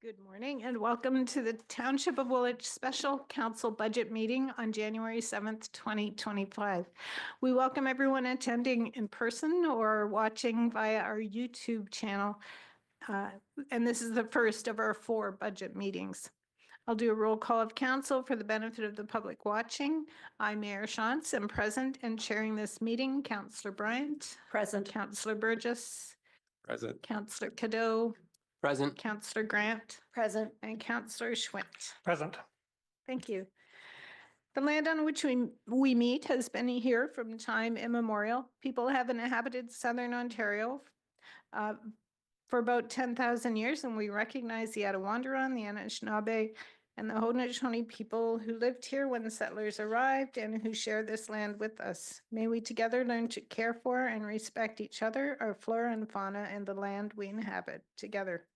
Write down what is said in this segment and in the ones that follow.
Good morning and welcome to the Township of Woolwich Special Council Budget Meeting on January 7th, 2025. We welcome everyone attending in person or watching via our YouTube channel. And this is the first of our 4 budget meetings. I'll do a roll call of council for the benefit of the public watching. I, Mayor Shantz, am present and chairing this meeting. Councillor Bryant. Present. Councillor Burgess. Present. Councillor Cadeau. Present. Councillor Grant. Present. And Councillor Schwint. Present. Thank you. The land on which we meet has been here from time immemorial. People have inhabited southern Ontario for about 10,000 years, and we recognize the Attawandaron, the Anishinaabe, and the Haudenosaunee people who lived here when the settlers arrived and who share this land with us. May we together learn to care for and respect each other, our flora and fauna, and the land we inhabit together.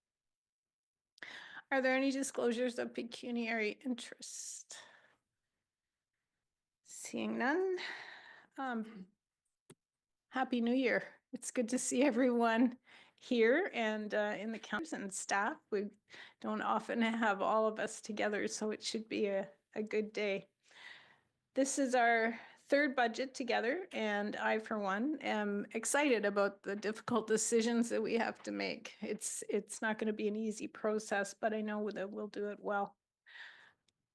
Are there any disclosures of pecuniary interest? Seeing none. Happy New Year. It's good to see everyone here and in the council and staff. We don't often have all of us together, so it should be a good day. This is our 3rd budget together, and I, for one, am excited about the difficult decisions that we have to make. It's not going to be an easy process, but I know that we'll do it well.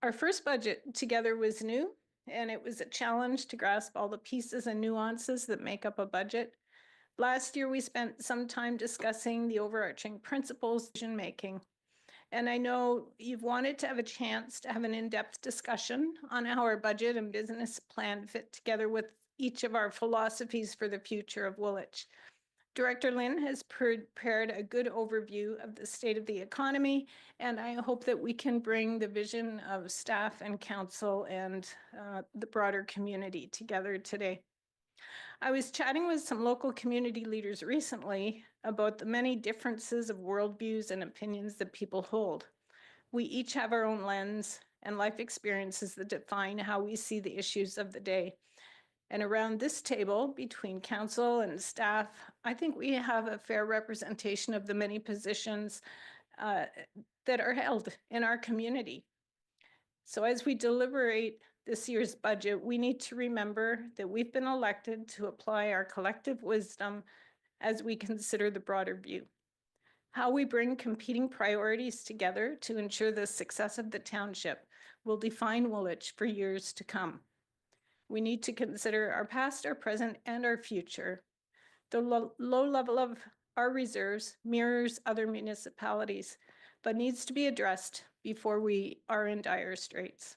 Our first budget together was new, and it was a challenge to grasp all the pieces and nuances that make up a budget. Last year, we spent some time discussing the overarching principles of decision making. And I know you've wanted to have a chance to have an in-depth discussion on how our budget and business plan fit together with each of our philosophies for the future of Woolwich. Director Lynn has prepared a good overview of the state of the economy, and I hope that we can bring the vision of staff and council and the broader community together today. I was chatting with some local community leaders recently about the many differences of worldviews and opinions that people hold. We each have our own lens and life experiences that define how we see the issues of the day. And around this table, between council and staff, I think we have a fair representation of the many positions that are held in our community. So as we deliberate this year's budget, we need to remember that we've been elected to apply our collective wisdom as we consider the broader view. How we bring competing priorities together to ensure the success of the township will define Woolwich for years to come. We need to consider our past, our present, and our future. The low level of our reserves mirrors other municipalities, but needs to be addressed before we are in dire straits.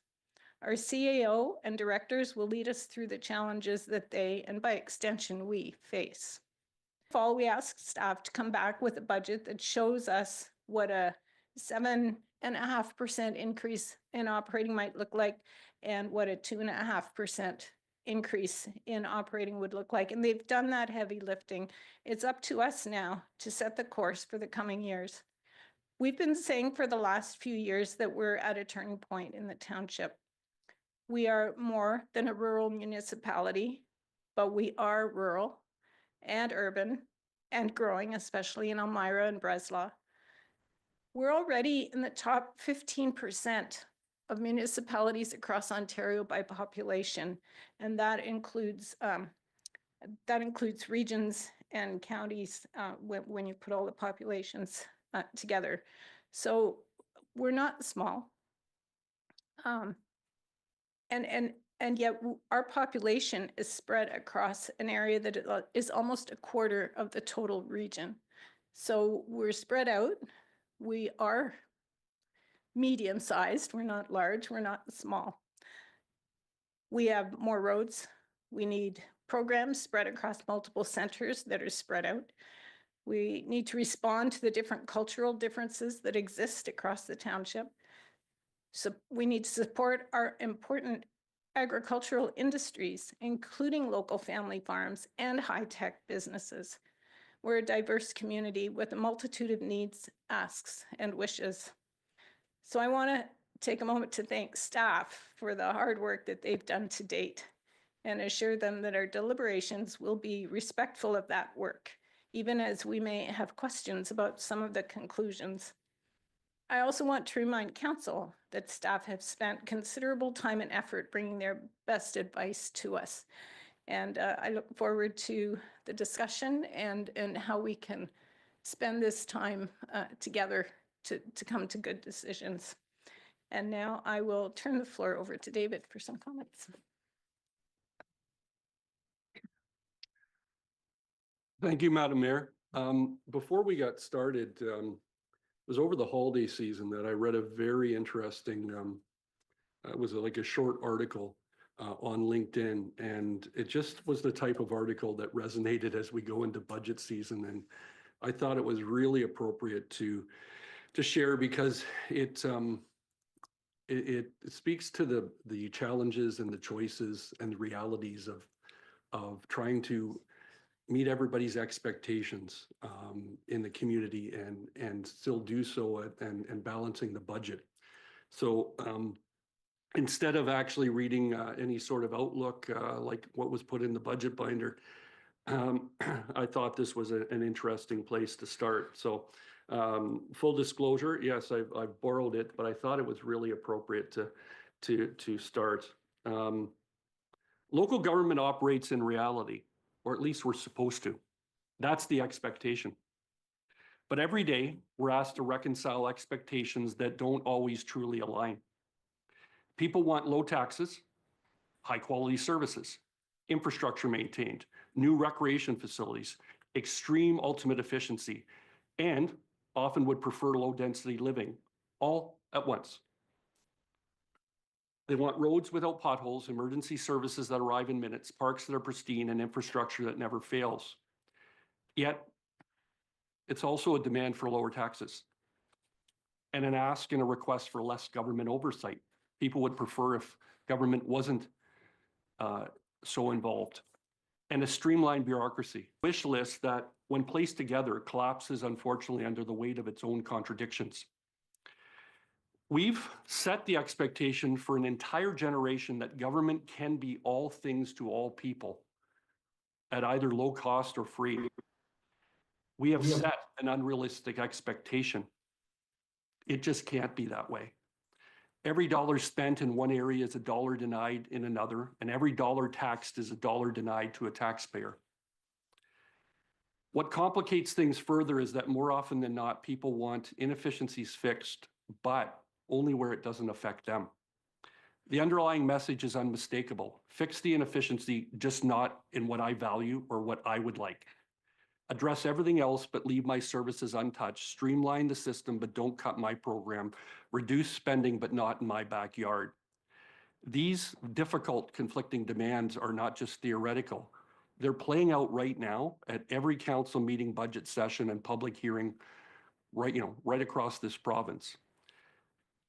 Our CAO and directors will lead us through the challenges that they, and by extension, we face. Fall, we ask staff to come back with a budget that shows us what a 7.5% increase in operating might look like and what a 2.5% increase in operating would look like. And they've done that heavy lifting. It's up to us now to set the course for the coming years. We've been saying for the last few years that we're at a turning point in the township. We are more than a rural municipality, but we are rural and urban and growing, especially in Elmira and Breslau. We're already in the top 15% of municipalities across Ontario by population, and that includes regions and counties when you put all the populations together. So we're not small. And yet our population is spread across an area that is almost a quarter of the total region. So we're spread out. We are medium-sized. We're not large. We're not small. We have more roads. We need programs spread across multiple centers that are spread out. We need to respond to the different cultural differences that exist across the township. So we need to support our important agricultural industries, including local family farms and high-tech businesses. We're a diverse community with a multitude of needs, asks, and wishes. So I want to take a moment to thank staff for the hard work that they've done to date and assure them that our deliberations will be respectful of that work, even as we may have questions about some of the conclusions. I also want to remind Council that staff have spent considerable time and effort bringing their best advice to us. And I look forward to the discussion and how we can spend this time together to come to good decisions. And now I will turn the floor over to David for some comments. Thank you, Madam Mayor. Before we got started, it was over the holiday season that I read a very interesting, it was like a short article on LinkedIn, and it just was the type of article that resonated as we go into budget season. And I thought it was really appropriate to share because it speaks to the challenges and the choices and the realities of trying to meet everybody's expectations in the community and still do so and balancing the budget. So instead of actually reading any sort of outlook like what was put in the budget binder, I thought this was an interesting place to start. So full disclosure, yes, I've borrowed it, but I thought it was really appropriate to start. Local government operates in reality, or at least we're supposed to. That's the expectation. But every day, we're asked to reconcile expectations that don't always truly align. People want low taxes, high quality services, infrastructure maintained, new recreation facilities, extreme ultimate efficiency, and often would prefer low density living, all at once. They want roads without potholes, emergency services that arrive in minutes, parks that are pristine, and infrastructure that never fails. Yet, it's also a demand for lower taxes and an ask and a request for less government oversight. People would prefer if government wasn't so involved. And a streamlined bureaucracy. Wish list that, when placed together, collapses unfortunately under the weight of its own contradictions. We've set the expectation for an entire generation that government can be all things to all people at either low cost or free. We have set an unrealistic expectation. It just can't be that way. Every dollar spent in one area is a dollar denied in another, and every dollar taxed is a dollar denied to a taxpayer. What complicates things further is that more often than not, people want inefficiencies fixed, but only where it doesn't affect them. The underlying message is unmistakable. Fix the inefficiency, just not in what I value or what I would like. Address everything else, but leave my services untouched. Streamline the system, but don't cut my program. Reduce spending, but not in my backyard. These difficult, conflicting demands are not just theoretical. They're playing out right now at every council meeting, budget session, and public hearing right across this province.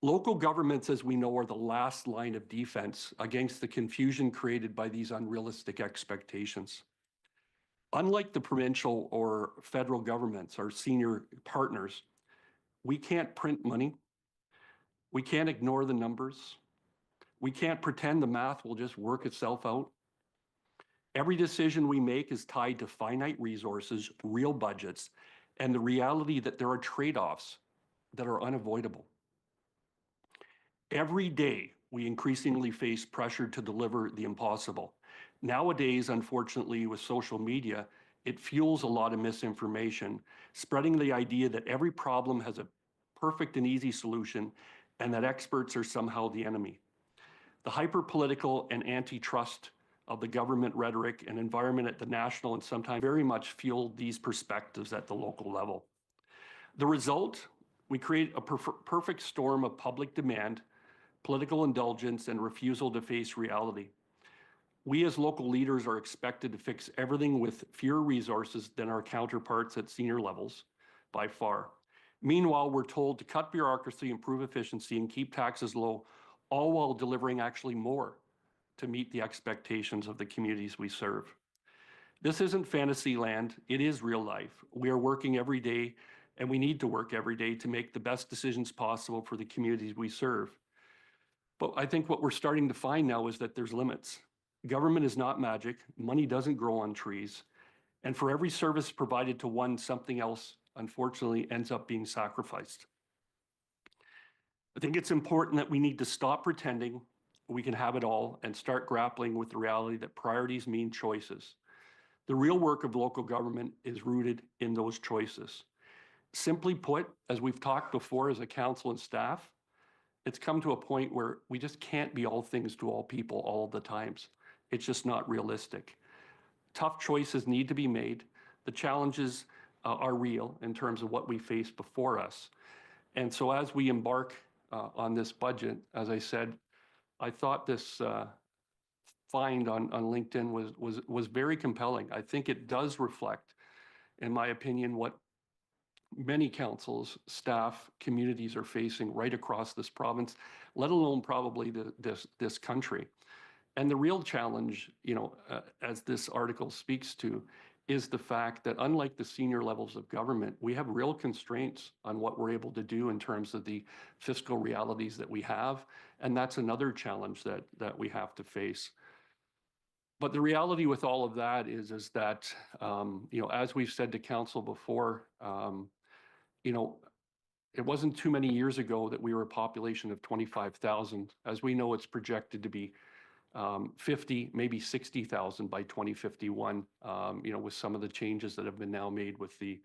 Local governments, as we know, are the last line of defense against the confusion created by these unrealistic expectations. Unlike the provincial or federal governments, our senior partners, we can't print money. We can't ignore the numbers. We can't pretend the math will just work itself out. Every decision we make is tied to finite resources, real budgets, and the reality that there are trade-offs that are unavoidable. Every day, we increasingly face pressure to deliver the impossible. Nowadays, unfortunately, with social media, it fuels a lot of misinformation, spreading the idea that every problem has a perfect and easy solution and that experts are somehow the enemy. The hyper-political and antitrust of the government rhetoric and environment at the national and sometimes very much fuel these perspectives at the local level. The result, we create a perfect storm of public demand, political indulgence, and refusal to face reality. We as local leaders are expected to fix everything with fewer resources than our counterparts at senior levels, by far. Meanwhile, we're told to cut bureaucracy, improve efficiency, and keep taxes low, all while delivering actually more to meet the expectations of the communities we serve. This isn't fantasy land, it is real life. We are working every day, and we need to work every day to make the best decisions possible for the communities we serve. But I think what we're starting to find now is that there's limits. Government is not magic, money doesn't grow on trees, and for every service provided to one, something else, unfortunately, ends up being sacrificed. I think it's important that we need to stop pretending we can have it all and start grappling with the reality that priorities mean choices. The real work of local government is rooted in those choices. Simply put, as we've talked before as a council and staff, it's come to a point where we just can't be all things to all people all the times. It's just not realistic. Tough choices need to be made. The challenges are real in terms of what we face before us. And so as we embark on this budget, as I said, I thought this find on LinkedIn was very compelling. I think it does reflect, in my opinion, what many councils, staff, communities are facing right across this province, let alone probably this country. And the real challenge, as this article speaks to, is the fact that unlike the senior levels of government, we have real constraints on what we're able to do in terms of the fiscal realities that we have. And that's another challenge that we have to face. But the reality with all of that is that, as we've said to council before, it wasn't too many years ago that we were a population of 25,000. As we know, it's projected to be 50, maybe 60,000 by 2051, with some of the changes that have been now made with the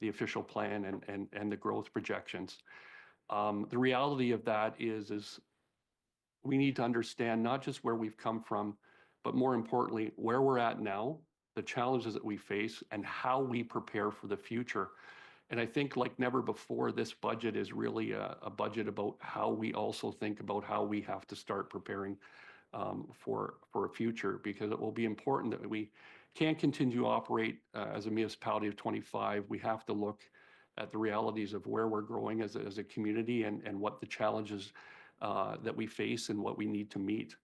official plan and the growth projections. The reality of that is we need to understand not just where we've come from, but more importantly, where we're at now, the challenges that we face, and how we prepare for the future. And I think like never before, this budget is really a budget about how we also think about how we have to start preparing for a future, because it will be important that we can't continue to operate as a municipality of 25. We have to look at the realities of where we're growing as a community and what the challenges that we face and what we need to meet.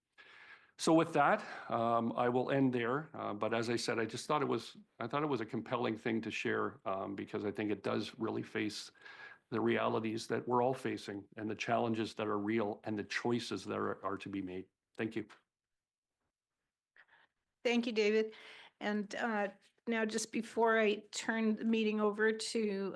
So with that, I will end there. But as I said, I thought it was a compelling thing to share because I think it does really face the realities that we're all facing and the challenges that are real and the choices that are to be made. Thank you. Thank you, David. And now, just before I turn the meeting over to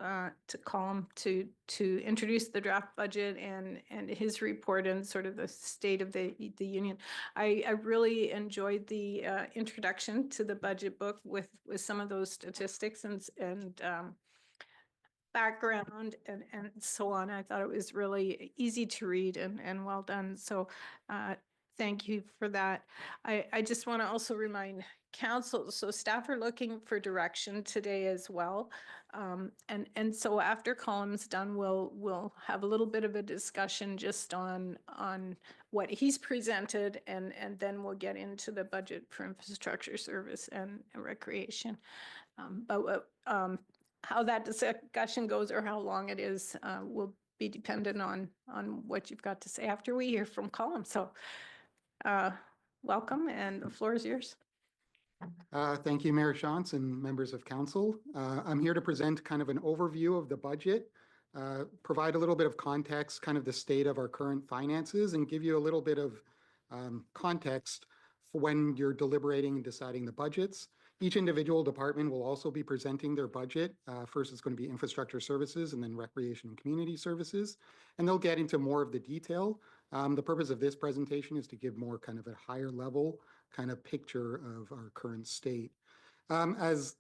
Colm to introduce the draft budget and his report and sort of the state of the union, I really enjoyed the introduction to the budget book with some of those statistics and background and so on. I thought it was really easy to read and well done. So thank you for that. I just want to also remind council, so staff are looking for direction today as well. And so after Colm's done, we'll have a little bit of a discussion just on what he's presented, and then we'll get into the budget for infrastructure service and recreation. But how that discussion goes or how long it is will be dependent on what you've got to say after we hear from Colm. So welcome, and the floor is yours. Thank you, Mayor Shantz and members of council. I'm here to present kind of an overview of the budget, provide a little bit of context, kind of the state of our current finances, and give you a little bit of context for when you're deliberating and deciding the budgets. Each individual department will also be presenting their budget. First, it's going to be infrastructure services and then recreation and community services. And they'll get into more of the detail. The purpose of this presentation is to give more kind of a higher level kind of picture of our current state. As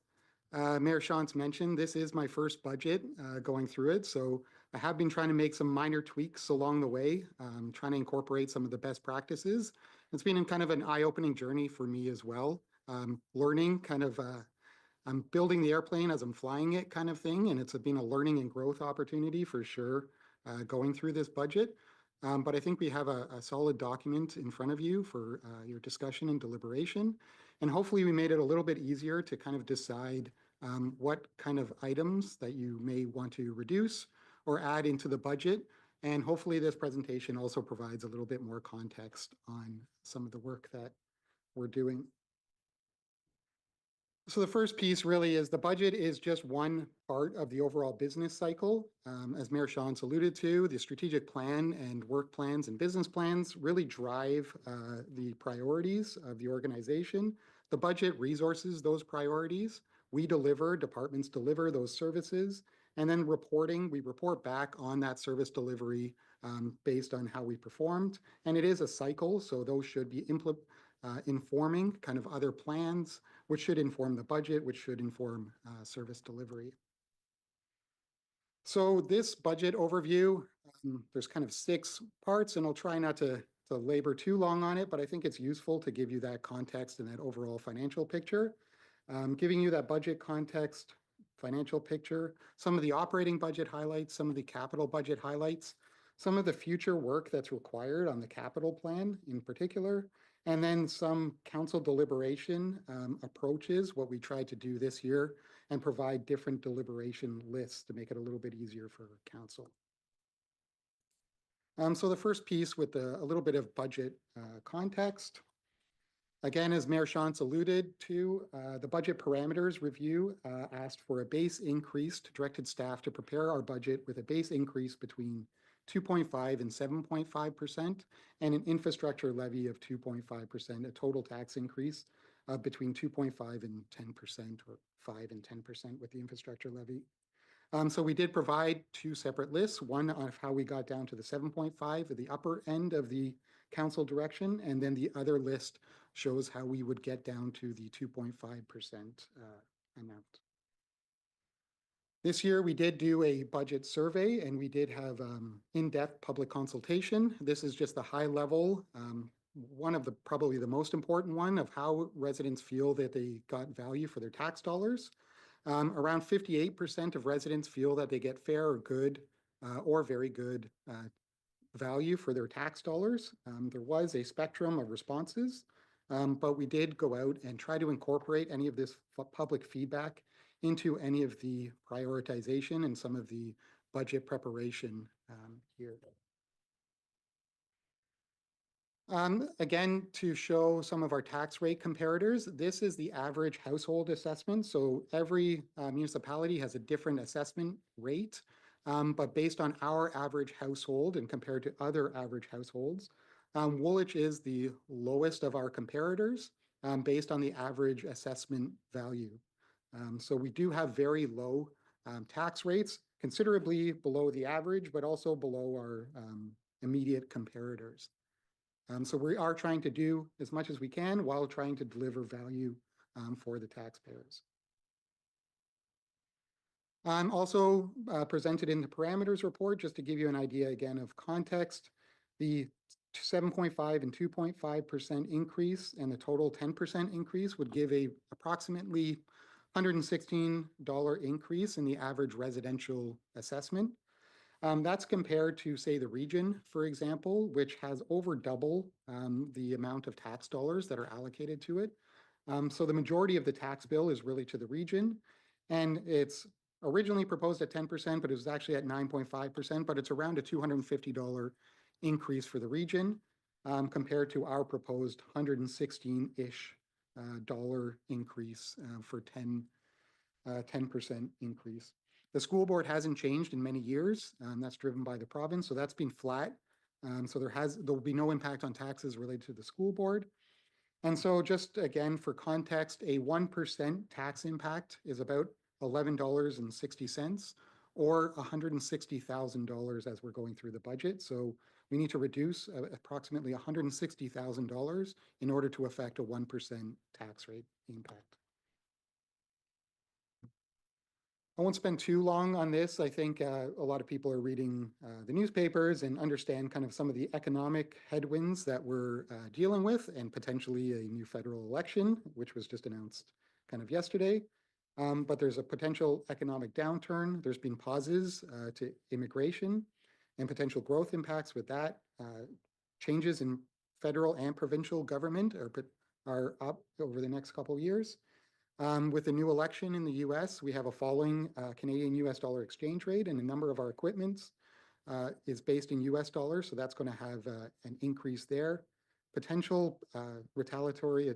Mayor Shantz mentioned, this is my first budget going through it. So I have been trying to make some minor tweaks along the way, trying to incorporate some of the best practices. It's been kind of an eye-opening journey for me as well. Learning kind of, I'm building the airplane as I'm flying it kind of thing. And it's been a learning and growth opportunity for sure going through this budget. But I think we have a solid document in front of you for your discussion and deliberation. And hopefully we made it a little bit easier to kind of decide what kind of items that you may want to reduce or add into the budget. And hopefully this presentation also provides a little bit more context on some of the work that we're doing. So the first piece really is the budget is just one part of the overall business cycle. As Mayor Shantz alluded to, the strategic plan and work plans and business plans really drive the priorities of the organization. The budget resources those priorities. We deliver, departments deliver those services, And then reporting, we report back on that service delivery based on how we performed. And it is a cycle, so those should be informing kind of other plans, which should inform the budget, which should inform service delivery. So this budget overview, there's kind of 6 parts, and I'll try not to labor too long on it, but I think it's useful to give you that context and that overall financial picture. Giving you that budget context, financial picture, some of the operating budget highlights, some of the capital budget highlights, some of the future work that's required on the capital plan in particular, and then some council deliberation approaches, what we tried to do this year, and provide different deliberation lists to make it a little bit easier for council. So the first piece with a little bit of budget context. Again, as Mayor Shantz alluded to, the budget parameters review asked for a base increase, directed staff to prepare our budget with a base increase between 2.5 and 7.5%, and an infrastructure levy of 2.5%, a total tax increase of between 2.5 and 10%, or 5 and 10% with the infrastructure levy. So we did provide 2 separate lists, one of how we got down to the 7.5 at the upper end of the council direction, and then the other list shows how we would get down to the 2.5% amount. This year we did do a budget survey, and we did have in-depth public consultation. This is just the high level, one of the probably the most important one of how residents feel that they got value for their tax dollars. Around 58% of residents feel that they get fair or good or very good value for their tax dollars. There was a spectrum of responses, but we did go out and try to incorporate any of this public feedback into any of the prioritization and some of the budget preparation here. Again, to show some of our tax rate comparators, this is the average household assessment. So every municipality has a different assessment rate, but based on our average household and compared to other average households, Woolwich is the lowest of our comparators based on the average assessment value. So we do have very low tax rates, considerably below the average, but also below our immediate comparators. So we are trying to do as much as we can while trying to deliver value for the taxpayers. Also presented in the parameters report, just to give you an idea again of context, the 7.5 and 2.5% increase and the total 10% increase would give a approximately $116 increase in the average residential assessment. That's compared to, say, the region, for example, which has over double the amount of tax dollars that are allocated to it. So the majority of the tax bill is really to the region, and it's originally proposed at 10%, but it was actually at 9.5%, but it's around a $250 increase for the region compared to our proposed 116-ish dollar increase for 10% increase. The school board hasn't changed in many years. That's driven by the province, so that's been flat. So there will be no impact on taxes related to the school board. And so just again, for context, a 1% tax impact is about $11.60 or $160,000 as we're going through the budget. So we need to reduce approximately $160,000 in order to affect a 1% tax rate impact. I won't spend too long on this. I think a lot of people are reading the newspapers and understand kind of some of the economic headwinds that we're dealing with, and potentially a new federal election, which was just announced kind of yesterday. But there's a potential economic downturn. There's been pauses to immigration and potential growth impacts with that. Changes in federal and provincial government are up over the next couple of years. With the new election in the US, we have a falling Canadian US dollar exchange rate, and a number of our equipment is based in US dollars, so that's going to have an increase there. Potential retaliatory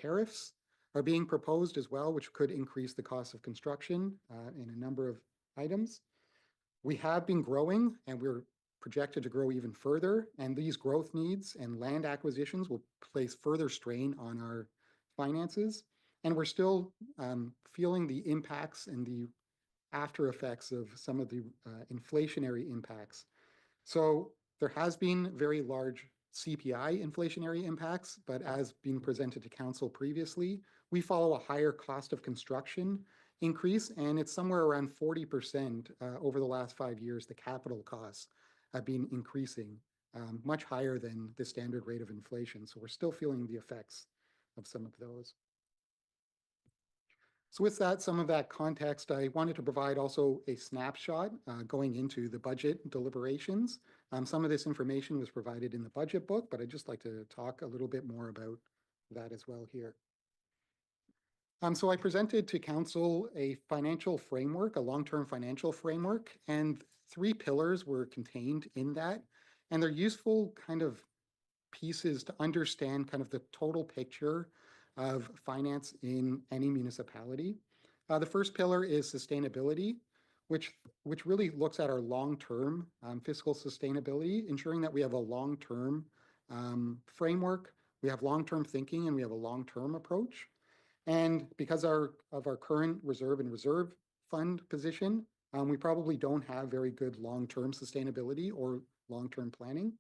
tariffs are being proposed as well, which could increase the cost of construction in a number of items. We have been growing, and we're projected to grow even further, and these growth needs and land acquisitions will place further strain on our finances. And we're still feeling the impacts and the after effects of some of the inflationary impacts. So there has been very large CPI inflationary impacts, but as being presented to council previously, we follow a higher cost of construction increase, and it's somewhere around 40% over the last 5 years. The capital costs have been increasing much higher than the standard rate of inflation. So we're still feeling the effects of some of those. So with that, some of that context, I wanted to provide also a snapshot going into the budget deliberations. Some of this information was provided in the budget book, but I'd just like to talk a little bit more about that as well here. So I presented to council a financial framework, a long-term financial framework, and 3 pillars were contained in that. And they're useful kind of pieces to understand kind of the total picture of finance in any municipality. The first pillar is sustainability, which really looks at our long-term fiscal sustainability, ensuring that we have a long-term framework, we have long-term thinking, and we have a long-term approach. And because of our current reserve and reserve fund position, we probably don't have very good long-term sustainability or long-term planning.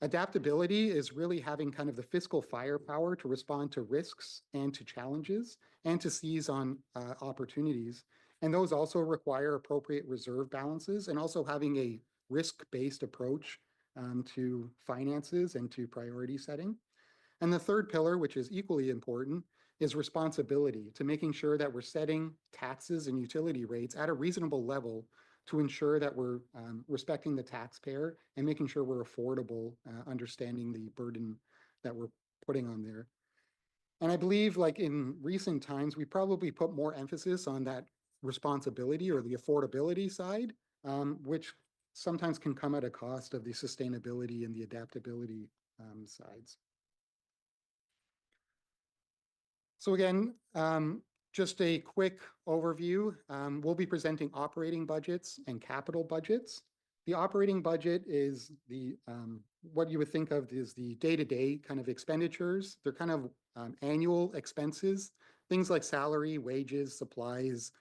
Adaptability is really having kind of the fiscal firepower to respond to risks and to challenges and to seize on opportunities. And those also require appropriate reserve balances and also having a risk-based approach to finances and to priority setting. And the third pillar, which is equally important, is responsibility, to making sure that we're setting taxes and utility rates at a reasonable level to ensure that we're respecting the taxpayer and making sure we're affordable, understanding the burden that we're putting on there. And I believe, like in recent times, we probably put more emphasis on that responsibility or the affordability side, which sometimes can come at a cost of the sustainability and the adaptability sides. So again, just a quick overview. We'll be presenting operating budgets and capital budgets. The operating budget is the what you would think of as the day-to-day kind of expenditures. They're kind of annual expenses, things like salary, wages, supplies,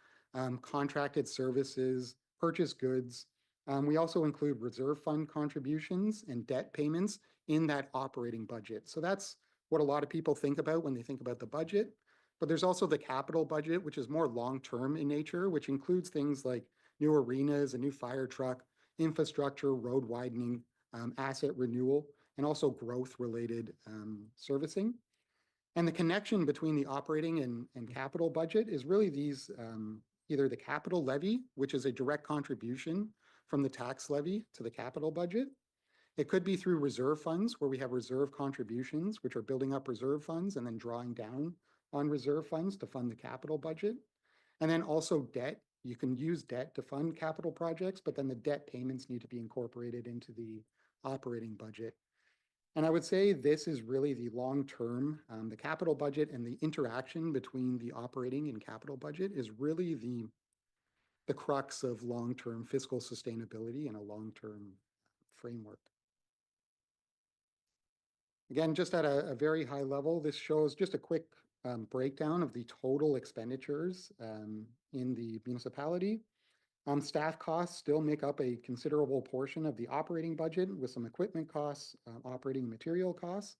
contracted services, purchased goods. We also include reserve fund contributions and debt payments in that operating budget. So that's what a lot of people think about when they think about the budget. But there's also the capital budget, which is more long-term in nature, which includes things like new arenas, a new fire truck, infrastructure, road widening, asset renewal, and also growth-related servicing. And the connection between the operating and capital budget is really these, either the capital levy, which is a direct contribution from the tax levy to the capital budget. It could be through reserve funds, where we have reserve contributions, which are building up reserve funds and then drawing down on reserve funds to fund the capital budget. And then also debt. You can use debt to fund capital projects, but then the debt payments need to be incorporated into the operating budget. And I would say this is really the long-term, the capital budget and the interaction between the operating and capital budget is really the crux of long-term fiscal sustainability and a long-term framework. Again, just at a very high level, this shows just a quick breakdown of the total expenditures in the municipality. Staff costs still make up a considerable portion of the operating budget with some equipment costs, operating material costs.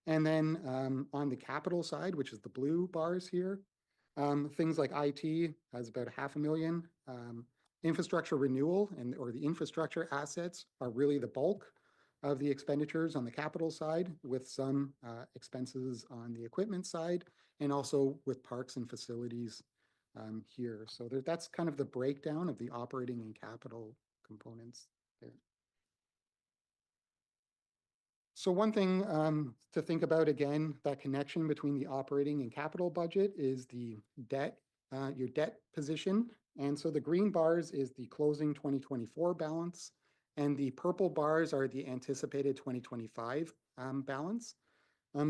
And then on the capital side, which is the blue bars here, things like IT has about $500,000. Infrastructure renewal or the infrastructure assets are really the bulk of the expenditures on the capital side, with some expenses on the equipment side, and also with parks and facilities here. So that's kind of the breakdown of the operating and capital components there. So one thing to think about, again, that connection between the operating and capital budget is the debt, your debt position. And so the green bars is the closing 2024 balance, and the purple bars are the anticipated 2025 balance.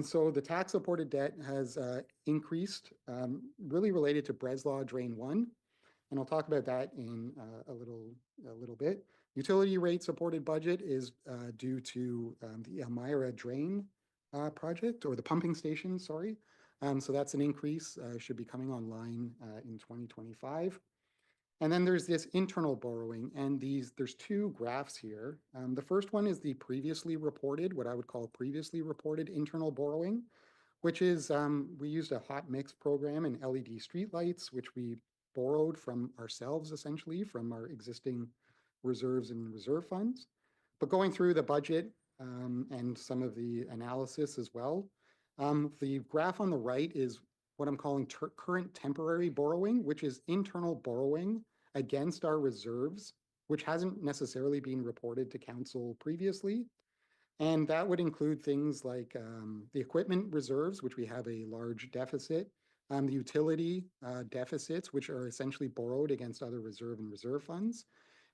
So the tax-supported debt has increased, really related to Breslau Drain 1, and I'll talk about that in a little bit. Utility rate supported budget is due to the Elmira Drain project, or the pumping station, sorry. So that's an increase, should be coming online in 2025. And then there's this internal borrowing, and there's two graphs here. The first one is the previously reported, what I would call previously reported internal borrowing, which is we used a hot mix program in LED streetlights, which we borrowed from ourselves, essentially, from our existing reserves and reserve funds. But going through the budget and some of the analysis as well, the graph on the right is what I'm calling current temporary borrowing, which is internal borrowing against our reserves, which hasn't necessarily been reported to council previously. And that would include things like the equipment reserves, which we have a large deficit, the utility deficits, which are essentially borrowed against other reserve and reserve funds,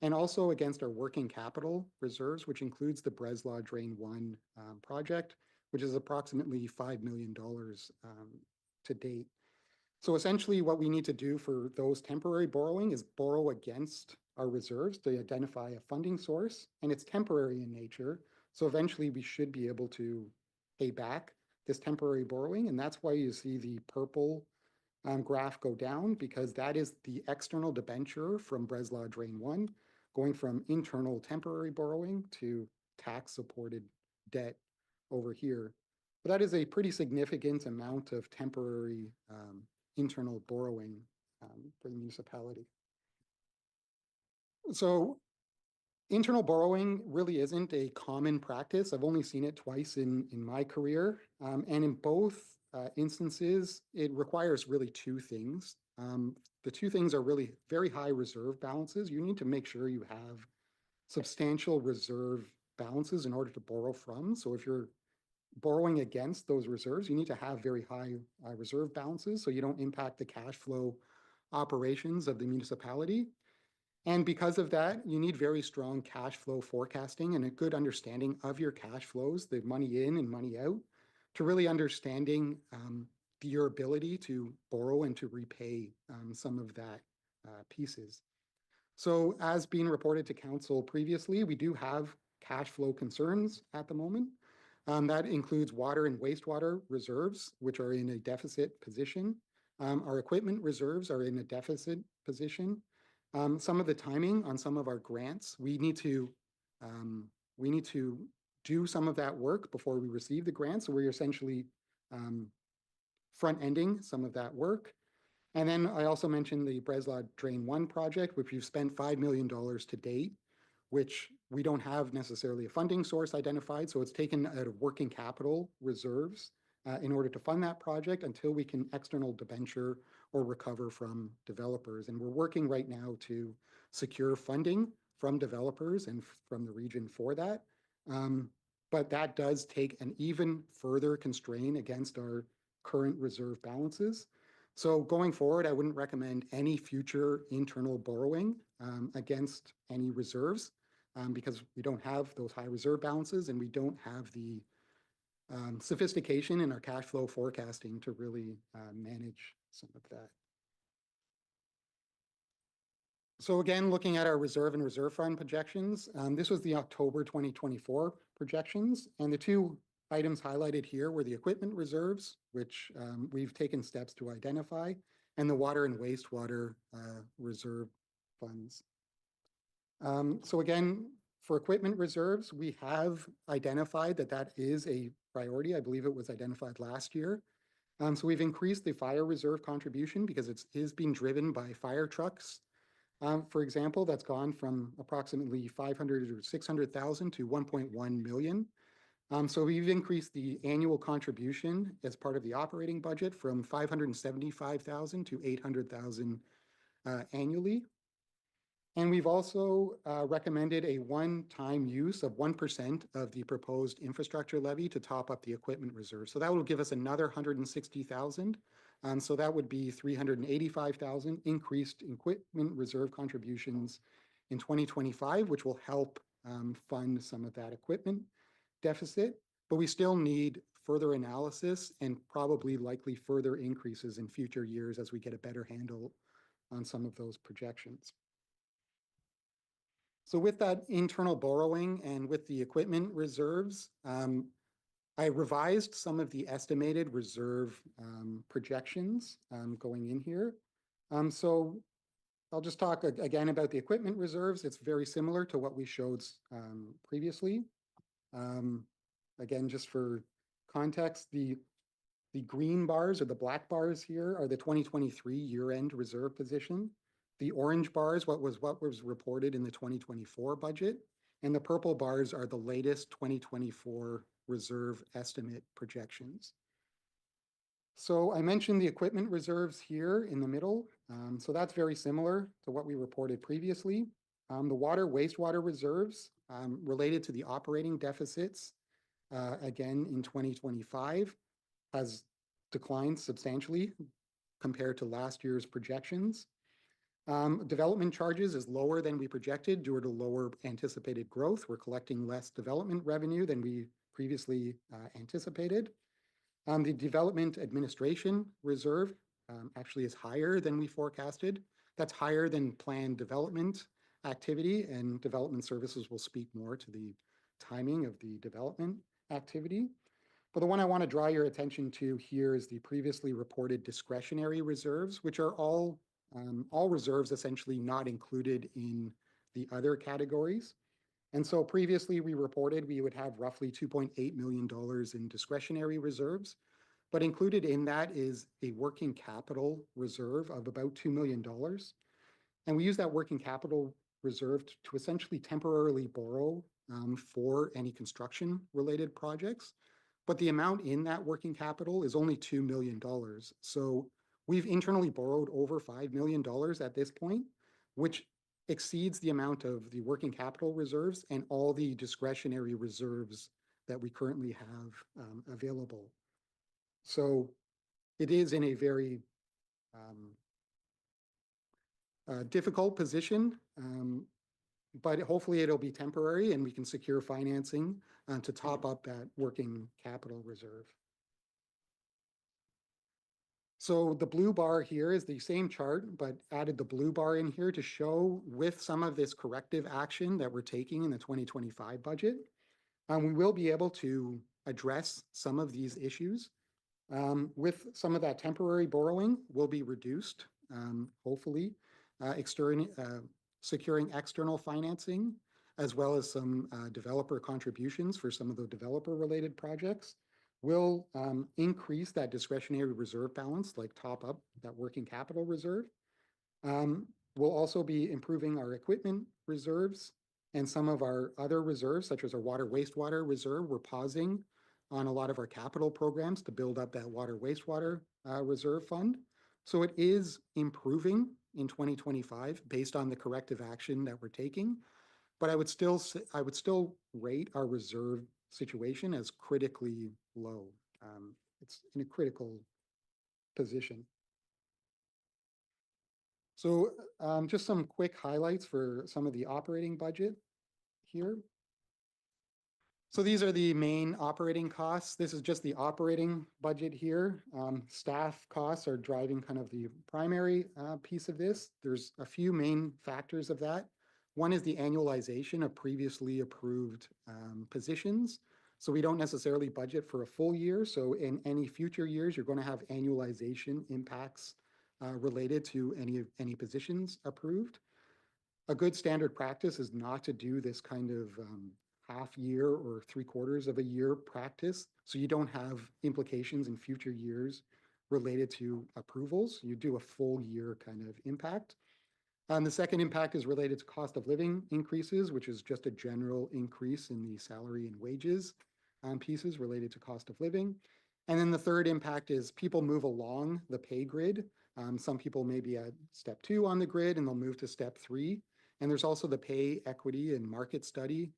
and also against our working capital reserves, which includes the Breslau Drain 1 project, which is approximately $5 million to date. So essentially what we need to do for those temporary borrowing is borrow against our reserves to identify a funding source, and it's temporary in nature. So eventually we should be able to pay back this temporary borrowing, and that's why you see the purple graph go down, because that is the external debenture from Breslau Drain 1, going from internal temporary borrowing to tax-supported debt over here. But that is a pretty significant amount of temporary internal borrowing for the municipality. So internal borrowing really isn't a common practice. I've only seen it twice in my career. And in both instances, it requires really two things. The two things are really very high reserve balances. You need to make sure you have substantial reserve balances in order to borrow from. So if you're borrowing against those reserves, you need to have very high reserve balances so you don't impact the cash flow operations of the municipality. And because of that, you need very strong cash flow forecasting and a good understanding of your cash flows, the money in and money out, to really understanding your ability to borrow and to repay some of that pieces. So as being reported to council previously, we do have cash flow concerns at the moment. That includes water and wastewater reserves, which are in a deficit position. Our equipment reserves are in a deficit position. Some of the timing on some of our grants, we need to do some of that work before we receive the grant. So we're essentially front-ending some of that work. And then I also mentioned the Breslau Drain 1 project, which we've spent $5 million to date, which we don't have necessarily a funding source identified. So it's taken out of working capital reserves in order to fund that project until we can external debenture or recover from developers. And we're working right now to secure funding from developers and from the region for that. But that does take an even further constraint against our current reserve balances. So going forward, I wouldn't recommend any future internal borrowing against any reserves because we don't have those high reserve balances and we don't have the sophistication in our cash flow forecasting to really manage some of that. So again, looking at our reserve and reserve fund projections, this was the October 2024 projections, and the two items highlighted here were the equipment reserves, which we've taken steps to identify, and the water and wastewater reserve funds. So again, for equipment reserves, we have identified that that is a priority. I believe it was identified last year. So we've increased the fire reserve contribution because it is being driven by fire trucks. For example, that's gone from approximately 500 or 600,000 to 1.1 million. So we've increased the annual contribution as part of the operating budget from 575,000 to 800,000 annually. And we've also recommended a one-time use of 1% of the proposed infrastructure levy to top up the equipment reserve. So that will give us another 160,000. So that would be 385,000 increased equipment reserve contributions in 2025, which will help fund some of that equipment deficit. But we still need further analysis and probably likely further increases in future years as we get a better handle on some of those projections. So with that internal borrowing and with the equipment reserves, I revised some of the estimated reserve projections going in here. So I'll just talk again about the equipment reserves. It's very similar to what we showed previously. Again, just for context, the green bars or the black bars here are the 2023 year-end reserve position. The orange bars, what was reported in the 2024 budget, and the purple bars are the latest 2024 reserve estimate projections. So I mentioned the equipment reserves here in the middle. So that's very similar to what we reported previously. The water wastewater reserves related to the operating deficits, again in 2025, has declined substantially compared to last year's projections. Development charges is lower than we projected due to lower anticipated growth. We're collecting less development revenue than we previously anticipated. The development administration reserve actually is higher than we forecasted. That's higher than planned development activity, and development services will speak more to the timing of the development activity. But the one I want to draw your attention to here is the previously reported discretionary reserves, which are all reserves essentially not included in the other categories. And so previously we reported we would have roughly $2.8 million in discretionary reserves, but included in that is a working capital reserve of about $2 million. And we use that working capital reserve to essentially temporarily borrow for any construction related projects. But the amount in that working capital is only $2 million. So we've internally borrowed over $5 million at this point, which exceeds the amount of the working capital reserves and all the discretionary reserves that we currently have available. So it is in a very difficult position, but hopefully it'll be temporary and we can secure financing to top up that working capital reserve. So the blue bar here is the same chart, but added the blue bar in here to show with some of this corrective action that we're taking in the 2025 budget, we will be able to address some of these issues. With some of that temporary borrowing will be reduced, hopefully, securing external financing, as well as some developer contributions for some of the developer-related projects, will increase that discretionary reserve balance, like top up that working capital reserve. We'll also be improving our equipment reserves and some of our other reserves, such as our water wastewater reserve. We're pausing on a lot of our capital programs to build up that water wastewater reserve fund. So it is improving in 2025 based on the corrective action that we're taking. But I would still rate our reserve situation as critically low. It's in a critical position. So just some quick highlights for some of the operating budget here. So these are the main operating costs. This is just the operating budget here. Staff costs are driving kind of the primary piece of this. There's a few main factors of that. One is the annualization of previously approved positions. So we don't necessarily budget for a full year. So in any future years, you're going to have annualization impacts related to any positions approved. A good standard practice is not to do this kind of half year or 3/4 of a year practice. So you don't have implications in future years related to approvals. You do a full year kind of impact. The second impact is related to cost of living increases, which is just a general increase in the salary and wages pieces related to cost of living. And then the third impact is people move along the pay grid. Some people may be at step 2 on the grid and they'll move to step 3. And there's also the pay equity and market study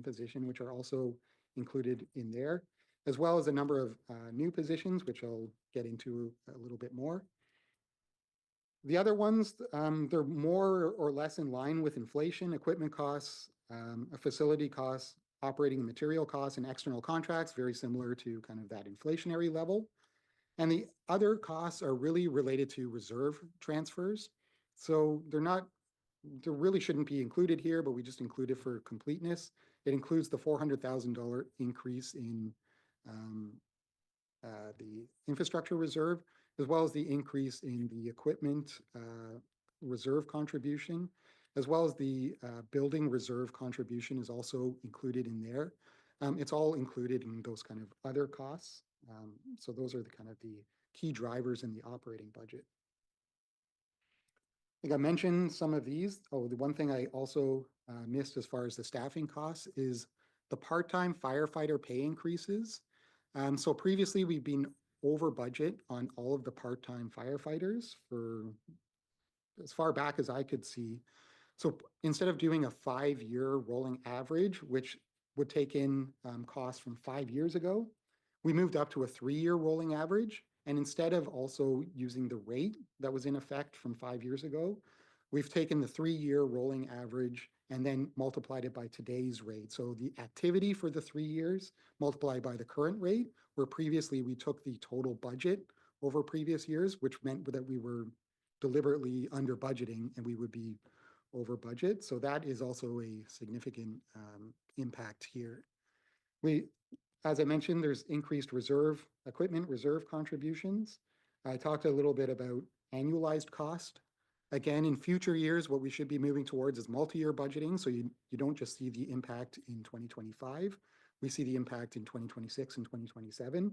position, which are also included in there, as well as a number of new positions, which I'll get into a little bit more. The other ones, they're more or less in line with inflation, equipment costs, facility costs, operating and material costs, and external contracts, very similar to kind of that inflationary level. And the other costs are really related to reserve transfers. So they really shouldn't be included here, but we just include it for completeness. It includes the $400,000 increase in the infrastructure reserve, as well as the increase in the equipment reserve contribution, as well as the building reserve contribution is also included in there. It's all included in those kind of other costs. So those are the kind of the key drivers in the operating budget. I think I mentioned some of these. Oh, the one thing I also missed as far as the staffing costs is the part-time firefighter pay increases. So previously we've been over budget on all of the part-time firefighters for as far back as I could see. So instead of doing a 5-year rolling average, which would take in costs from 5 years ago, we moved up to a 3-year rolling average. And instead of also using the rate that was in effect from 5 years ago, we've taken the 3-year rolling average and then multiplied it by today's rate. So the activity for the 3 years multiplied by the current rate, where previously we took the total budget over previous years, which meant that we were deliberately under budgeting and we would be over budget. So that is also a significant impact here. As I mentioned, there's increased equipment reserve contributions. I talked a little bit about annualized cost. Again, in future years, what we should be moving towards is multi-year budgeting. So you don't just see the impact in 2025. We see the impact in 2026 and 2027.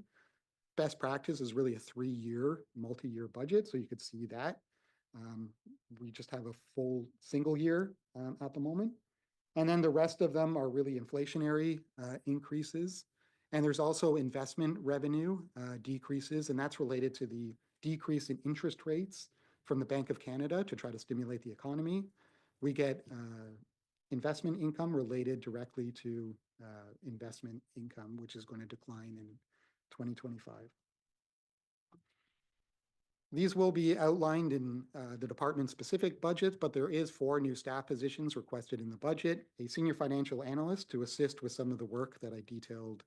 Best practice is really a 3-year, multi-year budget. So you could see that. We just have a full single year at the moment. And then the rest of them are really inflationary increases. And there's also investment revenue decreases, and that's related to the decrease in interest rates from the Bank of Canada to try to stimulate the economy. We get investment income related directly to investment income, which is going to decline in 2025. These will be outlined in the department-specific budgets, but there is 4 new staff positions requested in the budget. A senior financial analyst to assist with some of the work that I detailed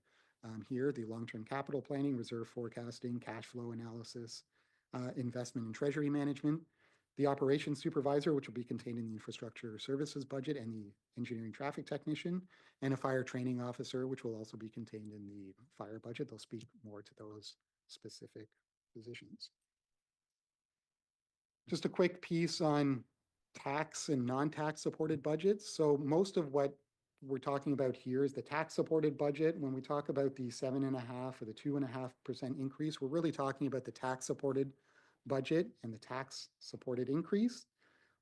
here, the long-term capital planning, reserve forecasting, cash flow analysis, investment and treasury management, the operations supervisor, which will be contained in the infrastructure services budget, and the engineering traffic technician, and a fire training officer, which will also be contained in the fire budget. They'll speak more to those specific positions. Just a quick piece on tax and non-tax supported budgets. So most of what we're talking about here is the tax supported budget. When we talk about the 7.5% or the 2.5% increase, we're really talking about the tax supported budget and the tax supported increase.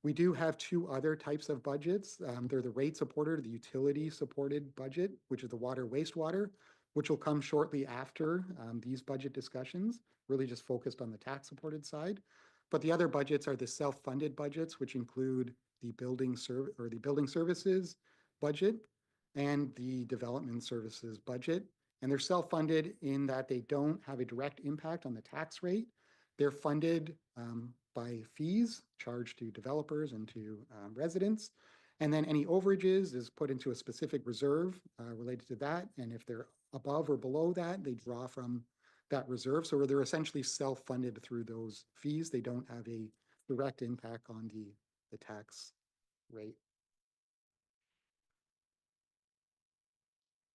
We do have 2 other types of budgets. They're the rate supported, the utility supported budget, which is the water wastewater, which will come shortly after these budget discussions, really just focused on the tax supported side. But the other budgets are the self-funded budgets, which include the building services budget and the development services budget. And they're self-funded in that they don't have a direct impact on the tax rate. They're funded by fees charged to developers and to residents. And then any overages is put into a specific reserve related to that. And if they're above or below that, they draw from that reserve. So they're essentially self-funded through those fees. They don't have a direct impact on the tax rate.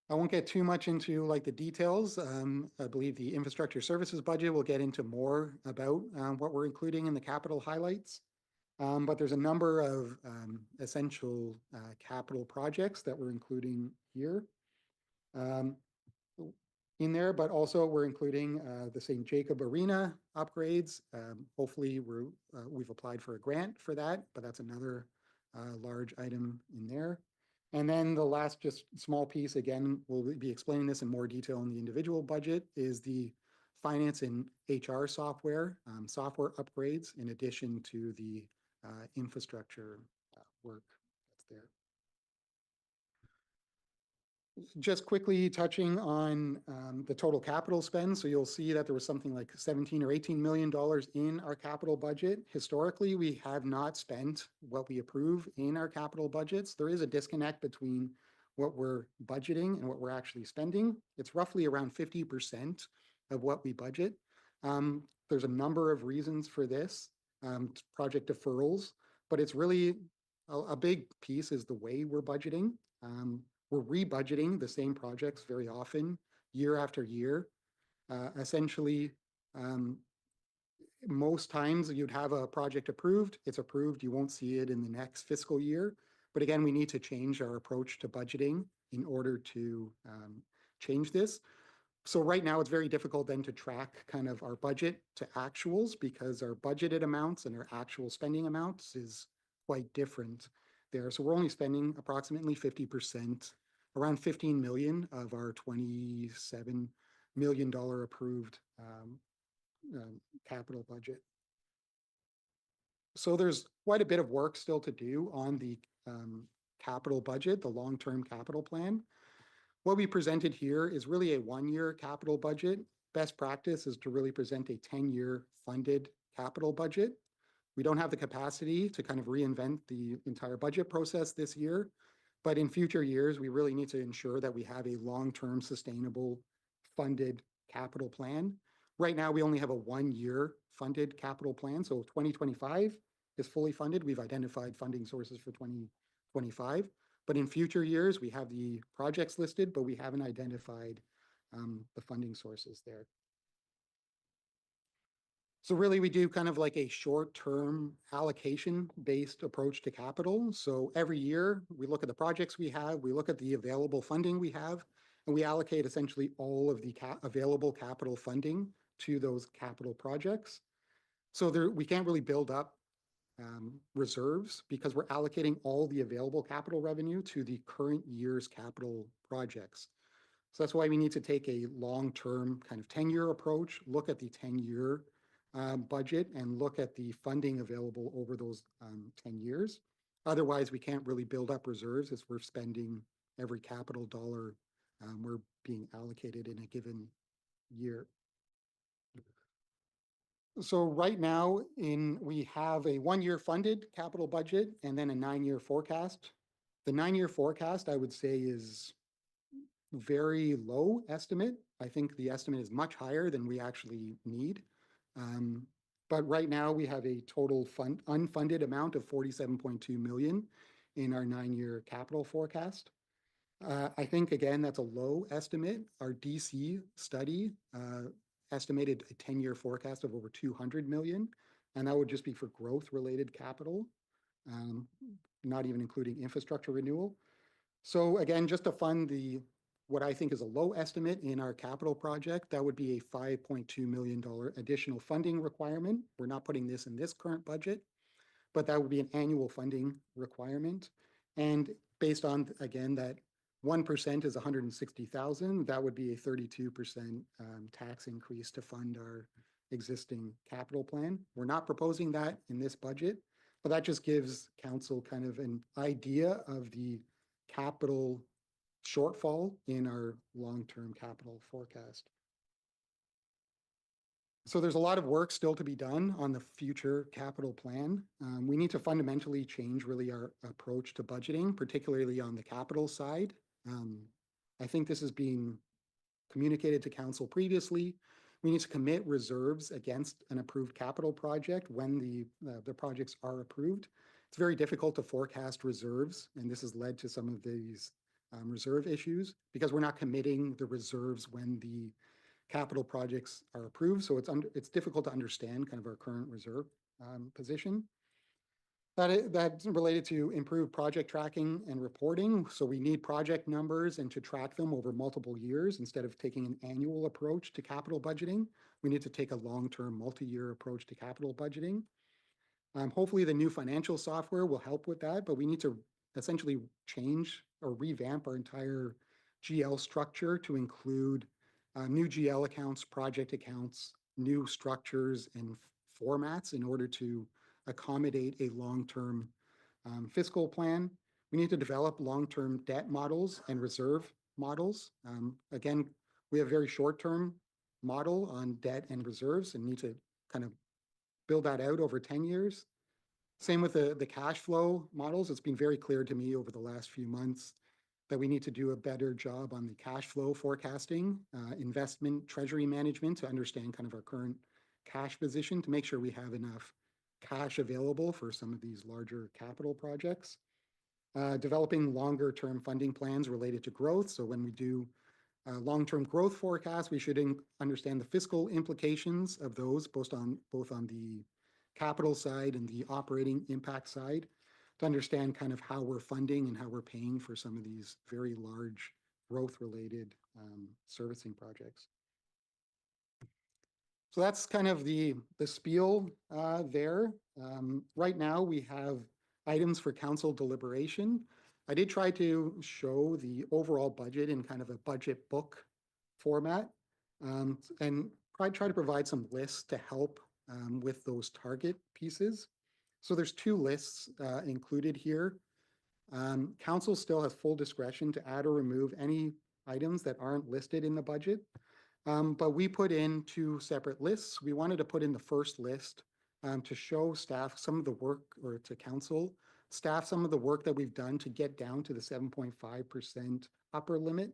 I won't get too much into like the details. I believe the infrastructure services budget will get into more about what we're including in the capital highlights. But there's a number of essential capital projects that we're including here. In there, but also we're including the St. Jacob Arena upgrades. Hopefully we've applied for a grant for that, but that's another large item in there. And then the last just small piece, again, we'll be explaining this in more detail in the individual budget, is the finance and HR software upgrades in addition to the infrastructure work that's there. Just quickly touching on the total capital spend. So you'll see that there was something like $17 or $18 million in our capital budget. Historically, we have not spent what we approve in our capital budgets. There is a disconnect between what we're budgeting and what we're actually spending. It's roughly around 50% of what we budget. There's a number of reasons for this, project deferrals, but it's really a big piece is the way we're budgeting. We're rebudgeting the same projects very often, year after year. Essentially, most times you'd have a project approved, it's approved, you won't see it in the next fiscal year. But again, we need to change our approach to budgeting in order to change this. So right now it's very difficult then to track kind of our budget to actuals because our budgeted amounts and our actual spending amounts is quite different there. So we're only spending approximately 50%, around 15 million of our $27 million approved capital budget. So there's quite a bit of work still to do on the capital budget, the long-term capital plan. What we presented here is really a one-year capital budget. Best practice is to really present a 10-year funded capital budget. We don't have the capacity to kind of reinvent the entire budget process this year, but in future years, we really need to ensure that we have a long-term sustainable funded capital plan. Right now, we only have a one-year funded capital plan. So 2025 is fully funded. We've identified funding sources for 2025. But in future years, we have the projects listed, but we haven't identified the funding sources there. So really, we do kind of like a short-term allocation-based approach to capital. So every year, we look at the projects we have, we look at the available funding we have, and we allocate essentially all of the available capital funding to those capital projects. So we can't really build up reserves because we're allocating all the available capital revenue to the current year's capital projects. So that's why we need to take a long-term kind of 10-year approach, look at the 10-year budget and look at the funding available over those 10 years. Otherwise, we can't really build up reserves as we're spending every capital dollar we're being allocated in a given year. So right now, we have a one-year funded capital budget and then a 9-year forecast. The 9-year forecast, I would say, is very low estimate. I think the estimate is much higher than we actually need. But right now, we have a total unfunded amount of 47.2 million in our 9-year capital forecast. I think, again, that's a low estimate. Our DC study estimated a 10-year forecast of over 200 million, and that would just be for growth-related capital, not even including infrastructure renewal. So again, just to fund what I think is a low estimate in our capital project, that would be a $5.2 million additional funding requirement. We're not putting this in this current budget, but that would be an annual funding requirement. And based on, again, that 1% is 160,000, that would be a 32% tax increase to fund our existing capital plan. We're not proposing that in this budget, but that just gives council kind of an idea of the capital shortfall in our long-term capital forecast. So there's a lot of work still to be done on the future capital plan. We need to fundamentally change really our approach to budgeting, particularly on the capital side. I think this is being communicated to council previously. We need to commit reserves against an approved capital project when the projects are approved. It's very difficult to forecast reserves, and this has led to some of these reserve issues because we're not committing the reserves when the capital projects are approved. So it's difficult to understand kind of our current reserve position. That's related to improved project tracking and reporting. So we need project numbers and to track them over multiple years instead of taking an annual approach to capital budgeting. We need to take a long-term multi-year approach to capital budgeting. Hopefully the new financial software will help with that, but we need to essentially change or revamp our entire GL structure to include new GL accounts, project accounts, new structures and formats in order to accommodate a long-term fiscal plan. We need to develop long-term debt models and reserve models. Again, we have a very short-term model on debt and reserves and need to kind of build that out over 10 years. Same with the cash flow models. It's been very clear to me over the last few months that we need to do a better job on the cash flow forecasting, investment, treasury management to understand kind of our current cash position to make sure we have enough cash available for some of these larger capital projects. Developing longer term funding plans related to growth. So when we do long-term growth forecast, we should understand the fiscal implications of those, both on the capital side and the operating impact side, to understand kind of how we're funding and how we're paying for some of these very large growth-related servicing projects. So that's kind of the spiel there. Right now, we have items for council deliberation. I did try to show the overall budget in kind of a budget book format, and try to provide some lists to help with those target pieces. So there's two lists included here. Council still has full discretion to add or remove any items that aren't listed in the budget. But we put in two separate lists. We wanted to put in the first list to show staff some of the work, or to council staff some of the work that we've done to get down to the 7.5% upper limit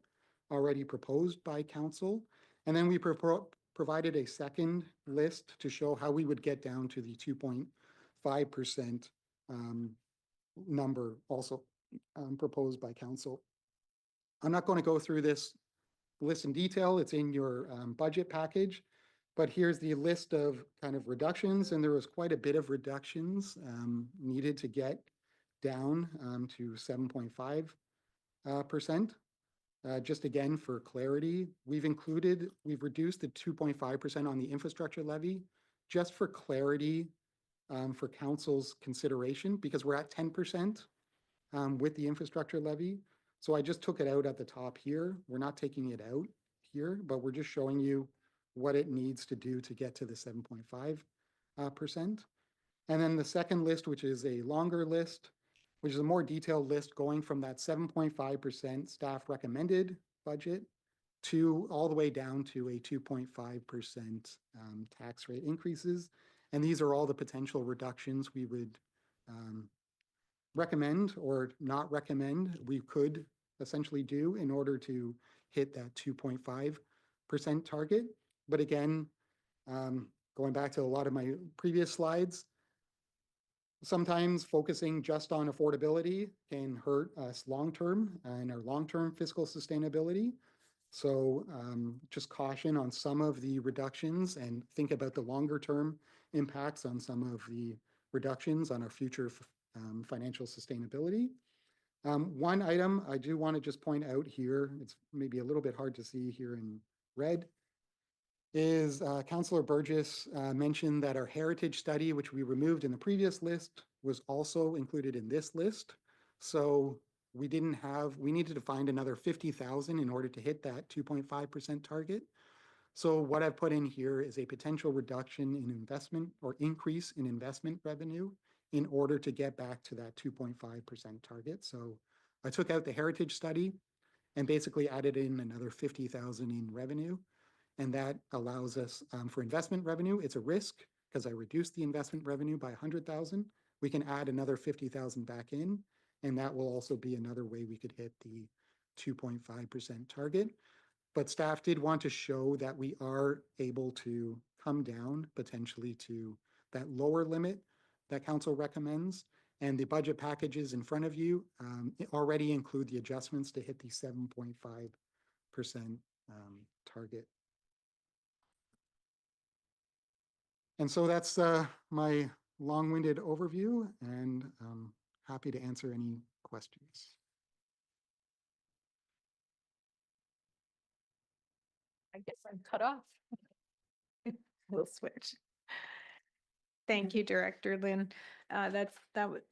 already proposed by council. And then we provided a second list to show how we would get down to the 2.5% number also proposed by council. I'm not going to go through this list in detail. It's in your budget package, but here's the list of kind of reductions, and there was quite a bit of reductions needed to get down to 7.5%. Just again, for clarity, we've reduced the 2.5% on the infrastructure levy, just for clarity for council's consideration, because we're at 10% with the infrastructure levy. So I just took it out at the top here. We're not taking it out here, but we're just showing you what it needs to do to get to the 7.5%. And then the second list, which is a longer list, which is a more detailed list going from that 7.5% staff recommended budget to all the way down to a 2.5% tax rate increases. And these are all the potential reductions we would recommend or not recommend we could essentially do in order to hit that 2.5% target. But again, going back to a lot of my previous slides, sometimes focusing just on affordability can hurt us long-term and our long-term fiscal sustainability. So just caution on some of the reductions, and think about the longer-term impacts on some of the reductions on our future financial sustainability. One item I do want to just point out here, it's maybe a little bit hard to see here in red, is Councillor Burgess mentioned that our heritage study, which we removed in the previous list, was also included in this list. So we needed to find another 50,000 in order to hit that 2.5% target. So what I've put in here is a potential reduction in investment or increase in investment revenue in order to get back to that 2.5% target. So I took out the heritage study and basically added in another 50,000 in revenue. And that allows us for investment revenue. It's a risk because I reduced the investment revenue by 100,000. We can add another 50,000 back in, and that will also be another way we could hit the 2.5% target. But staff did want to show that we are able to come down potentially to that lower limit that council recommends. And the budget packages in front of you already include the adjustments to hit the 7.5% target. And so that's my long-winded overview, and happy to answer any questions. I guess I'm cut off. We'll switch. Thank you, Director Lynn. That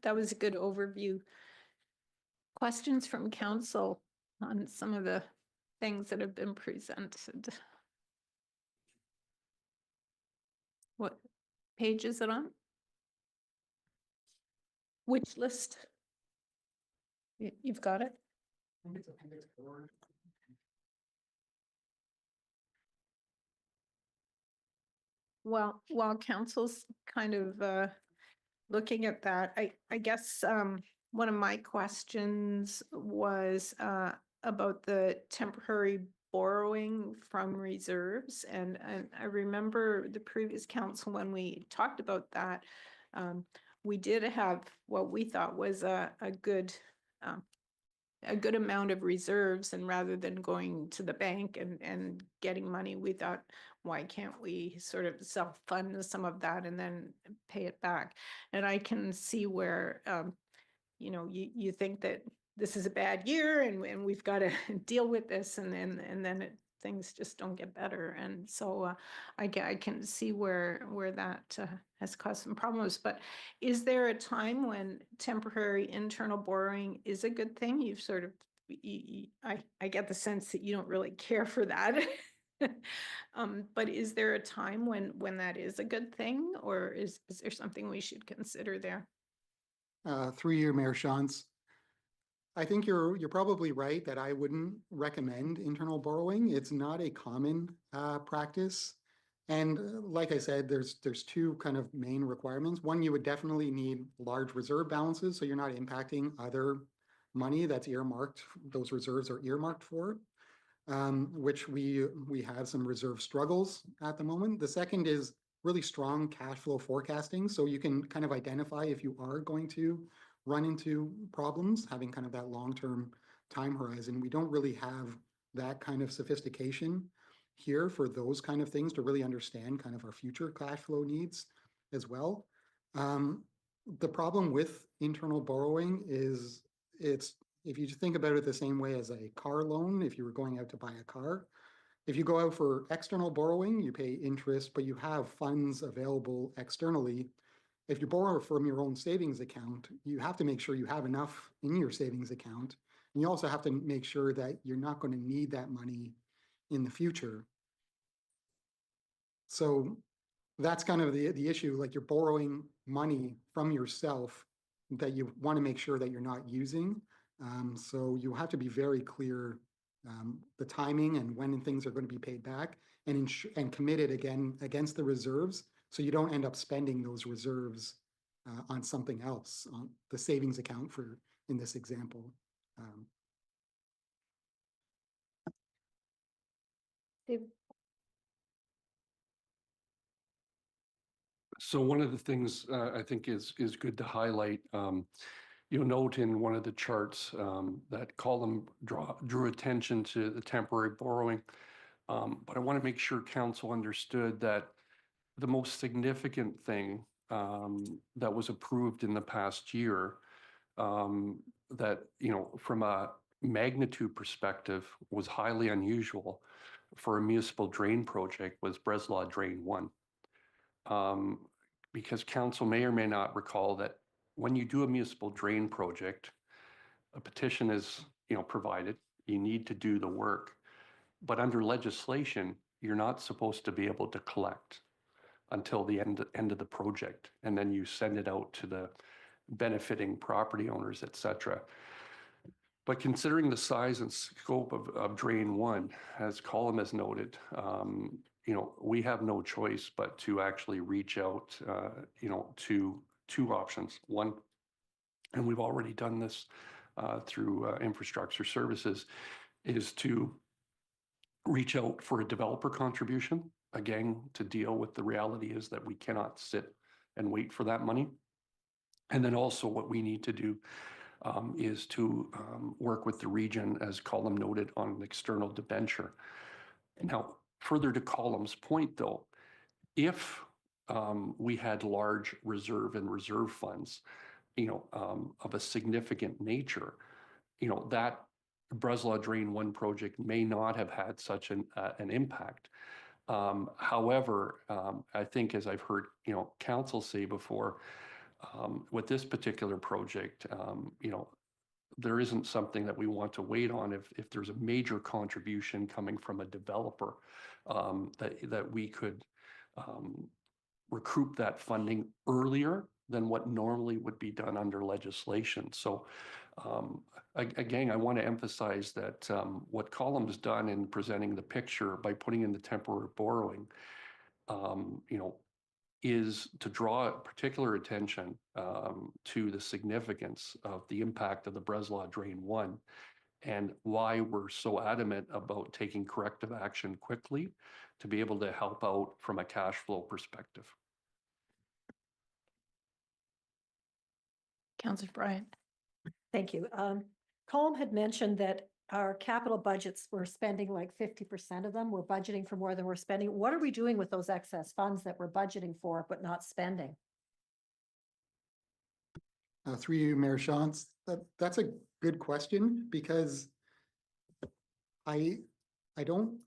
was a good overview. Questions from council on some of the things that have been presented. What page is it on? Which list? You've got it? I think it's appendix 4. Well, while council's kind of looking at that, I guess one of my questions was about the temporary borrowing from reserves. And I remember the previous council, when we talked about that, we did have what we thought was a good a good amount of reserves, and rather than going to the bank and getting money, we thought, why can't we sort of self-fund some of that and then pay it back? And I can see where, you know, you think that this is a bad year and we've got to deal with this, and then things just don't get better. And so I can see where that has caused some problems. But is there a time when temporary internal borrowing is a good thing? You've sort of, I get the sense that you don't really care for that. But is there a time when that is a good thing, or is there something we should consider there? Through you, Mayor Shantz. I think you're probably right that I wouldn't recommend internal borrowing. It's not a common practice. And like I said, there's two kind of main requirements. One, you would definitely need large reserve balances, so you're not impacting other money that's earmarked. Those reserves are earmarked for, which we have some reserve struggles at the moment. The second is really strong cash flow forecasting, so you can kind of identify if you are going to run into problems, having kind of that long-term time horizon. We don't really have that kind of sophistication here for those kind of things to really understand kind of our future cash flow needs as well. The problem with internal borrowing is if you think about it the same way as a car loan, if you were going out to buy a car, if you go out for external borrowing, you pay interest, but you have funds available externally. If you borrow from your own savings account, you have to make sure you have enough in your savings account. And you also have to make sure that you're not going to need that money in the future. So that's kind of the issue, like you're borrowing money from yourself that you want to make sure that you're not using. So you have to be very clear the timing and when things are going to be paid back, and committed again against the reserves, so you don't end up spending those reserves on something else, on the savings account for in this example. Dave? So one of the things I think is good to highlight, you'll note in one of the charts that column drew attention to the temporary borrowing. But I want to make sure council understood that the most significant thing that was approved in the past year, that, you know, from a magnitude perspective was highly unusual for a municipal drain project, was Breslau Drain 1. Because council may or may not recall that when you do a municipal drain project, a petition is, you know, provided, you need to do the work. But under legislation, you're not supposed to be able to collect until the end of the project. And then you send it out to the benefiting property owners, et cetera. But considering the size and scope of Drain 1, as Colin has noted, you know, we have no choice but to actually reach out, you know, to two options. One, and we've already done this through infrastructure services, is to reach out for a developer contribution, again, to deal with the reality is that we cannot sit and wait for that money. And then also what we need to do is to work with the region, as Colin noted, on an external debenture. Now, further to Colum's point, though, if we had large reserve and reserve funds, you know, of a significant nature, you know, that Breslau Drain 1 project may not have had such an impact. However, I think, as I've heard, you know, council say before, with this particular project, you know, there isn't something that we want to wait on if there's a major contribution coming from a developer, that we could recoup that funding earlier than what normally would be done under legislation. So again, I want to emphasize that what Colum's done in presenting the picture by putting in the temporary borrowing, you know, is to draw particular attention to the significance of the impact of the Breslau Drain 1 and why we're so adamant about taking corrective action quickly to be able to help out from a cash flow perspective. Councillor Bryant. Thank you. Colm had mentioned that our capital budgets, we're spending like 50% of them. We're budgeting for more than we're spending. What are we doing with those excess funds that we're budgeting for but not spending? Through you, Mayor Shantz, that's a good question because I don't.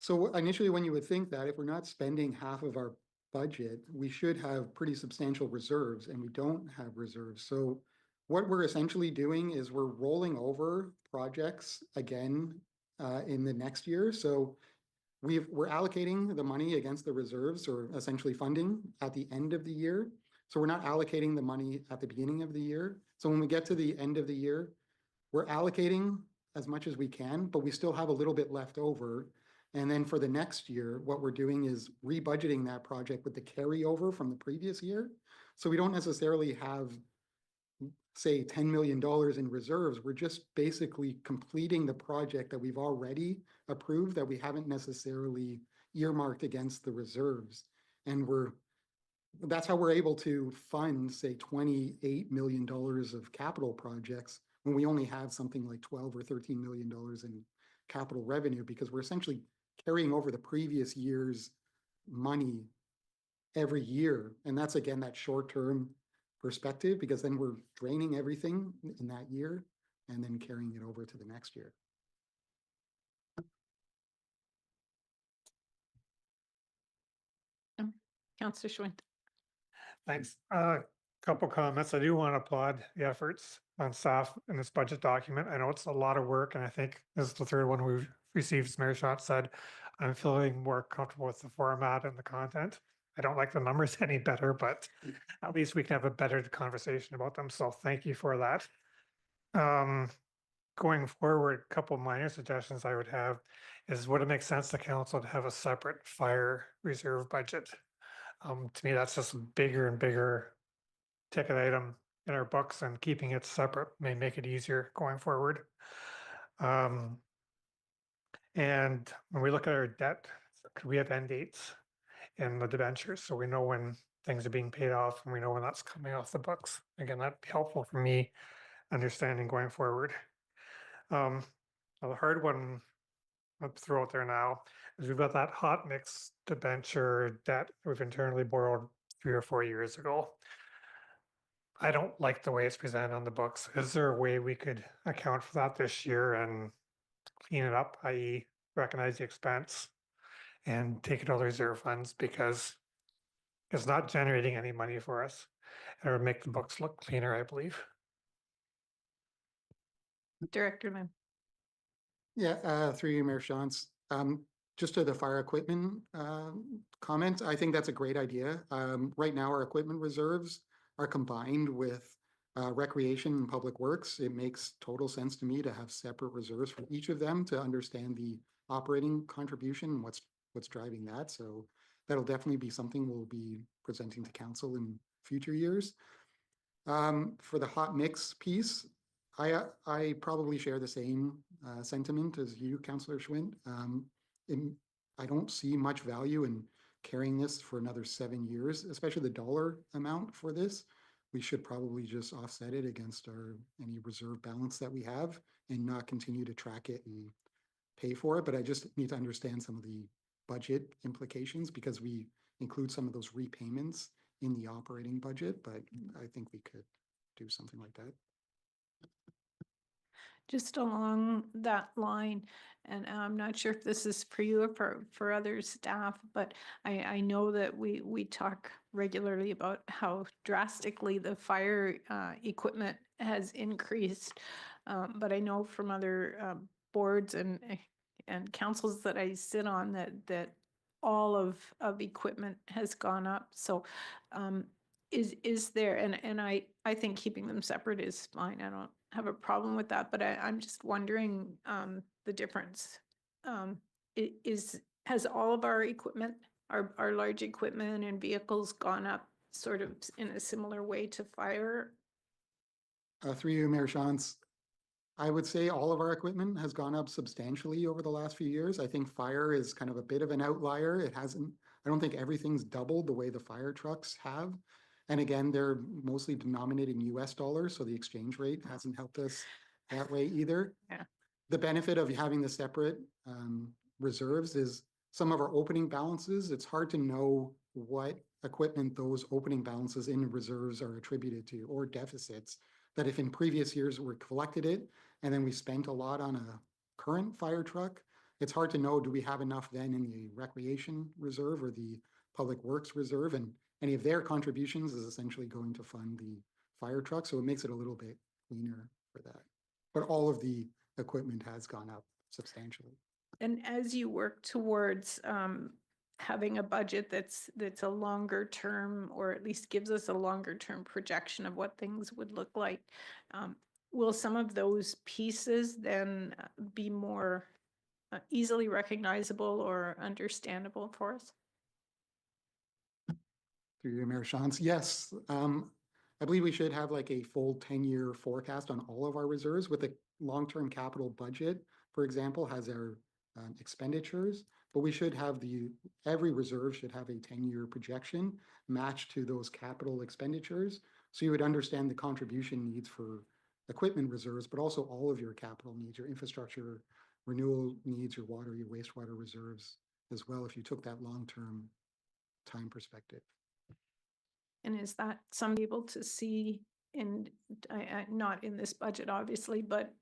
So initially, when you would think that if we're not spending half of our budget, we should have pretty substantial reserves, and we don't have reserves. So what we're essentially doing is we're rolling over projects again in the next year. So we're allocating the money against the reserves, or essentially funding, at the end of the year. So we're not allocating the money at the beginning of the year. So when we get to the end of the year, we're allocating as much as we can, but we still have a little bit left over. And then for the next year, what we're doing is rebudgeting that project with the carryover from the previous year. So we don't necessarily have, say, $10 million in reserves. We're just basically completing the project that we've already approved that we haven't necessarily earmarked against the reserves. And that's how we're able to fund, say, $28 million of capital projects when we only have something like 12 or $13 million in capital revenue, because we're essentially carrying over the previous year's money every year. And that's, again, that short-term perspective, because then we're draining everything in that year and then carrying it over to the next year. Councillor Schwint. Thanks. Couple comments. I do want to applaud the efforts on staff in this budget document. I know it's a lot of work, and I think this is the third one we've received. As Mayor Schott said, I'm feeling more comfortable with the format and the content. I don't like the numbers any better, but at least we can have a better conversation about them. So thank you for that. Going forward, a couple minor suggestions I would have is, would it make sense to council to have a separate fire reserve budget? To me, that's just a bigger and bigger ticket item in our books, and keeping it separate may make it easier going forward. And when we look at our debt, we have end dates in the debentures, so we know when things are being paid off and we know when that's coming off the books. Again, that'd be helpful for me understanding going forward. Now the hard one I'll throw out there now is we've got that hot mix debenture debt we've internally borrowed 3 or 4 years ago. I don't like the way it's presented on the books. Is there a way we could account for that this year and clean it up, i.e. recognize the expense and take it out of the reserve funds, because it's not generating any money for us, and it would make the books look cleaner, I believe. Director Lim. Yeah, through you, Mayor Shantz. Just to the fire equipment comment, I think that's a great idea. Right now, our equipment reserves are combined with recreation and public works. It makes total sense to me to have separate reserves for each of them to understand the operating contribution and what's driving that. So that'll definitely be something we'll be presenting to council in future years. For the hot mix piece, I probably share the same sentiment as you, Councillor Schwint. I don't see much value in carrying this for another 7 years, especially the dollar amount for this. We should probably just offset it against any reserve balance that we have and not continue to track it and pay for it. But I just need to understand some of the budget implications, because we include some of those repayments in the operating budget, but I think we could do something like that. Just along that line, and I'm not sure if this is for you or for other staff, but I know that we talk regularly about how drastically the fire equipment has increased. But I know from other boards and councils that I sit on that all of equipment has gone up. So is there, and I think keeping them separate is fine. I don't have a problem with that, but I'm just wondering the difference. Has all of our equipment, our large equipment and vehicles gone up sort of in a similar way to fire? Through you, Mayor Shantz, I would say all of our equipment has gone up substantially over the last few years. I think fire is kind of a bit of an outlier. It hasn't, I don't think everything's doubled the way the fire trucks have. And again, they're mostly denominated in US dollars, so the exchange rate hasn't helped us that way either. Yeah. The benefit of having the separate reserves is some of our opening balances, it's hard to know what equipment those opening balances in reserves are attributed to, or deficits, that if in previous years we collected it and then we spent a lot on a current fire truck, it's hard to know, do we have enough then in the recreation reserve or the public works reserve? And any of their contributions is essentially going to fund the fire truck. So it makes it a little bit cleaner for that. But all of the equipment has gone up substantially. And as you work towards having a budget that's a longer term, or at least gives us a longer term projection of what things would look like, will some of those pieces then be more easily recognizable or understandable for us? Through your Mayor Shantz, yes. I believe we should have like a full 10-year forecast on all of our reserves, with a long-term capital budget, for example, has our expenditures, but we should have every reserve should have a 10-year projection matched to those capital expenditures. So you would understand the contribution needs for equipment reserves, but also all of your capital needs, your infrastructure renewal needs, your water, your wastewater reserves as well, if you took that long-term time perspective. And is that some able to see in, not in this budget, obviously, but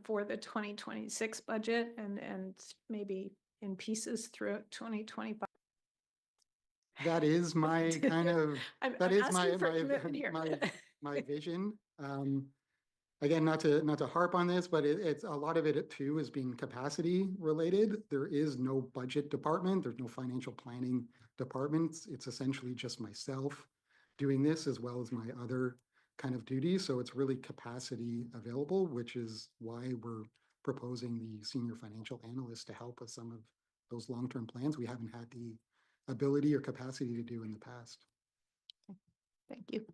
for the 2026 budget and maybe in pieces throughout 2025? That is my kind of, that is my vision. Again, not to harp on this, but it's a lot of it too is being capacity related. There is no budget department. There's no financial planning department. It's essentially just myself doing this, as well as my other kind of duties. So it's really capacity available, which is why we're proposing the senior financial analyst to help with some of those long-term plans we haven't had the ability or capacity to do in the past. Thank you.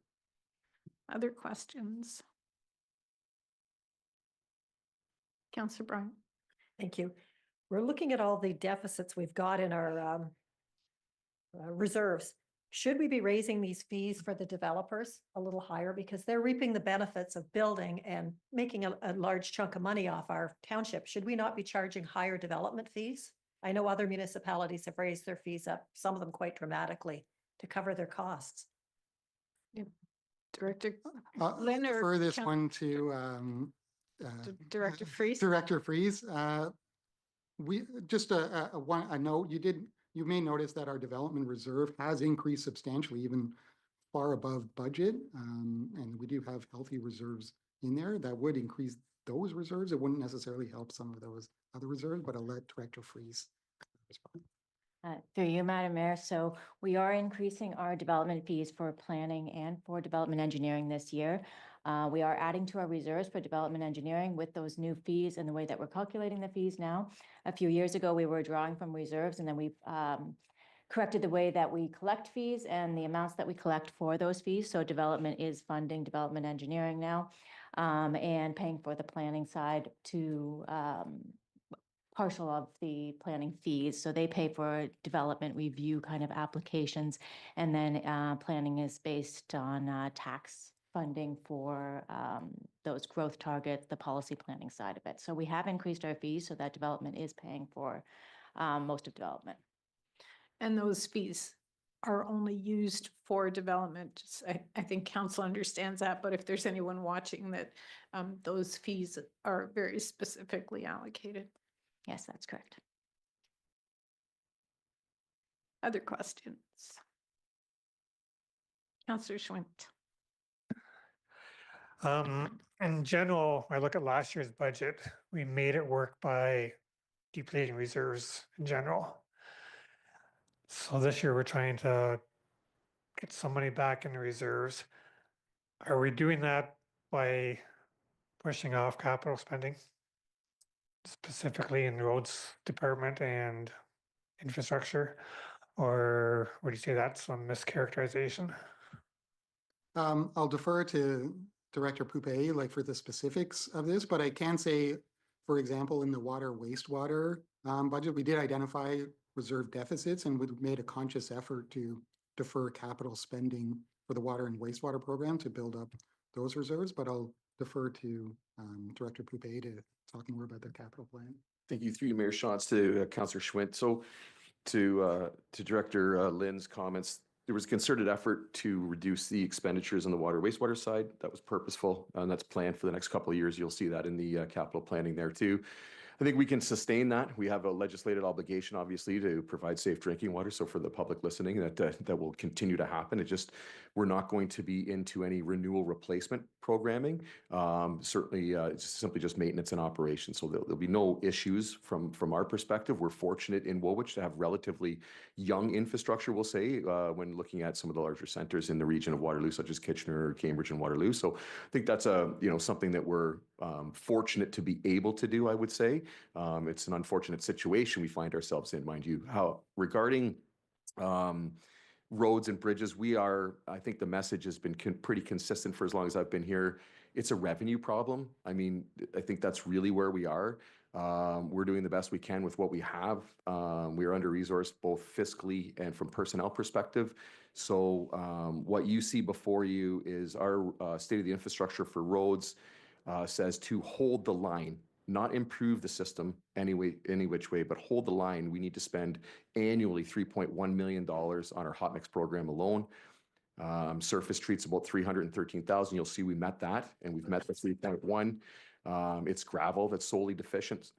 Other questions? Councillor Brown. Thank you. We're looking at all the deficits we've got in our reserves. Should we be raising these fees for the developers a little higher, because they're reaping the benefits of building and making a large chunk of money off our township? Should we not be charging higher development fees? I know other municipalities have raised their fees up, some of them quite dramatically, to cover their costs. Director Lynn, or refer this one to Director Freeze. Director Freeze. We just a note. You may notice that our development reserve has increased substantially, even far above budget, and we do have healthy reserves in there that would increase those reserves. It wouldn't necessarily help some of those other reserves, but I'll let Director Freeze respond. Through you, Madam Mayor. So we are increasing our development fees for planning and for development engineering this year. We are adding to our reserves for development engineering with those new fees and the way that we're calculating the fees now. A few years ago, we were drawing from reserves, and then we've corrected the way that we collect fees and the amounts that we collect for those fees. So development is funding development engineering now, and paying for the planning side to partial of the planning fees. So they pay for development review kind of applications, and then planning is based on tax funding for those growth targets, the policy planning side of it. So we have increased our fees so that development is paying for most of development. And those fees are only used for development. I think council understands that, but if there's anyone watching that, those fees are very specifically allocated. Yes, that's correct. Other questions? Councillor Schwint. In general, I look at last year's budget, we made it work by depleting reserves in general. So this year we're trying to get some money back in the reserves. Are we doing that by pushing off capital spending? Specifically in the roads department and infrastructure, or would you say that's some mischaracterization? I'll defer to Director Pubic, like for the specifics of this, but I can say, for example, in the water wastewater budget, we did identify reserve deficits, and we made a conscious effort to defer capital spending for the water and wastewater program to build up those reserves, but I'll defer to Director Poupet to talk more about their capital plan. Thank you. Through you, Mayor Shantz, to Councillor Schwint. So to Director Lynn's comments, there was a concerted effort to reduce the expenditures on the water wastewater side. That was purposeful, and that's planned for the next couple of years. You'll see that in the capital planning there too. I think we can sustain that. We have a legislated obligation, obviously, to provide safe drinking water. So for the public listening, that will continue to happen. It just, we're not going to be into any renewal replacement programming. Certainly, it's simply just maintenance and operation. So there'll be no issues from our perspective. We're fortunate in Woolwich to have relatively young infrastructure, we'll say, when looking at some of the larger centers in the region of Waterloo, such as Kitchener, Cambridge, and Waterloo. So I think that's something that we're fortunate to be able to do, I would say. It's an unfortunate situation we find ourselves in, mind you. Regarding roads and bridges, I think the message has been pretty consistent for as long as I've been here. It's a revenue problem. I mean, I think that's really where we are. We're doing the best we can with what we have. We are under-resourced both fiscally and from personnel perspective. So what you see before you is our state of the infrastructure for roads says to hold the line, not improve the system any which way, but hold the line. We need to spend annually $3.1 million on our hot mix program alone. Surface treats about 313,000. You'll see we met that, and we've met the 3.1. It's gravel that's sorely deficient.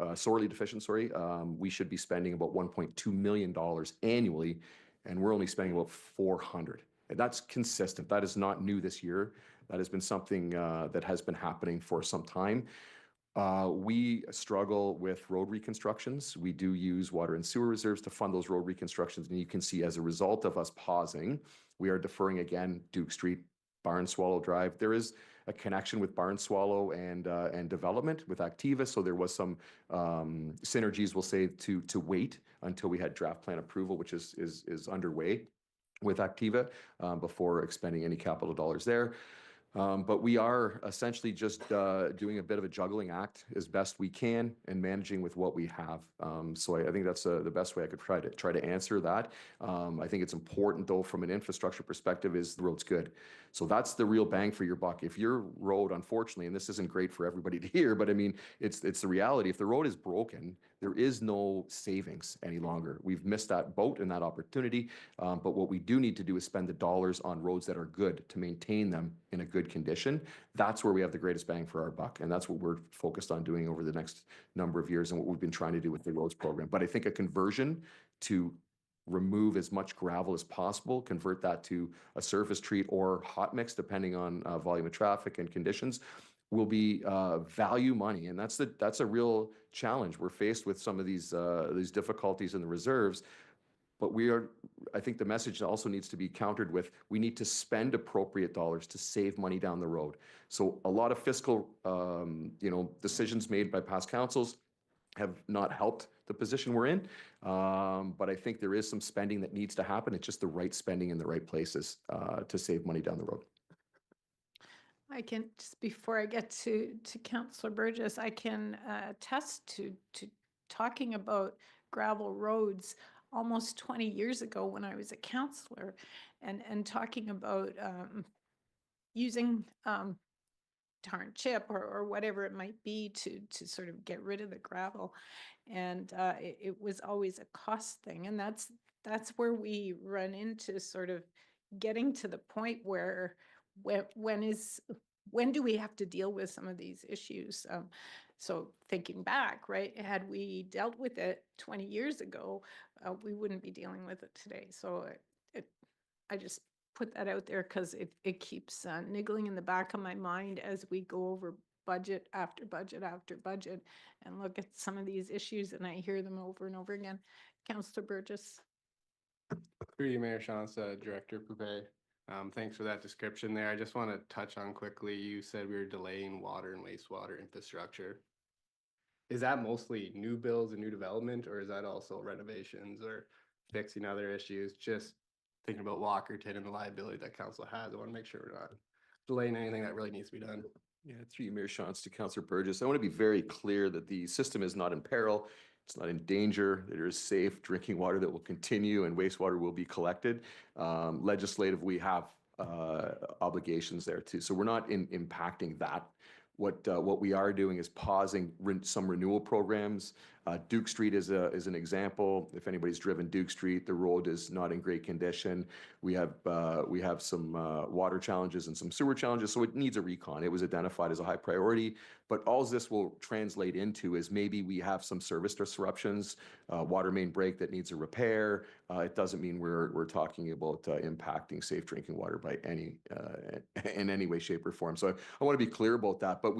We should be spending about $1.2 million annually, and we're only spending about 400. And that's consistent. That is not new this year. That has been something that has been happening for some time. We struggle with road reconstructions. We do use water and sewer reserves to fund those road reconstructions. And you can see as a result of us pausing, we are deferring again Duke Street, Barn Swallow Drive. There is a connection with Barn Swallow and development with Activa. So there was some synergies, we'll say, to wait until we had draft plan approval, which is underway with Activa before expending any capital dollars there. But we are essentially just doing a bit of a juggling act as best we can and managing with what we have. So I think that's the best way I could try to answer that. I think it's important, though, from an infrastructure perspective, is the road's good. So that's the real bang for your buck. If your road, unfortunately, and this isn't great for everybody to hear, but I mean, it's the reality. If the road is broken, there is no savings any longer. We've missed that boat and that opportunity. But what we do need to do is spend the dollars on roads that are good to maintain them in a good condition. That's where we have the greatest bang for our buck. And that's what we're focused on doing over the next number of years and what we've been trying to do with the roads program. But I think a conversion to remove as much gravel as possible, convert that to a surface treat or hot mix, depending on volume of traffic and conditions, will be value money. And that's a real challenge. We're faced with some of these difficulties in the reserves, but I think the message also needs to be countered with, we need to spend appropriate dollars to save money down the road. So a lot of fiscal, decisions made by past councils have not helped the position we're in. But I think there is some spending that needs to happen. It's just the right spending in the right places to save money down the road. I can, just before I get to Councillor Burgess, I can attest to talking about gravel roads almost 20 years ago when I was a councillor, and talking about using tar and chip or whatever it might be to sort of get rid of the gravel. And it was always a cost thing. And that's where we run into sort of getting to the point where when do we have to deal with some of these issues? So thinking back, right, had we dealt with it 20 years ago, we wouldn't be dealing with it today. So I just put that out there because it keeps niggling in the back of my mind as we go over budget after budget after budget and look at some of these issues, and I hear them over and over again. Councillor Burgess. Through you, Mayor Shantz, Director Poupet. Thanks for that description there. I just want to touch on quickly, you said we were delaying water and wastewater infrastructure. Is that mostly new builds and new development, or is that also renovations or fixing other issues? Just thinking about Walkerton and the liability that council has. I want to make sure we're not delaying anything that really needs to be done. Yeah, through you, Mayor Shantz, to Councillor Burgess. I want to be very clear that the system is not in peril. it's not in danger. There is safe drinking water that will continue and wastewater will be collected. Legislative, we have obligations there too. So we're not impacting that. What we are doing is pausing some renewal programs. Duke Street is an example. If anybody's driven Duke Street, the road is not in great condition. We have some water challenges and some sewer challenges, so it needs a recon. It was identified as a high priority, but all this will translate into is maybe we have some service disruptions, water main break that needs a repair. It doesn't mean we're talking about impacting safe drinking water by in any way, shape, or form. So I want to be clear about that, but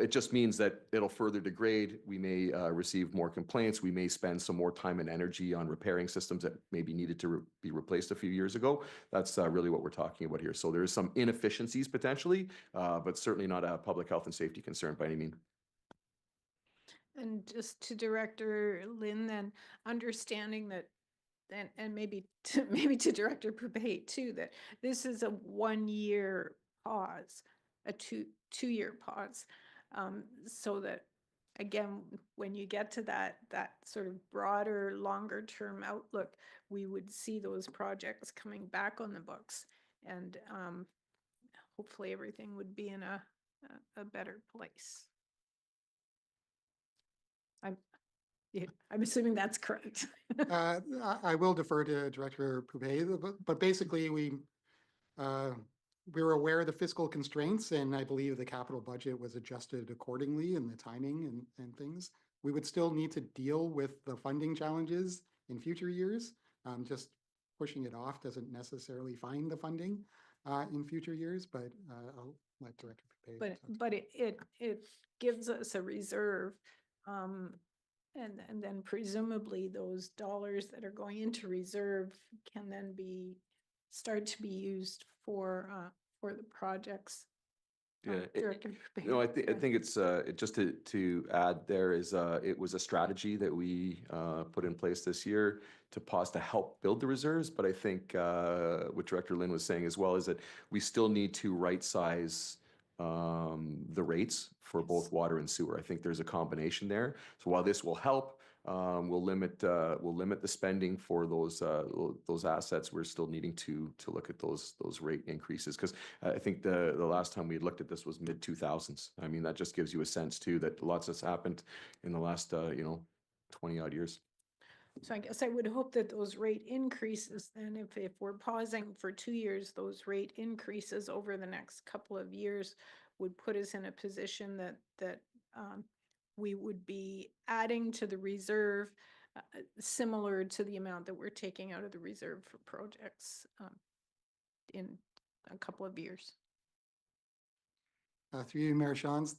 it just means that it'll further degrade. We may receive more complaints. We may spend some more time and energy on repairing systems that maybe needed to be replaced a few years ago. That's really what we're talking about here. So there's some inefficiencies potentially, but certainly not a public health and safety concern by any means. And just to Director Lynn, then understanding that, and maybe to Director Pubic too, that this is a 1-year pause, a two-year pause, so that again, when you get to that sort of broader, longer term outlook, we would see those projects coming back on the books, and hopefully everything would be in a better place. I'm assuming that's correct. I will defer to Director Pubic, but basically we were aware of the fiscal constraints, and I believe the capital budget was adjusted accordingly in the timing and things. We would still need to deal with the funding challenges in future years. Just pushing it off doesn't necessarily find the funding in future years, but I'll let Director Pubic. But it gives us a reserve. And then presumably those dollars that are going into reserve can then start to be used for the projects. Yeah, Director Pubic. no, I think it's just to add there is it was a strategy that we put in place this year to pause to help build the reserves. But I think what Director Lynn was saying as well is that we still need to right size the rates for both water and sewer. I think there's a combination there. So while this will help, we'll limit the spending for those assets. We're still needing to look at those rate increases, because I think the last time we looked at this was mid 2000s. I mean, that just gives you a sense too that lots has happened in the last 20 odd years. So I guess I would hope that those rate increases, then if we're pausing for 2 years, those rate increases over the next couple of years would put us in a position that we would be adding to the reserve similar to the amount that we're taking out of the reserve for projects in a couple of years. Through you, Mayor Shans.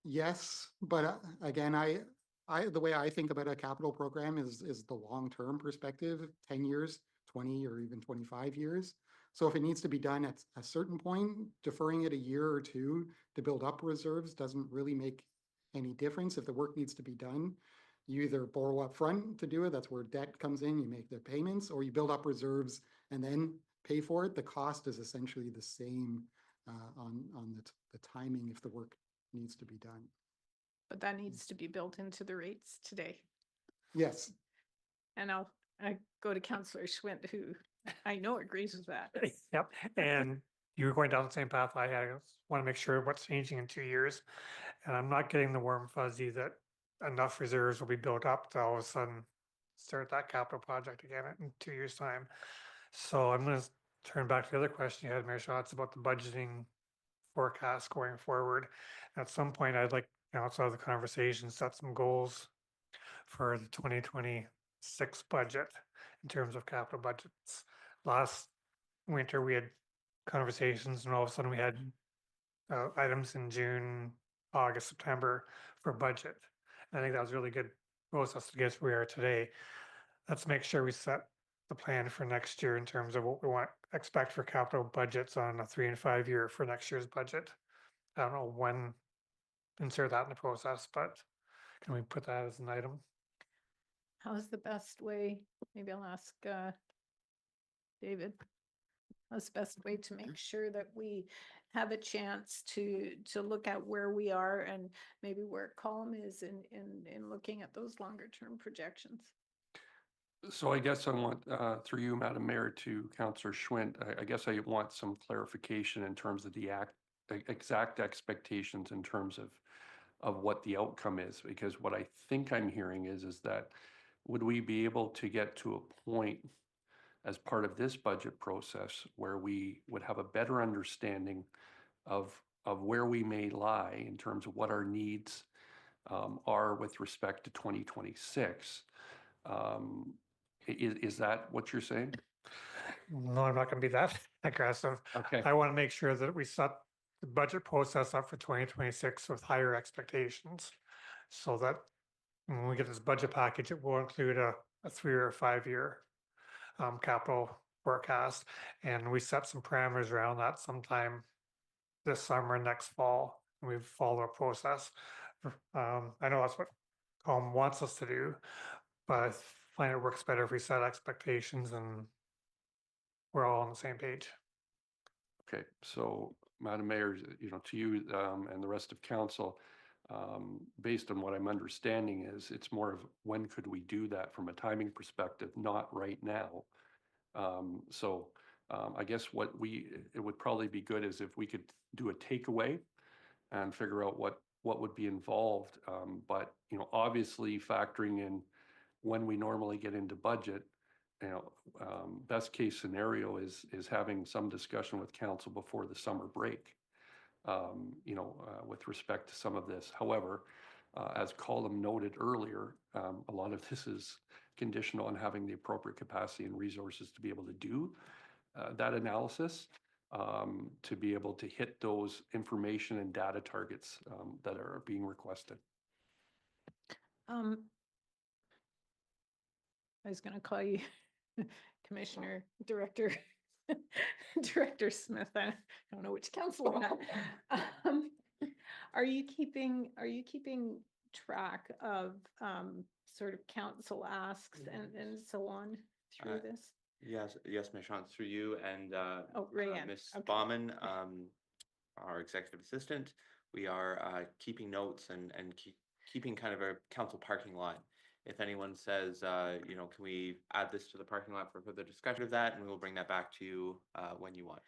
Yes, but again, the way I think about a capital program is the long-term perspective, 10 years, 20, or even 25 years. So if it needs to be done at a certain point, deferring it a year or two to build up reserves doesn't really make any difference. If the work needs to be done, you either borrow up front to do it, that's where debt comes in, you make the payments, or you build up reserves and then pay for it. The cost is essentially the same on the timing if the work needs to be done. But that needs to be built into the rates today. Yes. And I go to Councillor Schwint, who I know agrees with that. Yep, and you were going down the same path I had. I want to make sure what's changing in 2 years. And I'm not getting the warm fuzzy that enough reserves will be built up to all of a sudden start that capital project again in 2 years' time. So I'm going to turn back to the other question you had, Mayor Shaw. It's about the budgeting forecast going forward. At some point, I'd like outside of the conversation, set some goals for the 2026 budget in terms of capital budgets. Last winter, we had conversations, and all of a sudden we had items in June, August, September for budget. And I think that was a really good process to get to where we are today. Let's make sure we set the plan for next year in terms of what we expect for capital budgets on a 3 and 5 year for next year's budget. I don't know when insert that in the process, but can we put that as an item? How's the best way? Maybe I'll ask David. That's the best way to make sure that we have a chance to look at where we are and maybe where column is in looking at those longer term projections. So I guess I want, through you, Madam Mayor, to Councillor Schwint, I guess I want some clarification in terms of the exact expectations in terms of what the outcome is, because what I think I'm hearing is that would we be able to get to a point as part of this budget process where we would have a better understanding of where we may lie in terms of what our needs are with respect to 2026? Is that what you're saying? No, I'm not going to be that aggressive. Okay. I want to make sure that we set the budget process up for 2026 with higher expectations, so that when we get this budget package, it will include a 3 or 5 year capital forecast, and we set some parameters around that sometime this summer, next fall. And we follow a process. I know that's what Colm wants us to do, but I find it works better if we set expectations and we're all on the same page. Okay, so Madam Mayor, to you and the rest of council, based on what I'm understanding is it's more of when could we do that from a timing perspective, not right now. I guess it would probably be good is if we could do a takeaway and figure out what would be involved. But obviously factoring in when we normally get into budget, best case scenario is having some discussion with council before the summer break, with respect to some of this. However, as Colm noted earlier, a lot of this is conditional on having the appropriate capacity and resources to be able to do that analysis, to be able to hit those information and data targets that are being requested. I was going to call you Commissioner Director Director Smith. I don't know which council. Are you keeping track of sort of council asks and so on through this? Yes, Mayor Sean, through you and Rayanne. Ms. Okay. Bauman, our executive assistant. We are keeping notes and keeping kind of a council parking lot. If anyone says, can we add this to the parking lot for further discussion of that, and we will bring that back to you when you want.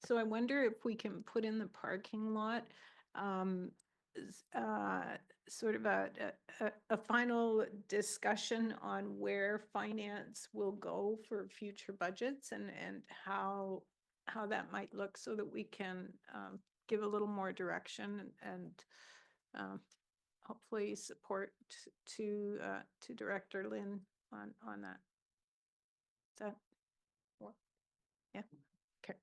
So I wonder if we can put in the parking lot sort of a final discussion on where finance will go for future budgets and how that might look, so that we can give a little more direction and hopefully support to Director Lynn on that. Is that work? Yeah. Okay.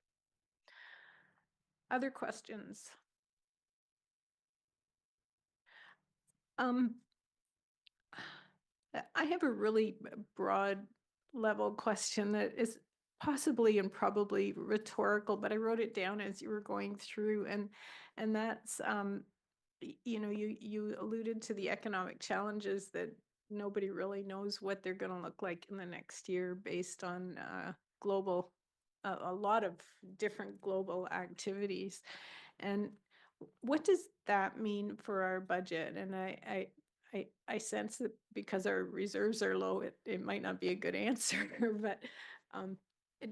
Other questions? I have a really broad level question that is possibly and probably rhetorical, but I wrote it down as you were going through, and that's you alluded to the economic challenges that nobody really knows what they're going to look like in the next year based on a lot of different global activities. And what does that mean for our budget? And I sense that because our reserves are low, it might not be a good answer, but do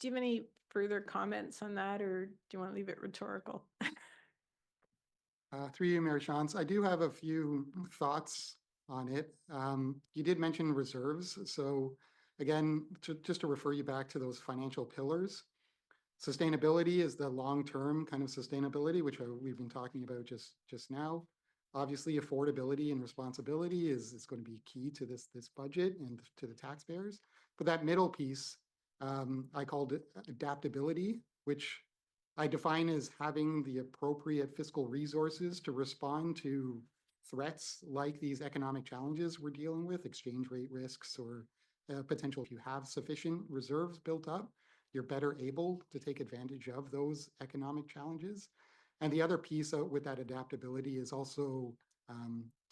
you have any further comments on that, or do you want to leave it rhetorical? Through you, Mayor Shantz, I do have a few thoughts on it. You did mention reserves. So again, just to refer you back to those financial pillars, sustainability is the long-term kind of sustainability, which we've been talking about just now. Obviously, affordability and responsibility is going to be key to this budget and to the taxpayers. But that middle piece, I called it adaptability, which I define as having the appropriate fiscal resources to respond to threats like these economic challenges we're dealing with, exchange rate risks, or potential. If you have sufficient reserves built up, you're better able to take advantage of those economic challenges. And the other piece with that adaptability is also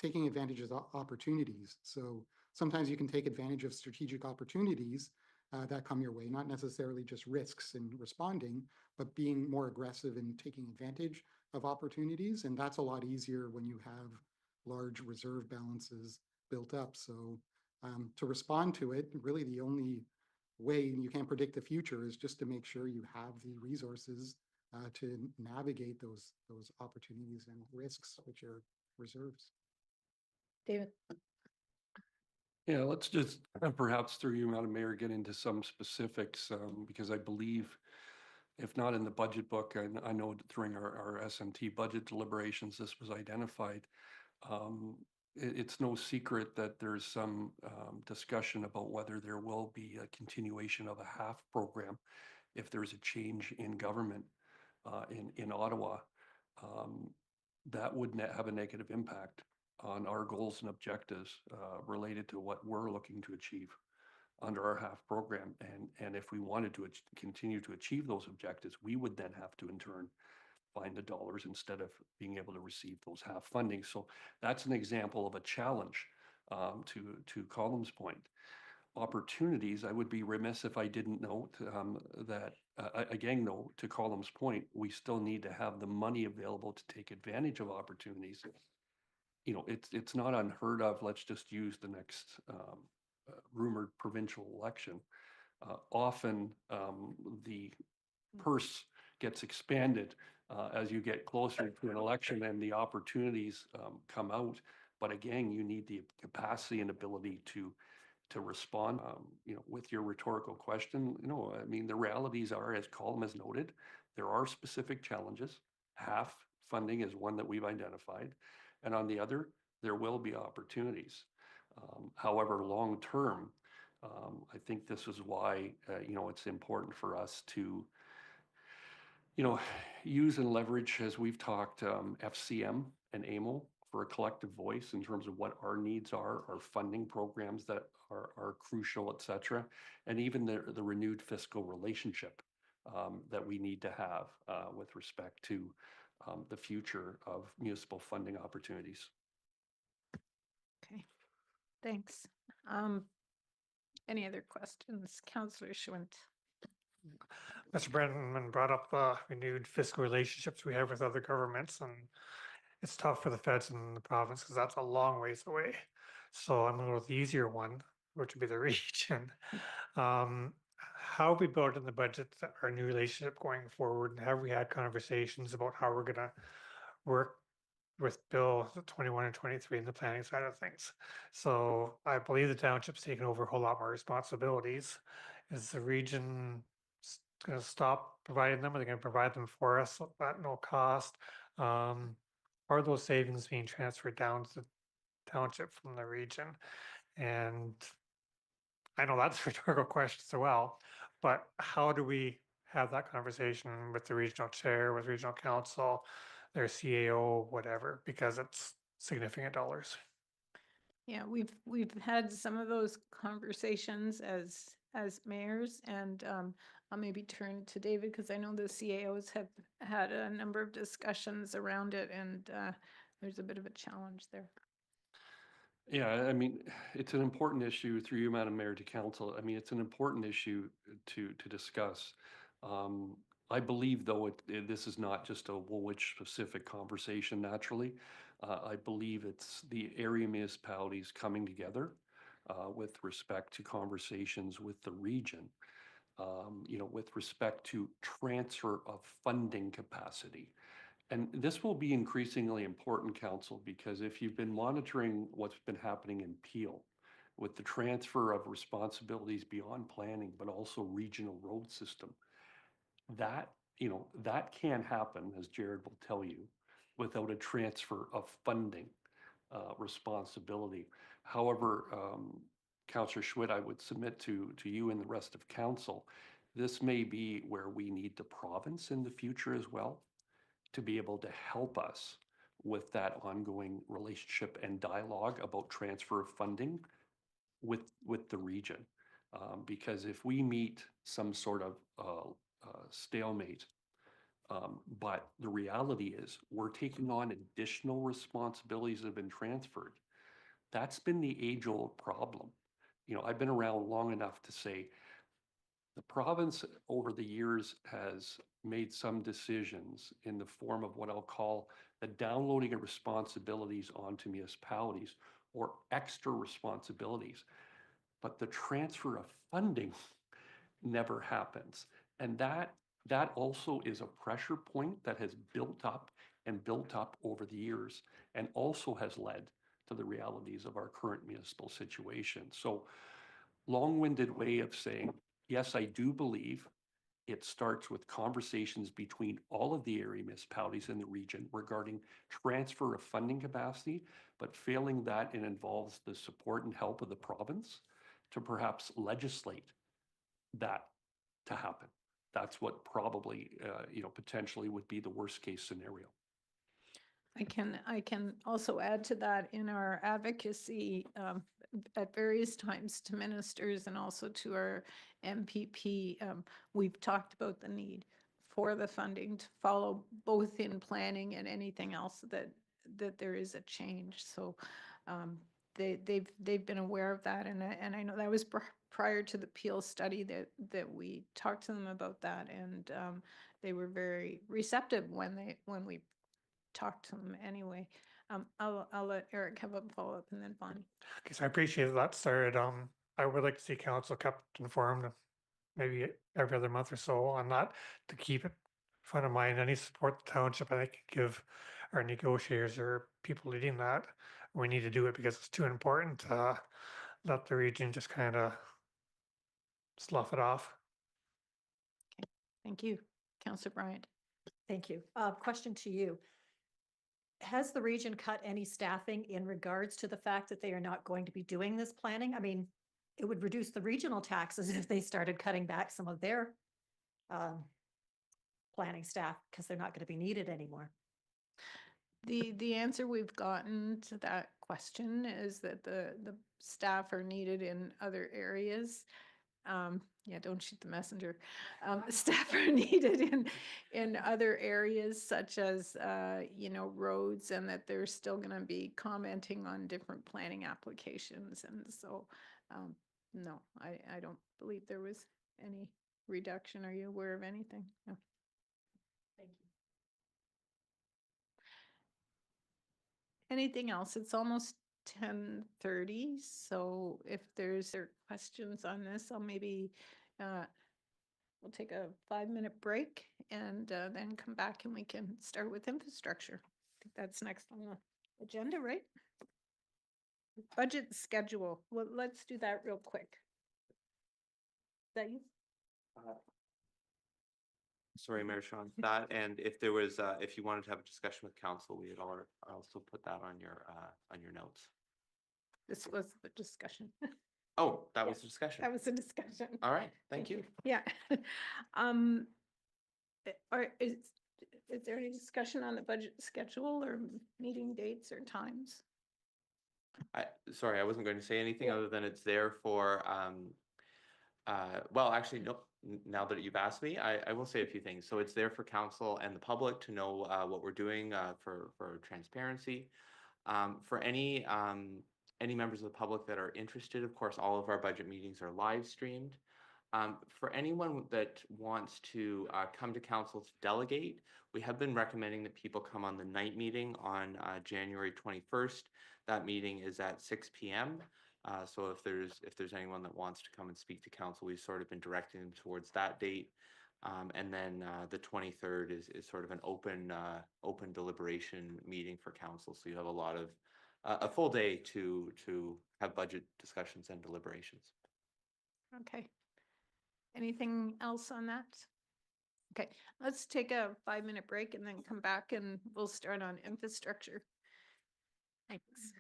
taking advantage of opportunities. So sometimes you can take advantage of strategic opportunities that come your way, not necessarily just risks in responding, but being more aggressive in taking advantage of opportunities. And that's a lot easier when you have large reserve balances built up. So to respond to it, really the only way, you can't predict the future, is just to make sure you have the resources to navigate those opportunities and risks, which are reserves. David? Yeah, let's just perhaps through you, Madam Mayor, get into some specifics because I believe, if not in the budget book, I know during our SMT budget deliberations, this was identified. It's no secret that there's some discussion about whether there will be a continuation of a HAF program if there's a change in government in Ottawa. That would have a negative impact on our goals and objectives related to what we're looking to achieve under our HAF program. And if we wanted to continue to achieve those objectives, we would then have to in turn find the dollars instead of being able to receive those HAF funding. So that's an example of a challenge to Colum's point. Opportunities, I would be remiss if I didn't note that, again, though, to Colum's point, we still need to have the money available to take advantage of opportunities. You know, it's not unheard of. Let's just use the next rumored provincial election. Often the purse gets expanded as you get closer to an election and the opportunities come out. But again, you need the capacity and ability to respond. You know, with your rhetorical question, you know, I mean, the realities are, as Colum has noted, there are specific challenges. HAF funding is one that we've identified. And on the other, there will be opportunities. However, long term, I think this is why, you know, it's important for us to, you know, use and leverage, as we've talked, FCM and AMO for a collective voice in terms of what our needs are, our funding programs that are crucial, et cetera, and even the renewed fiscal relationship that we need to have with respect to the future of municipal funding opportunities. Okay, thanks. Any other questions? Councillor Schwint? Mr. Brennan brought up the renewed fiscal relationships we have with other governments, and it's tough for the feds and the province because that's a long ways away. So I'm going to go with the easier one, which would be the region. How have we built in the budget our new relationship going forward? And have we had conversations about how we're going to work with Bill 21 and 23 in the planning side of things? So I believe the township's taken over a whole lot more responsibilities. Is the region going to stop providing them? Are they going to provide them for us at no cost? Are those savings being transferred down to the township from the region? And I know that's a rhetorical question as well, but how do we have that conversation with the regional chair, with regional council, their CAO, whatever, because it's significant dollars. Yeah, we've had some of those conversations as mayors, and I'll maybe turn to David because I know the CAOs have had a number of discussions around it, and there's a bit of a challenge there. Yeah, I mean, it's an important issue through you, Madam Mayor, to council. I mean, it's an important issue to discuss. I believe, though, this is not just a Woolwich specific conversation naturally. I believe it's the area municipalities coming together with respect to conversations with the region, you know, with respect to transfer of funding capacity. And this will be increasingly important, Council, because if you've been monitoring what's been happening in Peel with the transfer of responsibilities beyond planning, but also regional road system, that, you know, that can't happen, as Jared will tell you, without a transfer of funding responsibility. However, Councillor Schwit, I would submit to you and the rest of council, this may be where we need the province in the future as well to be able to help us with that ongoing relationship and dialogue about transfer of funding with the region. Because if we meet some sort of stalemate, but the reality is we're taking on additional responsibilities that have been transferred. That's been the age-old problem. You know, I've been around long enough to say The province over the years has made some decisions in the form of what I'll call the downloading of responsibilities onto municipalities or extra responsibilities. But the transfer of funding never happens. And that also is a pressure point that has built up and built up over the years and also has led to the realities of our current municipal situation. So long-winded way of saying, yes, I do believe it starts with conversations between all of the area municipalities in the region regarding transfer of funding capacity, but failing that, it involves the support and help of the province to perhaps legislate that to happen. That's what probably, potentially would be the worst case scenario. I can also add to that in our advocacy at various times to ministers and also to our MPP. We've talked about the need for the funding to follow both in planning and anything else that there is a change. So they've been aware of that, and I know that was prior to the Peel study that we talked to them about that, and they were very receptive when we talk to them anyway. I'll let Eric have a follow-up and then Bonnie. Okay, so I appreciate that started. I would like to see council kept informed, maybe every other month or so on that, to keep it front of mind. Any support the township, I think, can give our negotiators or people leading that. We need to do it because it's too important to let the region just kind of slough it off. Thank you. Councillor Bryant. Thank you. Question to you. Has the region cut any staffing in regards to the fact that they are not going to be doing this planning? I mean, it would reduce the regional taxes if they started cutting back some of their planning staff because they're not going to be needed anymore. The answer we've gotten to that question is that the staff are needed in other areas. Yeah, don't shoot the messenger. Staff are needed in other areas such as, roads, and that they're still going to be commenting on different planning applications. And so, no, I don't believe there was any reduction. Are you aware of anything? No. Thank you. Anything else? It's almost 10:30, so if there's questions on this, I'll maybe we'll take a 5-minute break and then come back and we can start with infrastructure. I think that's next on the agenda, right? Budget schedule. Well, let's do that real quick. Is that you? Sorry, Mayor Sean, that, and if there was, if you wanted to have a discussion with council, we had also put that on your notes. This was the discussion. Oh, that Yeah, was the discussion. That was a discussion. All right, thank you. Yeah. Is there any discussion on the budget schedule or meeting dates or times? Sorry, I wasn't going to say anything Yeah. other than it's there for, well, actually, no, now that you've asked me, I will say a few things. So it's there for council and the public to know what we're doing for transparency. For any members of the public that are interested, of course, all of our budget meetings are live streamed. For anyone that wants to come to council to delegate, we have been recommending that people come on the night meeting on January 21st. That meeting is at 6 p.m. So if there's anyone that wants to come and speak to council, we've sort of been directing them towards that date. And then the 23rd is sort of an open deliberation meeting for council. So you have a full day to have budget discussions and deliberations. Okay. Anything else on that? Okay, let's take a 5-minute break and then come back and we'll start on infrastructure. Thanks.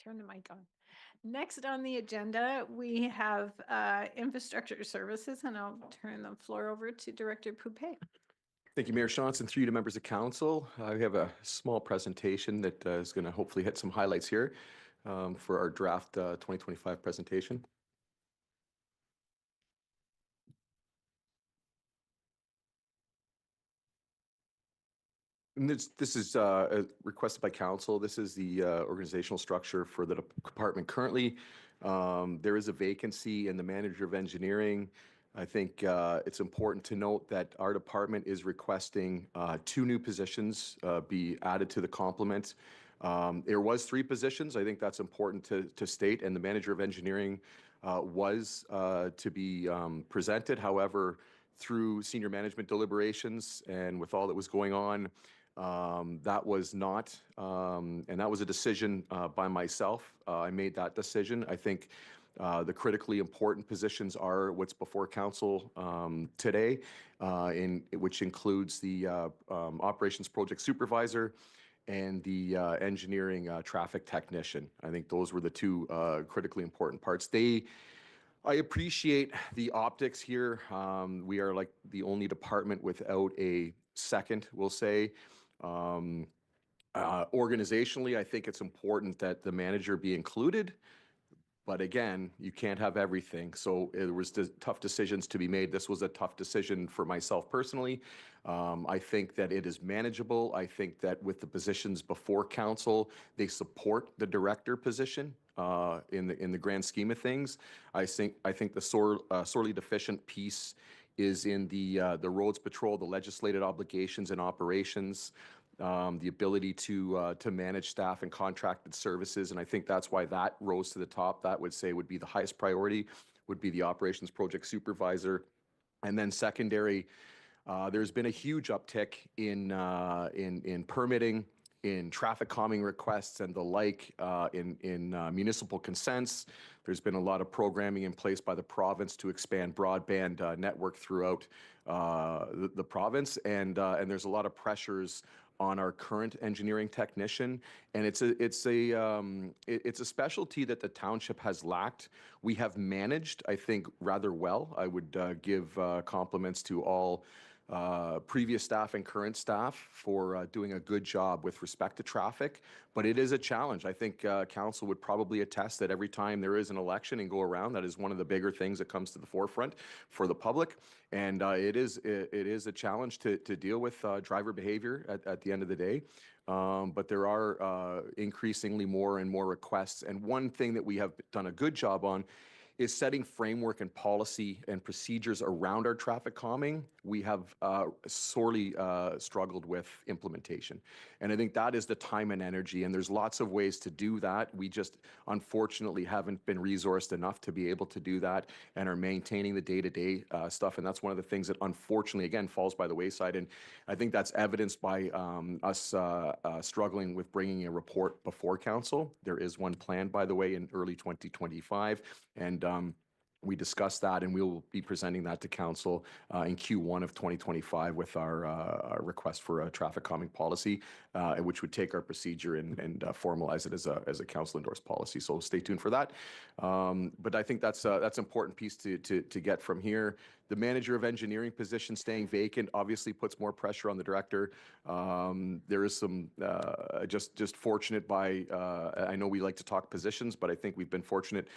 turn the mic on. Next on the agenda, we have infrastructure services, and I'll turn the floor over to Director Poupet. Thank you, Mayor Johnson. Through you to members of council. We have a small presentation that is going to hopefully hit some highlights here for our draft 2025 presentation. And this is requested by council. This is the organizational structure for the department currently. There is a vacancy in the manager of engineering. I think it's important to note that our department is requesting 2 new positions be added to the complement. There was 3 positions. I think that's important to state, and the manager of engineering was to be presented. However, through senior management deliberations and with all that was going on, that was not, and that was a decision by myself. I made that decision. I think the critically important positions are what's before council today, which includes the operations project supervisor and the engineering traffic technician. I think those were the 2 critically important parts. I appreciate the optics here. We are like the only department without a second, we'll say. Organizationally, I think it's important that the manager be included. But again, you can't have everything. So there was tough decisions to be made. This was a tough decision for myself personally. I think that it is manageable. I think that with the positions before council, they support the director position in the grand scheme of things. I think the sorely deficient piece is in the roads patrol, the legislated obligations and operations. The ability to manage staff and contracted services. And I think that's why that rose to the top. That would be the highest priority, would be the operations project supervisor. And then secondary, there's been a huge uptick in permitting, in traffic calming requests and the like, in municipal consents. There's been a lot of programming in place by the province to expand broadband network throughout the province. And there's a lot of pressures on our current engineering technician, and it's a specialty that the township has lacked. We have managed, I think, rather well. I would give compliments to all previous staff and current staff for doing a good job with respect to traffic, but it is a challenge. I think council would probably attest that every time there is an election and go around, that is one of the bigger things that comes to the forefront for the public, and it is a challenge to deal with driver behavior at the end of the day. But there are increasingly more and more requests, and one thing that we have done a good job on is setting framework and policy and procedures around our traffic calming. We have sorely struggled with implementation. And I think that is the time and energy, and there's lots of ways to do that. We just unfortunately haven't been resourced enough to be able to do that and are maintaining the day-to-day stuff. And that's one of the things that unfortunately, again, falls by the wayside. And I think that's evidenced by us struggling with bringing a report before council. There is one planned, by the way, in early 2025. And we discussed that, and we will be presenting that to council in Q1 of 2025 with our request for a traffic calming policy, which would take our procedure and formalize it as a council endorsed policy. So stay tuned for that. But I think that's an important piece to get from here. The manager of engineering position staying vacant obviously puts more pressure on the director. There is some just fortunate by, I know we like to talk positions, but I think we've been fortunate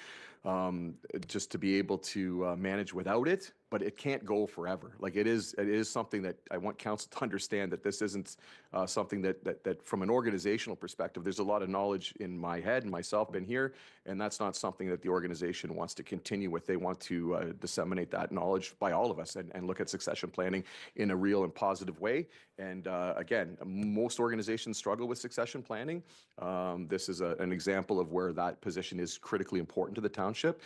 just to be able to manage without it, but it can't go forever. Like it is something that I want council to understand, that this isn't something that from an organizational perspective, there's a lot of knowledge in my head and myself been here, and that's not something that the organization wants to continue with. They want to disseminate that knowledge by all of us and look at succession planning in a real and positive way. And again, most organizations struggle with succession planning. This is an example of where that position is critically important to the township.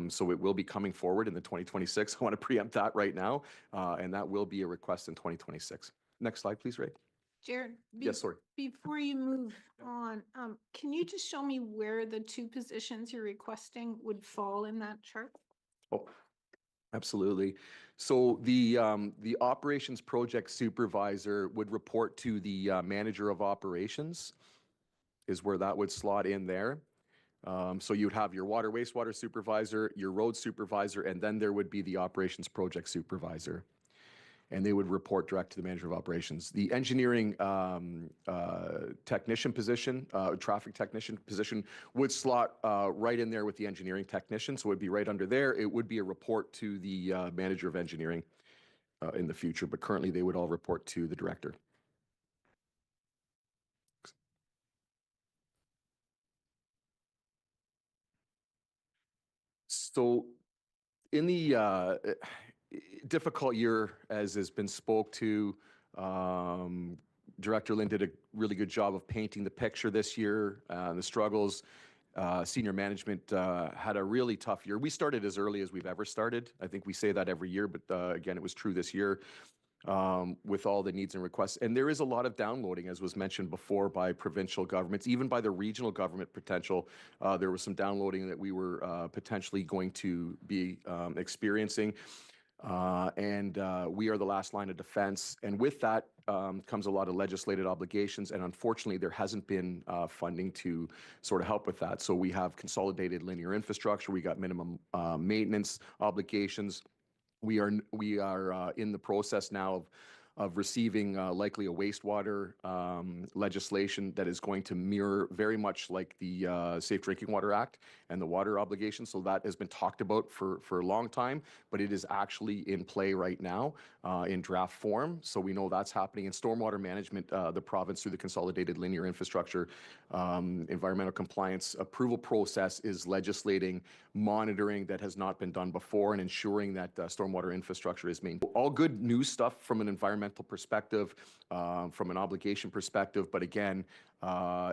So it will be coming forward in the 2026. I want to preempt that right now, and that will be a request in 2026. Next slide, please, Ray. Jared, Yes, sorry. Before you move on, can you just show me where the 2 positions you're requesting would fall in that chart? Oh, absolutely. So the operations project supervisor would report to the manager of operations, is where that would slot in there. So you'd have your water wastewater supervisor, your road supervisor, and then there would be the operations project supervisor. And they would report direct to the manager of operations. The engineering technician position, traffic technician position would slot right in there with the engineering technician. So it would be right under there. It would be a report to the manager of engineering in the future, but currently they would all report to the director. So in the difficult year, as has been spoke to, Director Lynn did a really good job of painting the picture this year, the struggles. Senior management had a really tough year. We started as early as we've ever started. I think we say that every year, but again, it was true this year. With all the needs and requests. And there is a lot of downloading, as was mentioned before, by provincial governments, even by the regional government potential. There was some downloading that we were potentially going to be experiencing. And we are the last line of defense. And with that comes a lot of legislated obligations. And unfortunately, there hasn't been funding to sort of help with that. So we have consolidated linear infrastructure. We got minimum maintenance obligations. We are in the process now of receiving likely a wastewater legislation that is going to mirror very much like the Safe Drinking Water Act and the water obligation. So that has been talked about for a long time, but it is actually in play right now in draft form. So we know that's happening. In stormwater management, the province through the consolidated linear infrastructure environmental compliance approval process is legislating monitoring that has not been done before and ensuring that stormwater infrastructure is maintained. All good news stuff from an environmental perspective, from an obligation perspective, but again,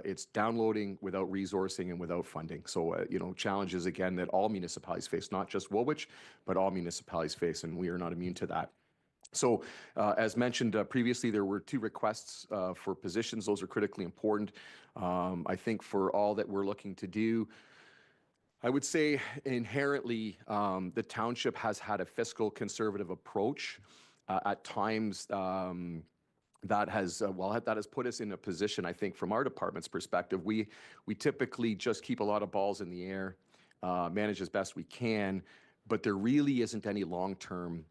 it's downloading without resourcing and without funding. So, challenges again that all municipalities face, not just Woolwich, but all municipalities face, and we are not immune to that. So, as mentioned previously, there were 2 requests for positions. Those are critically important. I think for all that we're looking to do, I would say inherently the township has had a fiscal conservative approach. At times, that has put us in a position, I think, from our department's perspective. We typically just keep a lot of balls in the air, manage as best we can, but there really isn't any long-term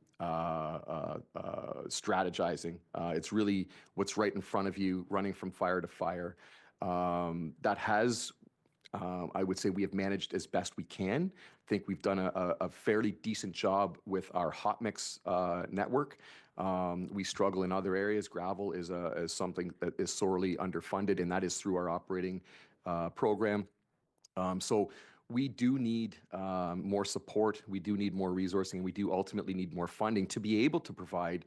strategizing. It's really what's right in front of you, running from fire to fire. That has, I would say we have managed as best we can. I think we've done a fairly decent job with our hot mix network. We struggle in other areas. Gravel is something that is sorely underfunded, and that is through our operating program. So we do need more support. We do need more resourcing. We do ultimately need more funding to be able to provide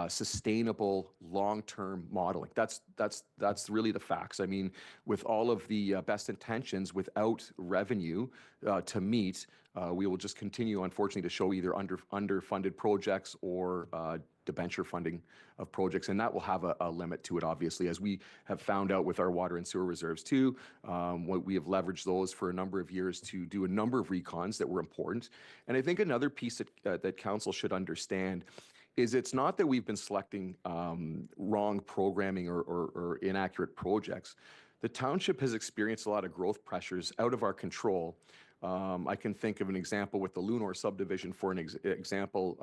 sustainable long-term modeling. That's really the facts. I mean, with all of the best intentions, without revenue to meet, we will just continue, unfortunately, to show either underfunded projects or debenture funding of projects, and that will have a limit to it, obviously, as we have found out with our water and sewer reserves too. We have leveraged those for a number of years to do a number of recons that were important. And I think another piece that council should understand is it's not that we've been selecting wrong programming or inaccurate projects. The township has experienced a lot of growth pressures out of our control. I can think of an example with the Lunor subdivision, for an example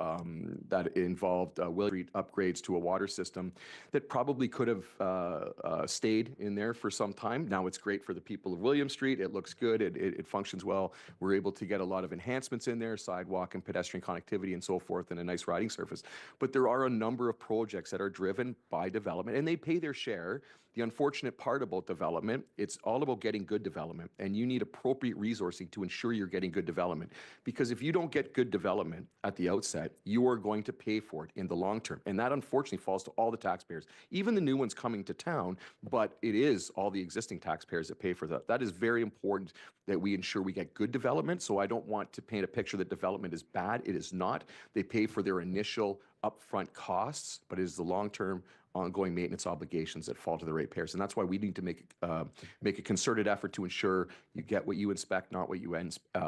that involved William Street upgrades to a water system that probably could have stayed in there for some time. Now it's great for the people of William Street. It looks good. It functions well. We're able to get a lot of enhancements in there, sidewalk and pedestrian connectivity and so forth, and a nice riding surface. But there are a number of projects that are driven by development, and they pay their share. The unfortunate part about development, it's all about getting good development, and you need appropriate resourcing to ensure you're getting good development. Because if you don't get good development at the outset, you are going to pay for it in the long term. And that unfortunately falls to all the taxpayers, even the new ones coming to town, but it is all the existing taxpayers that pay for that. That is very important that we ensure we get good development. So I don't want to paint a picture that development is bad. It is not. They pay for their initial upfront costs, but it is the long-term ongoing maintenance obligations that fall to the ratepayers. And that's why we need to make a concerted effort to ensure you get what you inspect, not what you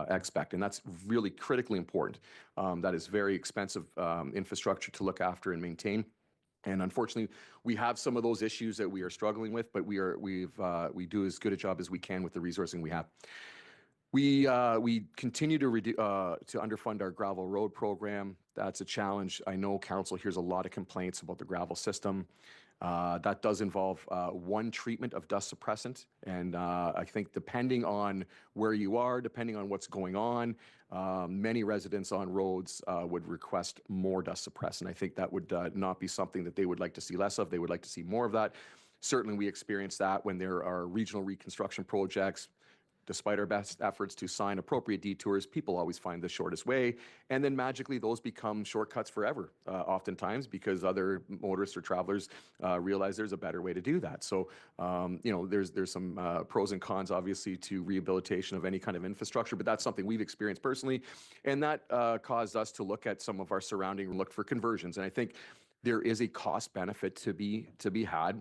expect. And that's really critically important. That is very expensive infrastructure to look after and maintain. And unfortunately, we have some of those issues that we are struggling with, but we do as good a job as we can with the resourcing we have. We continue to underfund our gravel road program. That's a challenge. I know council hears a lot of complaints about the gravel system. That does involve one treatment of dust suppressant. And I think depending on where you are, depending on what's going on, many residents on roads would request more dust suppressant. I think that would not be something that they would like to see less of. They would like to see more of that. Certainly we experience that when there are regional reconstruction projects. Despite our best efforts to sign appropriate detours, people always find the shortest way. And then magically those become shortcuts forever, oftentimes, because other motorists or travelers realize there's a better way to do that. So, you know, there's some pros and cons, obviously, to rehabilitation of any kind of infrastructure, but that's something we've experienced personally. And that caused us to look at some of our surrounding, look for conversions. And I think there is a cost benefit to be had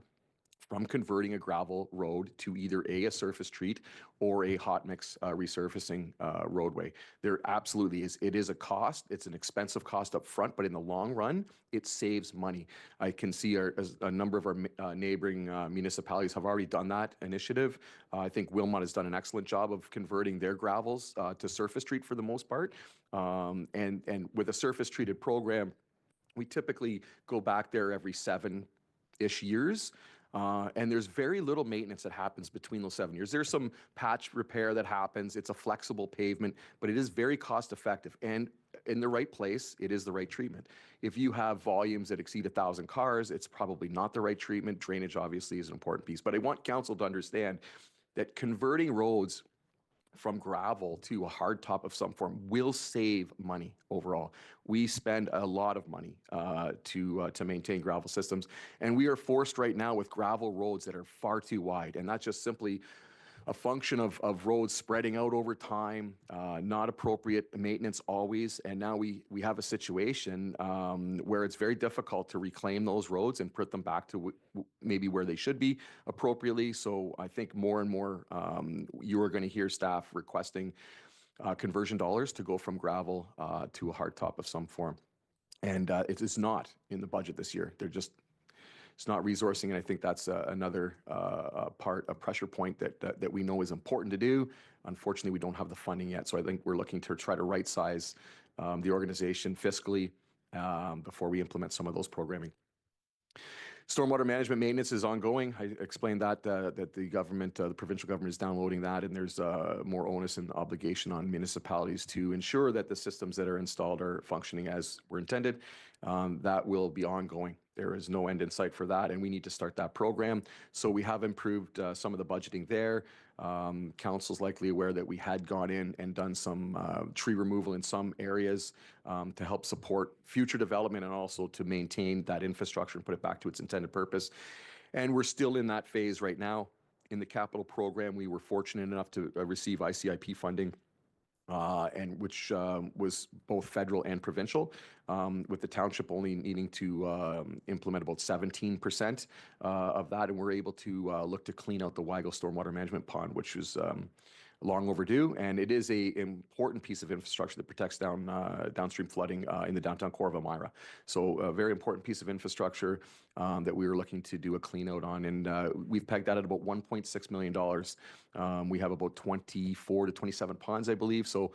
from converting a gravel road to either a surface treat or a hot mix resurfacing roadway. There absolutely is. It is a cost. It's an expensive cost up front, but in the long run, it saves money. I can see a number of our neighboring municipalities have already done that initiative. I think Wilmot has done an excellent job of converting their gravels to surface treat for the most part. And with a surface treated program, we typically go back there every 7-ish years. And there's very little maintenance that happens between those 7 years. There's some patch repair that happens. It's a flexible pavement, but it is very cost effective. And in the right place, it is the right treatment. If you have volumes that exceed 1,000 cars, it's probably not the right treatment. Drainage obviously is an important piece. But I want council to understand that converting roads from gravel to a hard top of some form will save money overall. We spend a lot of money to maintain gravel systems, and we are forced right now with gravel roads that are far too wide, and that's just simply a function of roads spreading out over time, not appropriate maintenance always, and now we have a situation where it's very difficult to reclaim those roads and put them back to maybe where they should be appropriately. So I think more and more you are going to hear staff requesting conversion dollars to go from gravel to a hard top of some form. And it is not in the budget this year. It's not resourcing, and I think that's another a pressure point that we know is important to do. Unfortunately, we don't have the funding yet, so I think we're looking to try to right-size the organization fiscally before we implement some of those programming. Stormwater management maintenance is ongoing. I explained that the government, the provincial government is downloading that, and there's more onus and obligation on municipalities to ensure that the systems that are installed are functioning as were intended. That will be ongoing. There is no end in sight for that, and we need to start that program. So we have improved some of the budgeting there. Council's likely aware that we had gone in and done some tree removal in some areas to help support future development and also to maintain that infrastructure and put it back to its intended purpose. And we're still in that phase right now. In the capital program, we were fortunate enough to receive ICIP funding, and which was both federal and provincial, with the township only needing to implement about 17% of that, and we're able to look to clean out the Weigel Stormwater Management Pond, which was long overdue, and it is a important piece of infrastructure that protects downstream flooding in the downtown core of Elmira. So a very important piece of infrastructure that we were looking to do a clean out on, and we've pegged that at about $1.6 million. We have about 24 to 27 ponds, I believe, so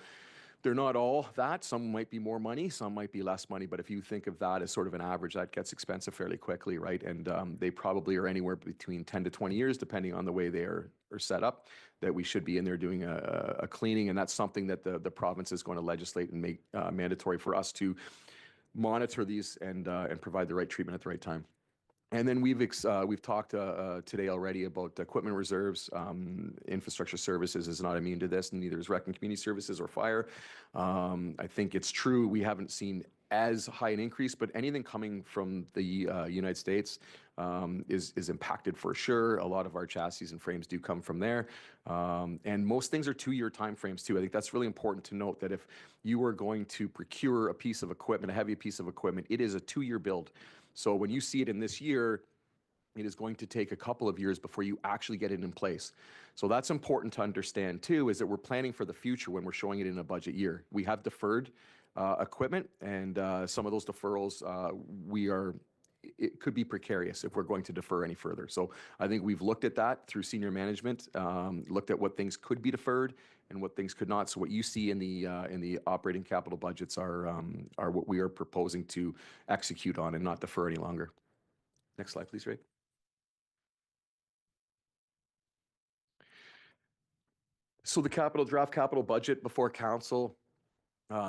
they're not all that. Some might be more money, some might be less money, but if you think of that as sort of an average, that gets expensive fairly quickly, right? And they probably are anywhere between 10 to 20 years, depending on the way they are set up, that we should be in there doing a cleaning, and that's something that the province is going to legislate and make mandatory for us to monitor these and provide the right treatment at the right time. And then we've talked today already about equipment reserves. Infrastructure services is not immune to this, and neither is rec and community services or fire. I think it's true we haven't seen as high an increase, but anything coming from the United States is impacted for sure. A lot of our chassis and frames do come from there. And most things are 2-year timeframes too. I think that's really important to note that if you are going to procure a piece of equipment, a heavy piece of equipment, it is a 2-year build. So when you see it in this year, it is going to take a couple of years before you actually get it in place. So that's important to understand too, is that we're planning for the future when we're showing it in a budget year. We have deferred equipment, and some of those deferrals we are it could be precarious if we're going to defer any further. So I think we've looked at that through senior management, looked at what things could be deferred and what things could not. So what you see in the operating capital budgets are what we are proposing to execute on and not defer any longer. Next slide, please, Ray. So the draft capital budget before council,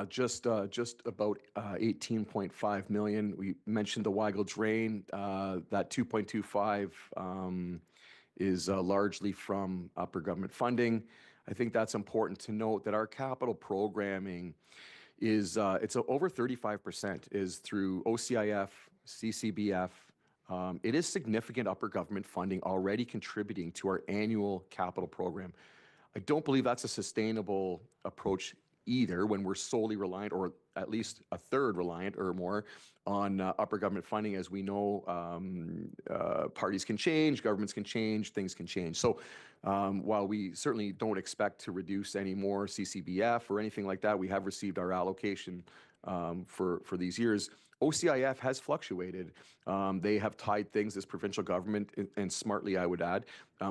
just about 18.5 million. We mentioned the Weigel drain. That 2.25 is largely from upper government funding. I think that's important to note that our capital programming is it's over 35% is through OCIF, CCBF. It is significant upper government funding already contributing to our annual capital program. I don't believe that's a sustainable approach either when we're solely reliant, or at least a third reliant or more, on upper government funding. As we know, parties can change, governments can change, things can change. So while we certainly don't expect to reduce any more CCBF or anything like that, we have received our allocation for these years. OCIF has fluctuated. They have tied things, this provincial government, and smartly I would add,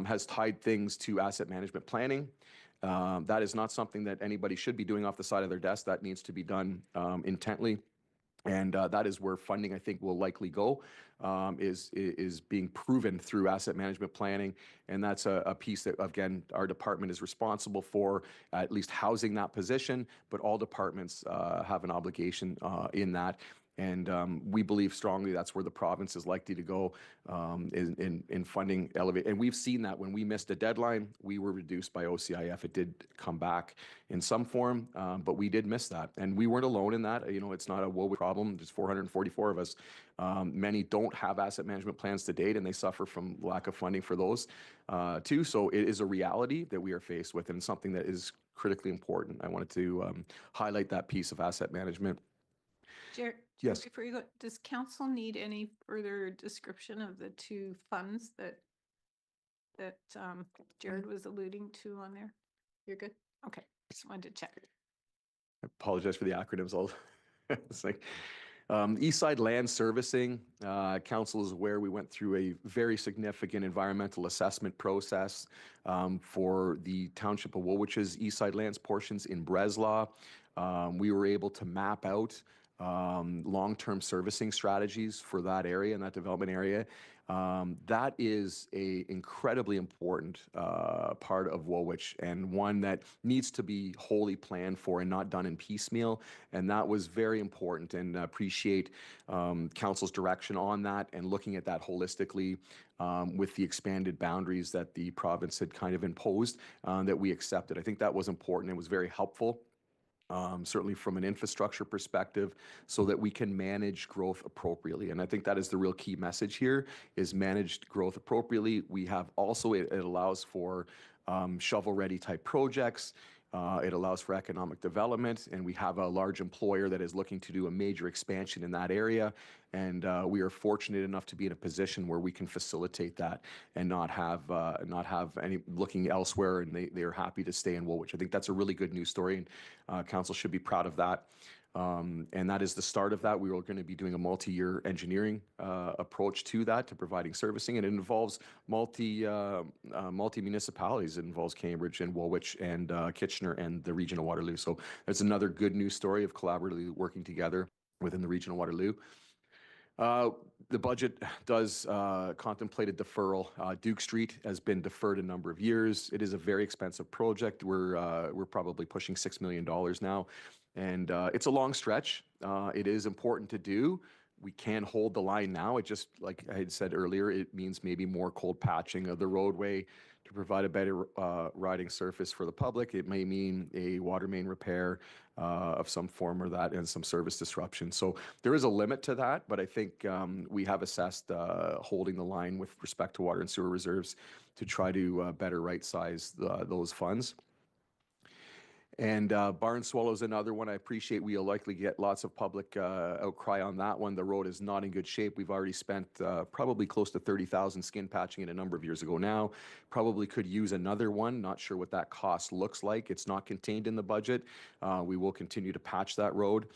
has tied things to asset management planning. That is not something that anybody should be doing off the side of their desk. That needs to be done intently. And that is where funding, I think, will likely go, is being proven through asset management planning. And that's a piece that, again, our department is responsible for, at least housing that position, but all departments have an obligation in that. And we believe strongly that's where the province is likely to go in funding elevate. And we've seen that when we missed a deadline, we were reduced by OCIF. It did come back in some form, but we did miss that. And we weren't alone in that. You know, it's not a woe problem. There's 444 of us. Many don't have asset management plans to date, and they suffer from lack of funding for those too. So it is a reality that we are faced with, and something that is critically important. I wanted to highlight that piece of asset management. Jared, Yes. before you go, does council need any further description of the two funds that Jared was alluding to on there? You're good? Okay, just wanted to check. I apologize for the acronyms. It's like Eastside Land Servicing. Council is aware we went through a very significant environmental assessment process for the Township of Woolwich's Eastside Lands portions in Breslau. We were able to map out long-term servicing strategies for that area and that development area. That is a incredibly important part of Woolwich, and one that needs to be wholly planned for and not done in piecemeal. And that was very important, and appreciate council's direction on that and looking at that holistically with the expanded boundaries that the province had kind of imposed that we accepted. I think that was important. It was very helpful. Certainly from an infrastructure perspective, so that we can manage growth appropriately. And I think that is the real key message here, is managed growth appropriately. We have also, it allows for shovel-ready type projects. It allows for economic development, and we have a large employer that is looking to do a major expansion in that area. And we are fortunate enough to be in a position where we can facilitate that and not have any looking elsewhere, and they are happy to stay in Woolwich. I think that's a really good news story, and council should be proud of that. And that is the start of that. We are going to be doing a multi-year engineering approach to that, to providing servicing, and it involves multi-municipalities. It involves Cambridge and Woolwich and Kitchener and the region of Waterloo. So that's another good news story of collaboratively working together within the region of Waterloo. The budget does contemplate a deferral. Duke Street has been deferred a number of years. It is a very expensive project. We're probably pushing $6 million now. And it's a long stretch. It is important to do. We can hold the line now. It just, like I had said earlier, it means maybe more cold patching of the roadway to provide a better riding surface for the public. It may mean a water main repair of some form or that, and some service disruption. So there is a limit to that, but I think we have assessed holding the line with respect to water and sewer reserves to try to better right-size those funds. And Barn Swallow's another one. I appreciate we'll likely get lots of public outcry on that one. The road is not in good shape. We've already spent probably close to 30,000 skin patching it a number of years ago now. Probably could use another one. Not sure what that cost looks like. It's not contained in the budget. We will continue to patch that road.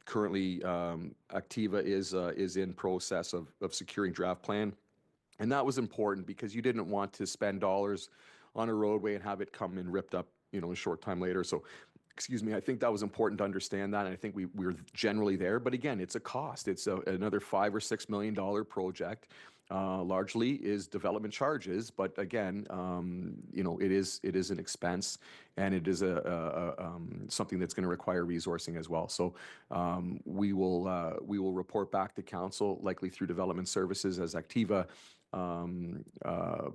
Currently, Activa is in process of securing draft plan. And that was important because you didn't want to spend dollars on a roadway and have it come and ripped up, a short time later. So, excuse me, I think that was important to understand that. And I think we're generally there. But again, it's a cost. It's another $5 or $6 million project. Largely is development charges, but again, it is an expense, and it is something that's going to require resourcing as well. So we will report back to council, likely through development services, as Activa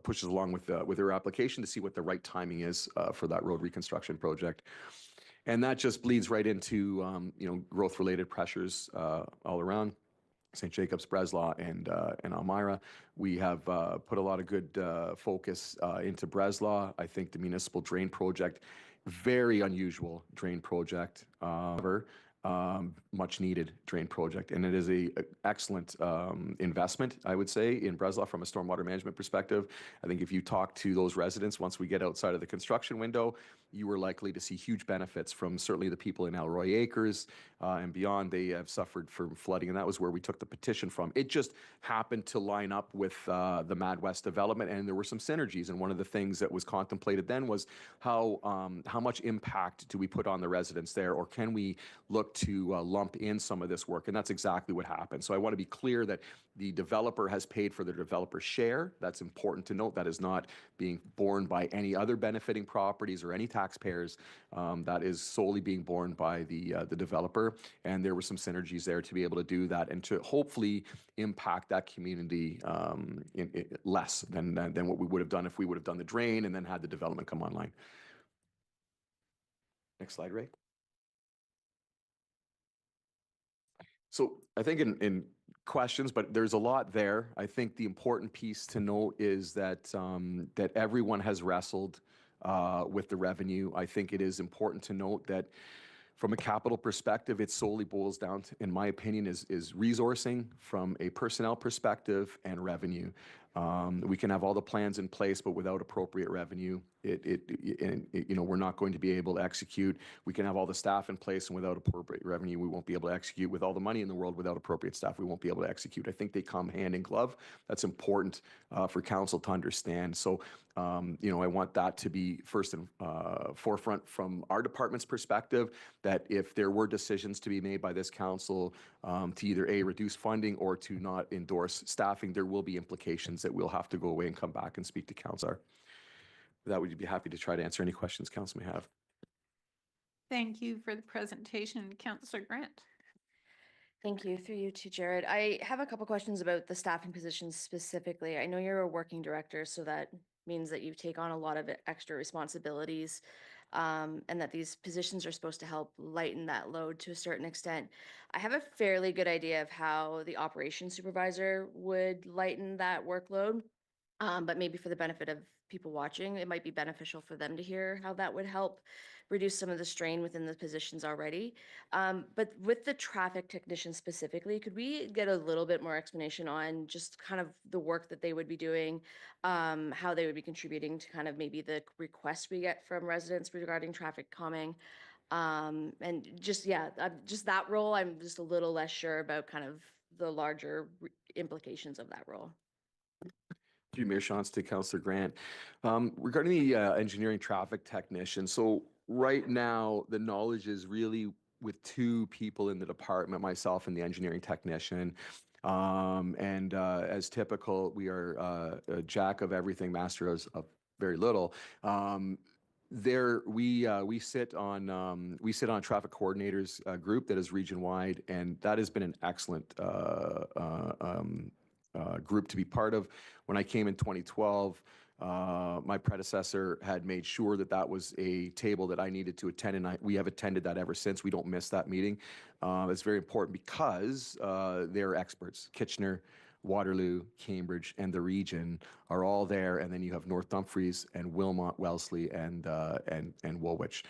pushes along with their application to see what the right timing is for that road reconstruction project. And that just bleeds right into growth-related pressures all around. St. Jacobs, Breslau, and Elmira. We have put a lot of good focus into Breslau. I think the municipal drain project, very unusual drain project, much needed drain project. And it is a excellent investment, I would say, in Breslau from a stormwater management perspective. I think if you talk to those residents, once we get outside of the construction window, you are likely to see huge benefits from certainly the people in Elroy Acres and beyond. They have suffered from flooding, and that was where we took the petition from. It just happened to line up with the Mad West development, and there were some synergies. And one of the things that was contemplated then was how much impact do we put on the residents there, or can we look to lump in some of this work? And that's exactly what happened. So I want to be clear that the developer has paid for the developer share. That's important to note. That is not being borne by any other benefiting properties or any taxpayers. That is solely being borne by the developer. And there were some synergies there to be able to do that and to hopefully impact that community less than what we would have done if we would have done the drain and then had the development come online. Next slide, Ray. So I think in questions, but there's a lot there. I think the important piece to note is that that everyone has wrestled with the revenue. I think it is important to note that from a capital perspective, it solely boils down to, in my opinion, is resourcing from a personnel perspective and revenue. We can have all the plans in place, but without appropriate revenue, we're not going to be able to execute. We can have all the staff in place, and without appropriate revenue, we won't be able to execute. With all the money in the world, without appropriate staff, we won't be able to execute. I think they come hand in glove. That's important for council to understand. So, I want that to be first and forefront from our department's perspective, that if there were decisions to be made by this council to either reduce funding or to not endorse staffing, there will be implications that we'll have to go away and come back and speak to council. With that, we'd be happy to try to answer any questions council may have. Thank you for the presentation, Councillor Grant. Thank you. Through you to Jared. I have a couple questions about the staffing positions specifically. I know you're a working director, so that means that you take on a lot of extra responsibilities, and that these positions are supposed to help lighten that load to a certain extent. I have a fairly good idea of how the operations supervisor would lighten that workload, but maybe for the benefit of people watching, it might be beneficial for them to hear how that would help reduce some of the strain within the positions already. But with the traffic technician specifically, could we get a little bit more explanation on just kind of the work that they would be doing, how they would be contributing to kind of maybe the requests we get from residents regarding traffic calming? And just, just that role, I'm just a little less sure about kind of the larger implications of that role. Through Mayor Shantz to Councillor Grant. Regarding the engineering traffic technician, so right now the knowledge is really with two people in the department, myself and the engineering technician. As typical, we are a jack of everything, master of very little. We sit on a traffic coordinators group that is region wide, and that has been an excellent group to be part of. When I came in 2012, my predecessor had made sure that that was a table that I needed to attend, and we have attended that ever since. We don't miss that meeting. It's very important because they're experts. Kitchener, Waterloo, Cambridge, and the region are all there, and then you have North Dumfries and Wilmot, Wellesley, and Woolwich.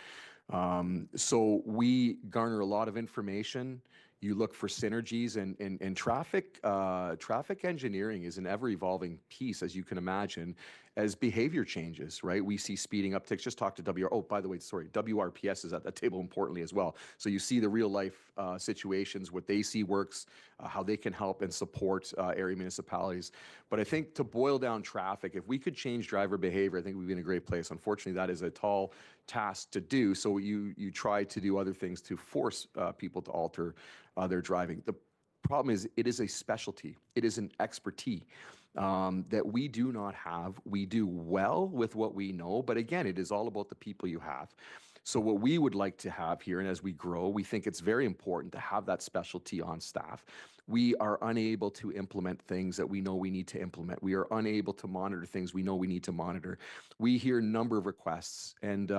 So we garner a lot of information. You look for synergies, and traffic engineering is an ever evolving piece, as you can imagine, as behavior changes, right? We see speeding upticks. Just talk to oh, by the way, sorry, WRPS is at that table importantly as well. So you see the real life situations, what they see works, how they can help and support area municipalities. But I think to boil down traffic, if we could change driver behavior, I think we'd be in a great place. Unfortunately, that is a tall task to do. So you try to do other things to force people to alter their driving. The problem is it is a specialty. It is an expertise that we do not have. We do well with what we know, but again, it is all about the people you have. So what we would like to have here, and as we grow, we think it's very important to have that specialty on staff. We are unable to implement things that we know we need to implement. We are unable to monitor things we know we need to monitor. We hear a number of requests, and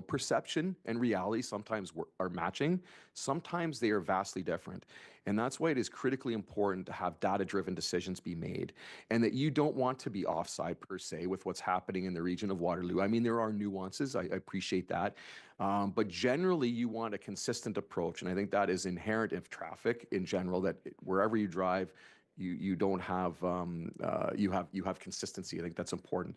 perception and reality sometimes are matching. Sometimes they are vastly different. And that's why it is critically important to have data-driven decisions be made, and that you don't want to be offside per se with what's happening in the region of Waterloo. I mean, there are nuances. I appreciate that. But generally, you want a consistent approach. And I think that is inherent in traffic in general, that wherever you drive, you don't have you have consistency. I think that's important.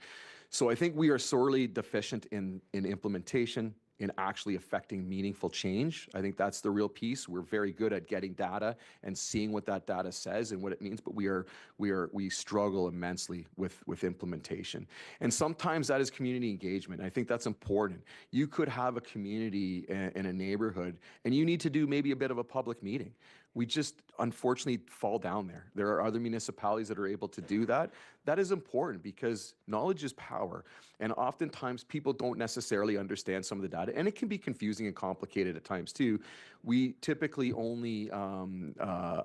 So I think we are sorely deficient in implementation, in actually affecting meaningful change. I think that's the real piece. We're very good at getting data and seeing what that data says and what it means, but we struggle immensely with implementation. And sometimes that is community engagement. I think that's important. You could have a community in a neighborhood, and you need to do maybe a bit of a public meeting. We just unfortunately fall down there. There are other municipalities that are able to do that. That is important because knowledge is power. And oftentimes people don't necessarily understand some of the data, and it can be confusing and complicated at times too. We typically only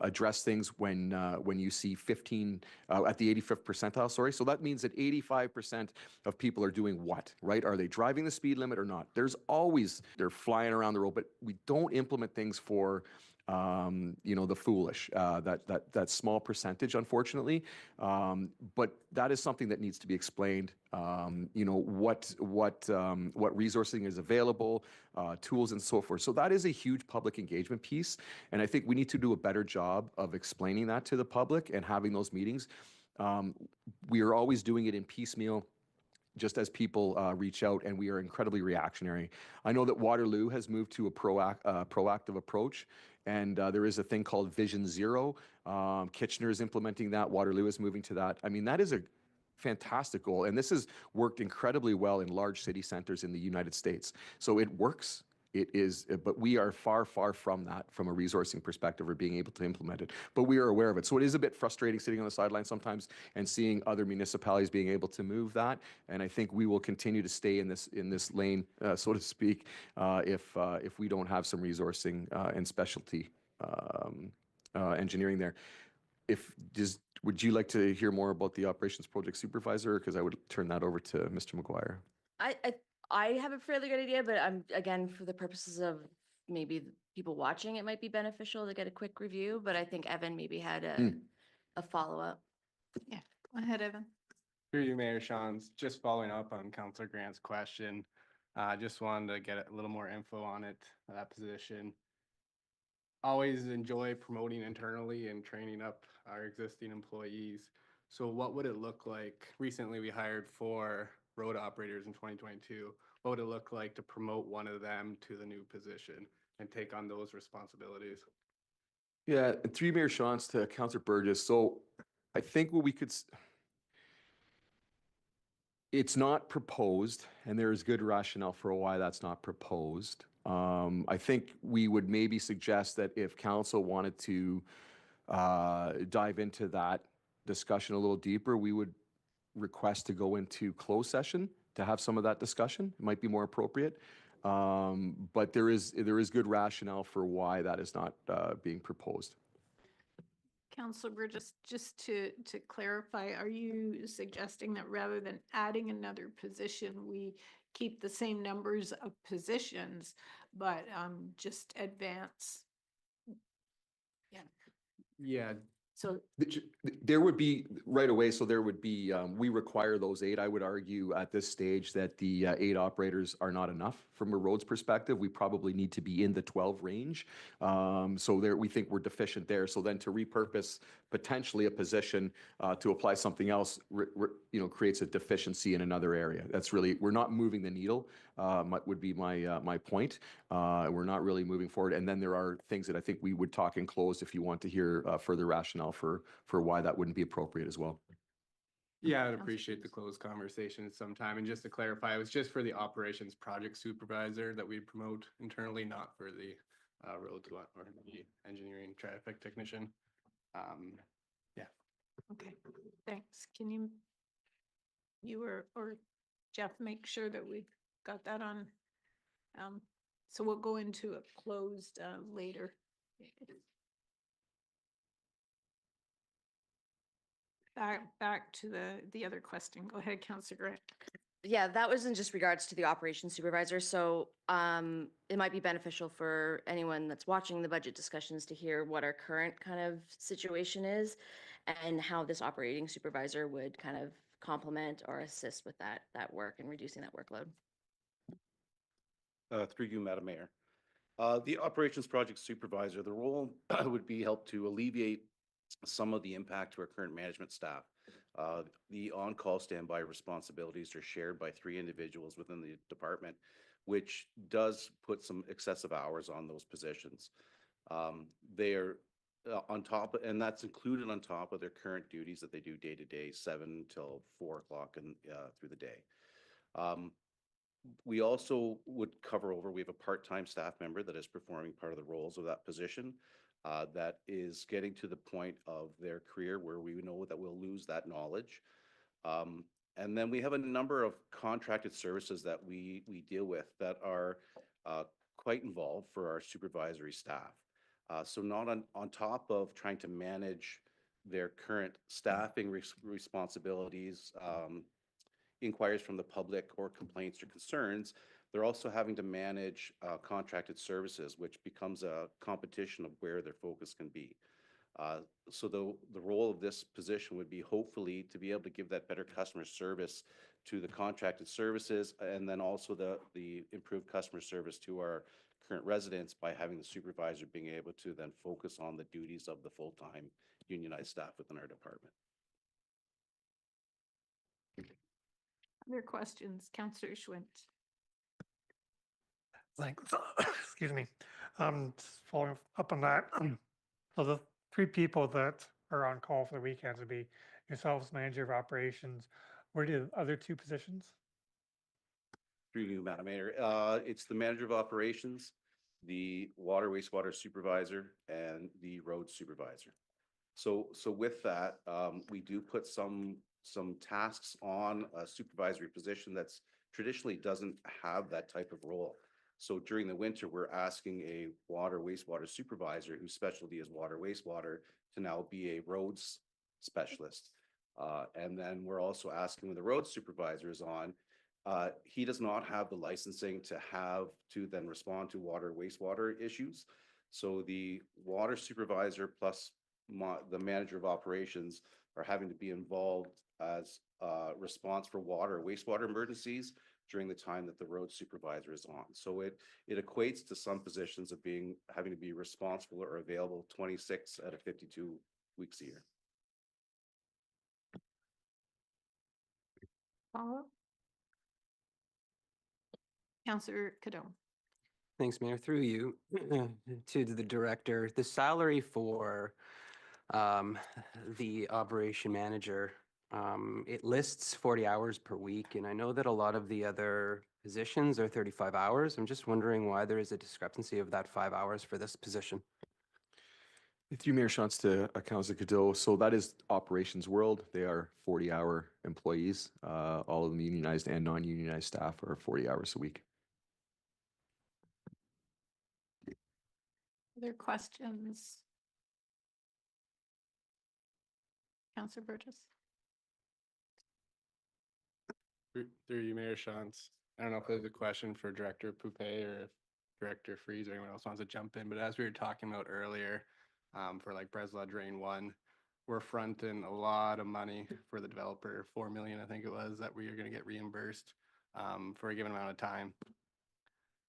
address things when you see 15 at the 85th percentile, sorry. So that means that 85% of people are doing what, right? Are they driving the speed limit or not? There's always, they're flying around the road, but we don't implement things for the foolish, that small percentage, unfortunately. But that is something that needs to be explained. What resourcing is available, tools and so forth. So that is a huge public engagement piece. And I think we need to do a better job of explaining that to the public and having those meetings. We are always doing it in piecemeal, just as people reach out, and we are incredibly reactionary. I know that Waterloo has moved to a proactive approach, and there is a thing called Vision Zero. Kitchener is implementing that. Waterloo is moving to that. I mean, that is a fantastic goal, and this has worked incredibly well in large city centers in the United States. So it works. It is, but we are far, far from that from a resourcing perspective or being able to implement it. But we are aware of it. So it is a bit frustrating sitting on the sidelines sometimes and seeing other municipalities being able to move that. And I think we will continue to stay in this lane, so to speak, if we don't have some resourcing and specialty engineering there. Would you like to hear more about the operations project supervisor? Because I would turn that over to Mr. McGuire. I have a fairly good idea, but again, for the purposes of maybe the people watching, it might be beneficial to get a quick review, but I think Evan maybe had a follow-up. Yeah, go ahead, Evan. Through you, Mayor Shawns, just following up on Councillor Grant's question. Just wanted to get a little more info on it, that position. Always enjoy promoting internally and training up our existing employees. So what would it look like? Recently, we hired 4 road operators in 2022. What would it look like to promote one of them to the new position and take on those responsibilities? Yeah, and through Mayor Shawns to Councillor Burgess. So I think what we could, it's not proposed, and there is good rationale for why that's not proposed. I think we would maybe suggest that if council wanted to dive into that discussion a little deeper, we would request to go into closed session to have some of that discussion. It might be more appropriate. But there is good rationale for why that is not being proposed. Councillor Burgess, just to clarify, are you suggesting that rather than adding another position, we keep the same numbers of positions, but just advance? Yeah, So There would be right away, so there would be, we require those 8. I would argue at this stage that the 8 operators are not enough from a roads perspective. We probably need to be in the 12 range. So there, we think we're deficient there. So then to repurpose potentially a position to apply something else, creates a deficiency in another area. That's really, we're not moving the needle, would be my point. We're not really moving forward. And then there are things that I think we would talk in closed if you want to hear further rationale for why that wouldn't be appropriate as well. Yeah, I'd appreciate the closed conversation sometime. And just to clarify, it was just for the operations project supervisor that we promote internally, not for the road to or the engineering traffic technician. Yeah. okay, thanks. Can you or Jeff make sure that we've got that on? So we'll go into a closed later. Back to the other question. Go ahead, Councillor Grant. Yeah, that was in just regards to the operations supervisor. So it might be beneficial for anyone that's watching the budget discussions to hear what our current kind of situation is and how this operating supervisor would kind of complement or assist with that work and reducing that workload. Through you, Madam Mayor. The operations project supervisor, the role would be help to alleviate some of the impact to our current management staff. The on-call standby responsibilities are shared by 3 individuals within the department, which does put some excessive hours on those positions. They are on top, and that's included on top of their current duties that they do day to day, 7 till 4 o'clock and through the day. We also would cover over, we have a part-time staff member that is performing part of the roles of that position. That is getting to the point of their career where we know that we'll lose that knowledge. And then we have a number of contracted services that we deal with that are quite involved for our supervisory staff. So not on top of trying to manage their current staffing responsibilities, inquiries from the public or complaints or concerns, they're also having to manage contracted services, which becomes a competition of where their focus can be. So the role of this position would be hopefully to be able to give that better customer service to the contracted services, and then also the improved customer service to our current residents by having the supervisor being able to then focus on the duties of the full-time unionized staff within our department. Other questions, Councillor Schwint? Thanks. Excuse me. Just following up on that. So the 3 people that are on call for the weekends would be yourselves, manager of operations. Where do the other 2 positions? Through you, Madam Mayor. It's the manager of operations, the water wastewater supervisor, and the road supervisor. So with that, we do put some tasks on a supervisory position that's traditionally doesn't have that type of role. So during the winter, we're asking a water wastewater supervisor whose specialty is water wastewater to now be a roads specialist. And then we're also asking when the road supervisor is on, he does not have the licensing to then respond to water wastewater issues. So the water supervisor plus the manager of operations are having to be involved as response for water or wastewater emergencies during the time that the road supervisor is on. So it equates to some positions of having to be responsible or available 26 out of 52 weeks a year. Follow? Councillor Cadome. Thanks, Mayor. Through you to the director, the salary for the operation manager, it lists 40 hours per week, and I know that a lot of the other positions are 35 hours. I'm just wondering why there is a discrepancy of that 5 hours for this position. Through Mayor Shantz to Councilor Cadeau. So that is operations world. They are 40-hour employees. All of them unionized and non-unionized staff are 40 hours a week. Other questions? Councillor Burgess? Through you, Mayor Shantz. I don't know if there's a question for Director Pupe or if Director Freeze or anyone else wants to jump in, but as we were talking about earlier, for like Breslau Drain 1, we're fronting a lot of money for the developer, 4 million, I think it was, that we are gonna get reimbursed for a given amount of time.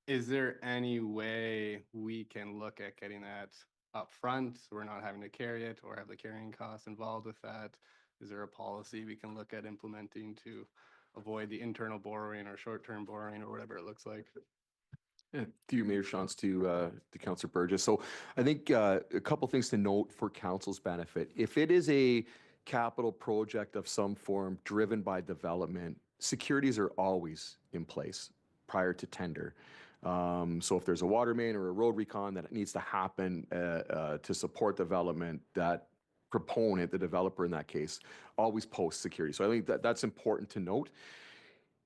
Is there any way we can look at getting that upfront, so we're not having to carry it or have the carrying costs involved with that? Is there a policy we can look at implementing to avoid the internal borrowing or short-term borrowing or whatever it looks like? Yeah, to you, Mayor Shantz, to Councillor Burgess. So I think a couple things to note for council's benefit. If it is a capital project of some form driven by development, securities are always in place prior to tender. So if there's a water main or a road recon that needs to happen to support development, that proponent, the developer in that case, always posts security. So I think that that's important to note.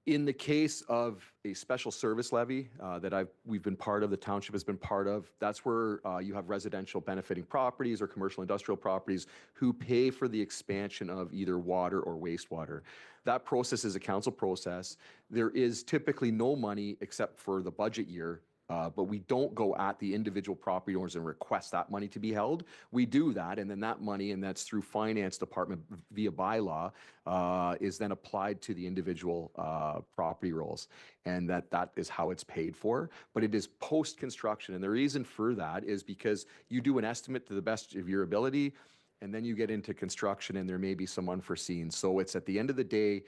In the case of a special service levy that we've been part of, the township has been part of, that's where you have residential benefiting properties or commercial industrial properties who pay for the expansion of either water or wastewater. That process is a council process. There is typically no money except for the budget year, but we don't go at the individual property owners and request that money to be held. We do that, and then that money, and that's through finance department via bylaw, is then applied to the individual property rolls, and that is how it's paid for. But it is post-construction, and the reason for that is because you do an estimate to the best of your ability, and then you get into construction and there may be some unforeseen. So it's at the end of the day,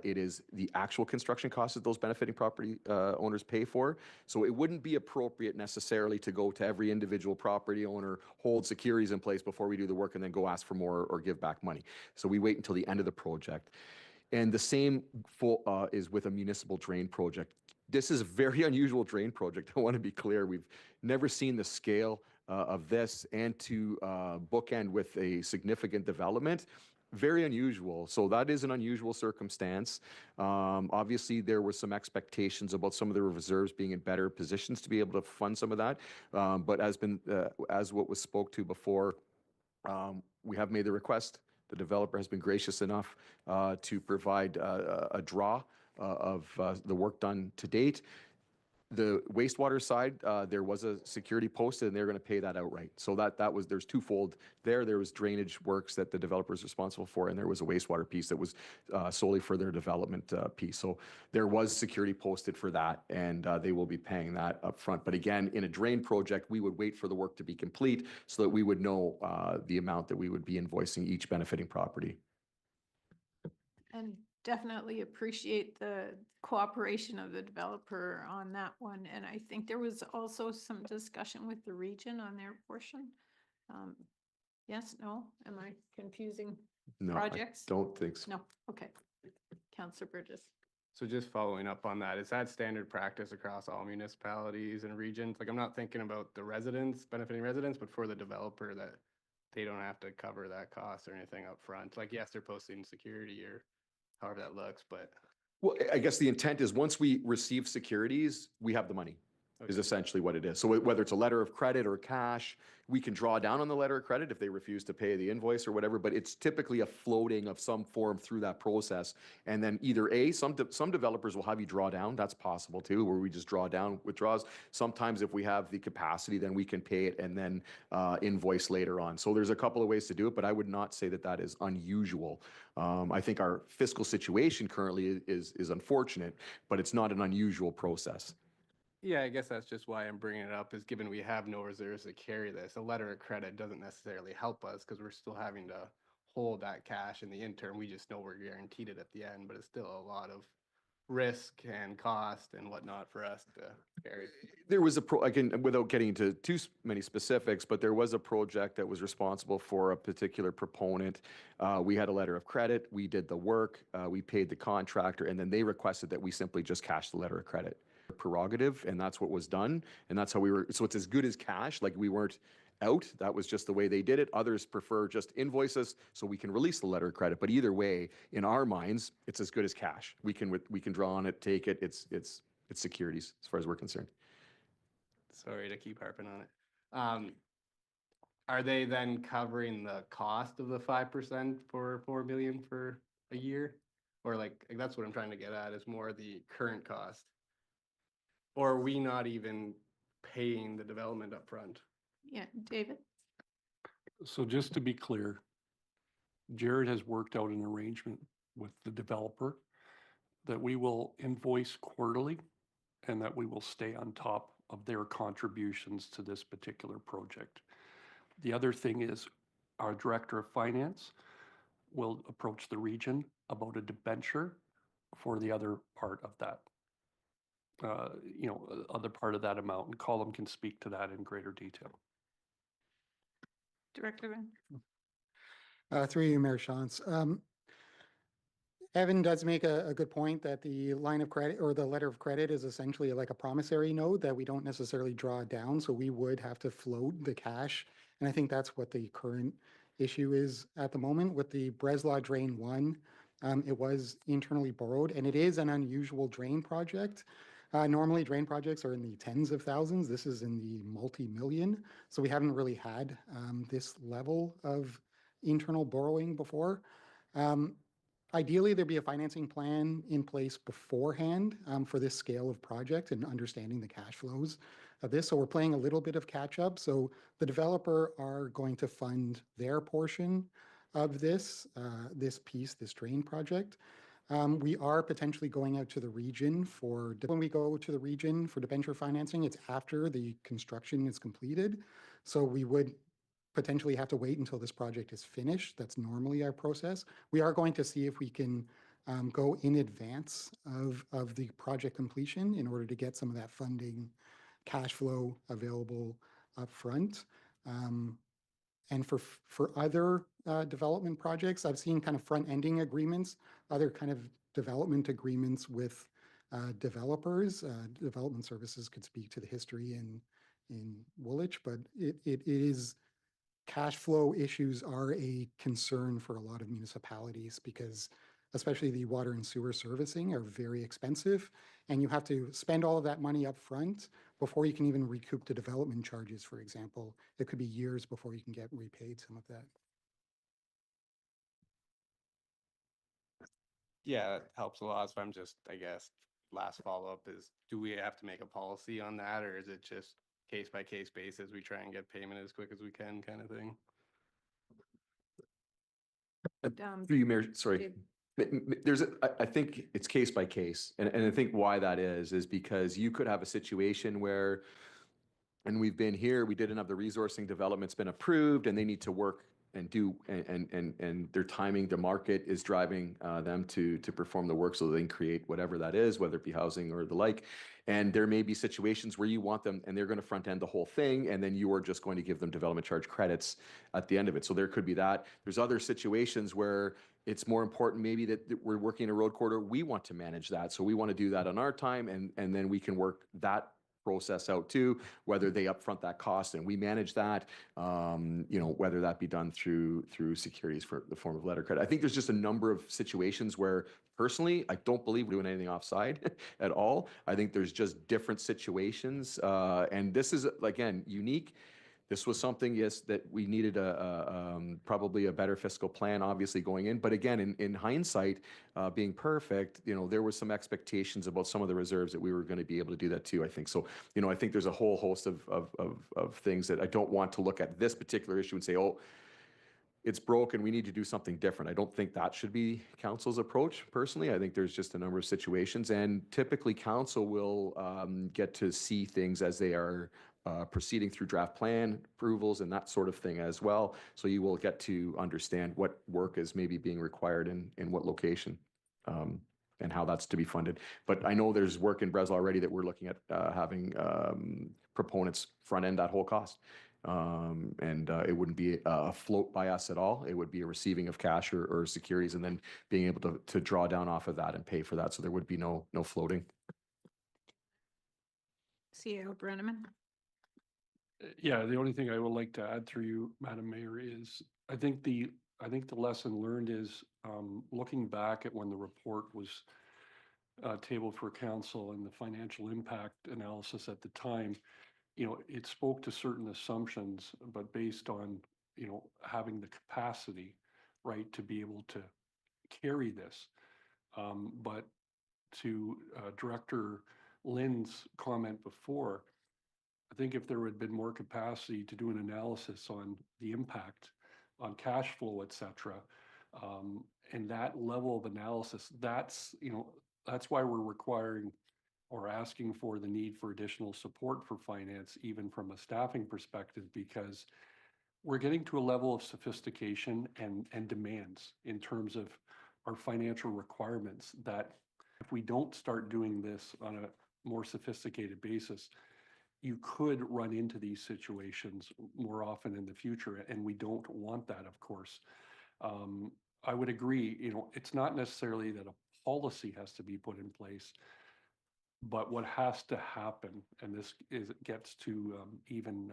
it is the actual construction costs that those benefiting property owners pay for. So it wouldn't be appropriate necessarily to go to every individual property owner, hold securities in place before we do the work and then go ask for more or give back money. So we wait until the end of the project. And the same is with a municipal drain project. This is a very unusual drain project. I want to be clear. We've never seen the scale of this, and to bookend with a significant development. Very unusual. So that is an unusual circumstance. Obviously, there were some expectations about some of the reserves being in better positions to be able to fund some of that. But as what was spoke to before, we have made the request. The developer has been gracious enough to provide a draw of the work done to date. The wastewater side, there was a security posted, and they're going to pay that outright. So there's twofold there. There was drainage works that the developer is responsible for, and there was a wastewater piece that was solely for their development piece. So there was security posted for that, and they will be paying that up front. But again, in a drain project, we would wait for the work to be complete so that we would know the amount that we would be invoicing each benefiting property. And definitely appreciate the cooperation of the developer on that one. And I think there was also some discussion with the region on their portion. Yes, no? Am I confusing No, projects? I don't think so. No, okay. Councillor Burgess. So just following up on that, is that standard practice across all municipalities and regions? Like, I'm not thinking about the residents, benefiting residents, but for the developer, that they don't have to cover that cost or anything up front. Like, yes, they're posting security or however that looks, but. Well, I guess the intent is once we receive securities, we have the money, is essentially what it is. So whether it's a letter of credit or cash, we can draw down on the letter of credit if they refuse to pay the invoice or whatever, but it's typically a floating of some form through that process. And then either some developers will have you draw down, that's possible too, where we just draw down withdrawals. Sometimes if we have the capacity, then we can pay it and then invoice later on. So there's a couple of ways to do it, but I would not say that that is unusual. I think our fiscal situation currently is unfortunate, but it's not an unusual process. Yeah, I guess that's just why I'm bringing it up, is given we have no reserves to carry this, a letter of credit doesn't necessarily help us because we're still having to hold that cash in the interim. We just know we're guaranteed it at the end, but it's still a lot of risk and cost and whatnot for us to carry. There was again, without getting into too many specifics, but there was a project that was responsible for a particular proponent. We had a letter of credit, we did the work, we paid the contractor, and then they requested that we simply just cash the letter of credit. Prerogative, and that's what was done, and that's how we were. So it's as good as cash, like we weren't out. That was just the way they did it. Others prefer just invoice us so we can release the letter of credit. But either way, in our minds, it's as good as cash. We can draw on it, take it. It's securities as far as we're concerned. Sorry to keep harping on it. Are they then covering the cost of the 5% for 4 million for a year, or like that's what I'm trying to get at, is more the current cost? Or are we not even paying the development up front? Yeah, David? So just to be clear, Jared has worked out an arrangement with the developer that we will invoice quarterly and that we will stay on top of their contributions to this particular project. The other thing is our Director of Finance will approach the region about a debenture for the other part of that. Other part of that amount, and Colin can speak to that in greater detail. Director Lynn. Through you, Mayor Shantz. Evan does make a good point that the line of credit or the letter of credit is essentially like a promissory note that we don't necessarily draw down. So we would have to float the cash. And I think that's what the current issue is at the moment with the Breslaw Drain 1. It was internally borrowed, and it is an unusual drain project. Normally, drain projects are in the tens of thousands. This is in the multi-million. So we haven't really had this level of internal borrowing before. Ideally, there'd be a financing plan in place beforehand for this scale of project and understanding the cash flows of this. So we're playing a little bit of catch up. So the developer are going to fund their portion of this drain project. We are potentially going out to the region when we go to the region for debenture financing, it's after the construction is completed. So we would potentially have to wait until this project is finished. That's normally our process. We are going to see if we can go in advance of the project completion in order to get some of that funding cash flow available up front. And for other development projects, I've seen kind of front-ending agreements, other kind of development agreements with developers. Development services could speak to the history in Woolwich, but it is cash flow issues are a concern for a lot of municipalities because especially the water and sewer servicing are very expensive, and you have to spend all of that money up front before you can even recoup the development charges, for example. It could be years before you can get repaid some of that. Yeah, that helps a lot. So I'm just, I guess, last follow-up is, do we have to make a policy on that, or is it just case by case basis? We try and get payment as quick as we can, kind of thing. Through you, Mayor, sorry. I think it's case by case. And I think why that is because you could have a situation where, and we've been here, we didn't have the resourcing development's been approved and they need to work and do, and their timing to market is driving them to perform the work so they can create whatever that is, whether it be housing or the like. And there may be situations where you want them and they're going to front end the whole thing, and then you are just going to give them development charge credits at the end of it. So there could be that. There's other situations where it's more important maybe that we're working a road corridor. We want to manage that. So we want to do that on our time, and then we can work that process out too, whether they upfront that cost and we manage that, whether that be done through securities for the form of letter credit. I think there's just a number of situations where personally, I don't believe we're doing anything offside at all. I think there's just different situations. And this is, again, unique. This was something, yes, that we needed probably a better fiscal plan, obviously, going in. But again, in hindsight, being perfect, there were some expectations about some of the reserves that we were going to be able to do that too, I think. So, I think there's a whole host of things that I don't want to look at this particular issue and say, oh, it's broken, we need to do something different. I don't think that should be council's approach, personally. I think there's just a number of situations, and typically council will get to see things as they are proceeding through draft plan approvals and that sort of thing as well. So you will get to understand what work is maybe being required in what location, and how that's to be funded. But I know there's work in Breslaw already that we're looking at having proponents front end that whole cost. And it wouldn't be a float by us at all. It would be a receiving of cash or securities and then being able to draw down off of that and pay for that. So there would be no floating. CEO Brenneman. Yeah, the only thing I would like to add through you, Madam Mayor, is I think the lesson learned is looking back at when the report was tabled for council and the financial impact analysis at the time, it spoke to certain assumptions, but based on, having the capacity, right, to be able to carry this. But to Director Lynn's comment before, I think if there had been more capacity to do an analysis on the impact on cash flow, et cetera, And that level of analysis, that's why we're requiring or asking for the need for additional support for finance, even from a staffing perspective, because we're getting to a level of sophistication and demands in terms of our financial requirements that if we don't start doing this on a more sophisticated basis, you could run into these situations more often in the future, and we don't want that, of course. I would agree, it's not necessarily that a policy has to be put in place, but what has to happen, and this gets to even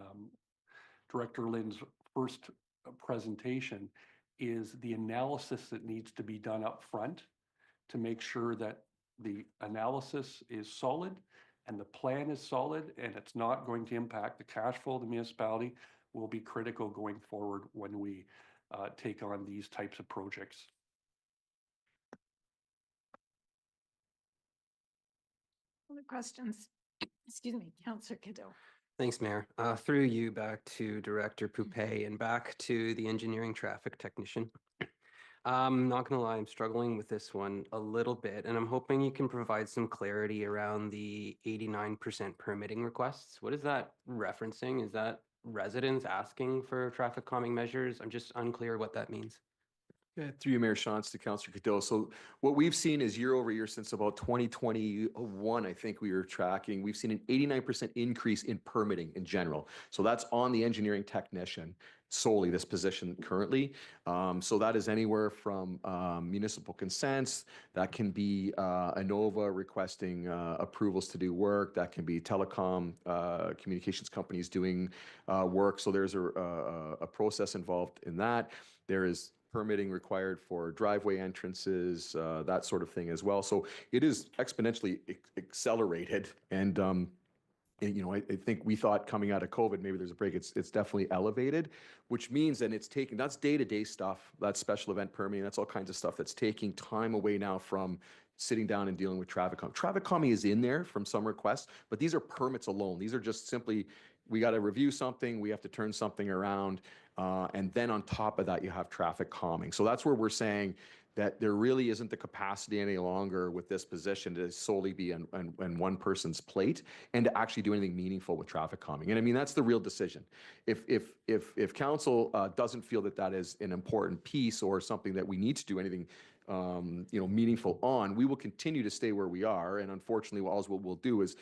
Director Lynn's first presentation, is the analysis that needs to be done up front to make sure that the analysis is solid and the plan is solid and it's not going to impact the cash flow of the municipality will be critical going forward when we take on these types of projects. Other questions? Excuse me, Councillor Cadeau. Thanks, Mayor. Through you back to Director Pupe and back to the engineering traffic technician. I'm not going to lie, I'm struggling with this one a little bit, and I'm hoping you can provide some clarity around the 89% permitting requests. What is that referencing? Is that residents asking for traffic calming measures? I'm just unclear what that means. Yeah, through you, Mayor Shantz, to Councillor Cadeau. So what we've seen is year over year since about 2021, I think we were tracking, we've seen an 89% increase in permitting in general. So that's on the engineering technician solely, this position currently. So that is anywhere from municipal consents, that can be ANOVA requesting approvals to do work, that can be telecom communications companies doing work. So there's a process involved in that. There is permitting required for driveway entrances, that sort of thing as well. So it is exponentially accelerated. And, I think we thought coming out of COVID, maybe there's a break. It's definitely elevated, which means that that's day-to-day stuff. That's special event permitting. That's all kinds of stuff that's taking time away now from sitting down and dealing with traffic calming. Traffic calming is in there from some requests, but these are permits alone. These are just simply, we got to review something, we have to turn something around, and then on top of that, you have traffic calming. So that's where we're saying that there really isn't the capacity any longer with this position to solely be on one person's plate and to actually do anything meaningful with traffic calming. And I mean, that's the real decision. If council doesn't feel that that is an important piece or something that we need to do anything meaningful on, we will continue to stay where we are. And unfortunately, what we'll do is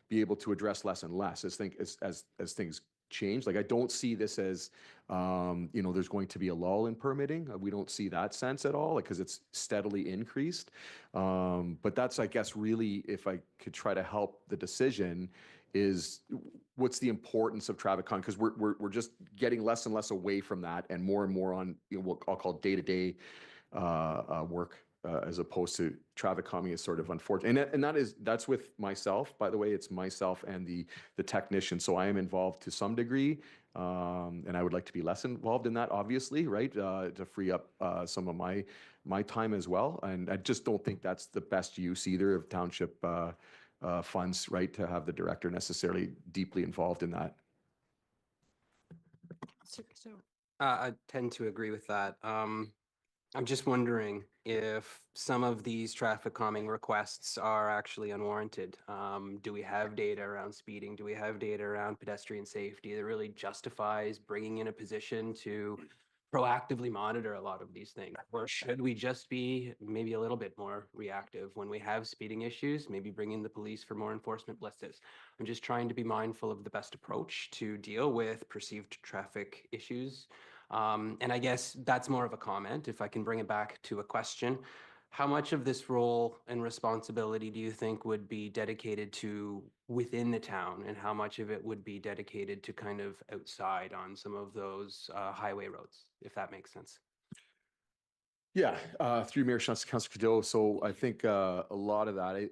be able to address less and less as things change. Like, I don't see this as, there's going to be a lull in permitting. We don't see that sense at all, because it's steadily increased. But that's, I guess, really, if I could try to help the decision, is what's the importance of traffic calming? Because we're just getting less and less away from that and more on what I'll call day-to-day work. As opposed to traffic calming is sort of unfortunate. And that's with myself, by the way. It's myself and the technician. So I am involved to some degree, and I would like to be less involved in that, obviously, right? To free up some of my time as well. And I just don't think that's the best use either of township funds, right? To have the director necessarily deeply involved in that. I tend to agree with that. I'm just wondering if some of these traffic calming requests are actually unwarranted. Do we have data around speeding? Do we have data around pedestrian safety that really justifies bringing in a position to proactively monitor a lot of these things? Or should we just be maybe a little bit more reactive when we have speeding issues, maybe bring in the police for more enforcement blitzes? I'm just trying to be mindful of the best approach to deal with perceived traffic issues. And I guess that's more of a comment. If I can bring it back to a question, how much of this role and responsibility do you think would be dedicated to within the town, and how much of it would be dedicated to kind of outside on some of those highway roads, if that makes sense? Yeah, through Mayor Shantz, Councillor Cadeau. So I think a lot of that,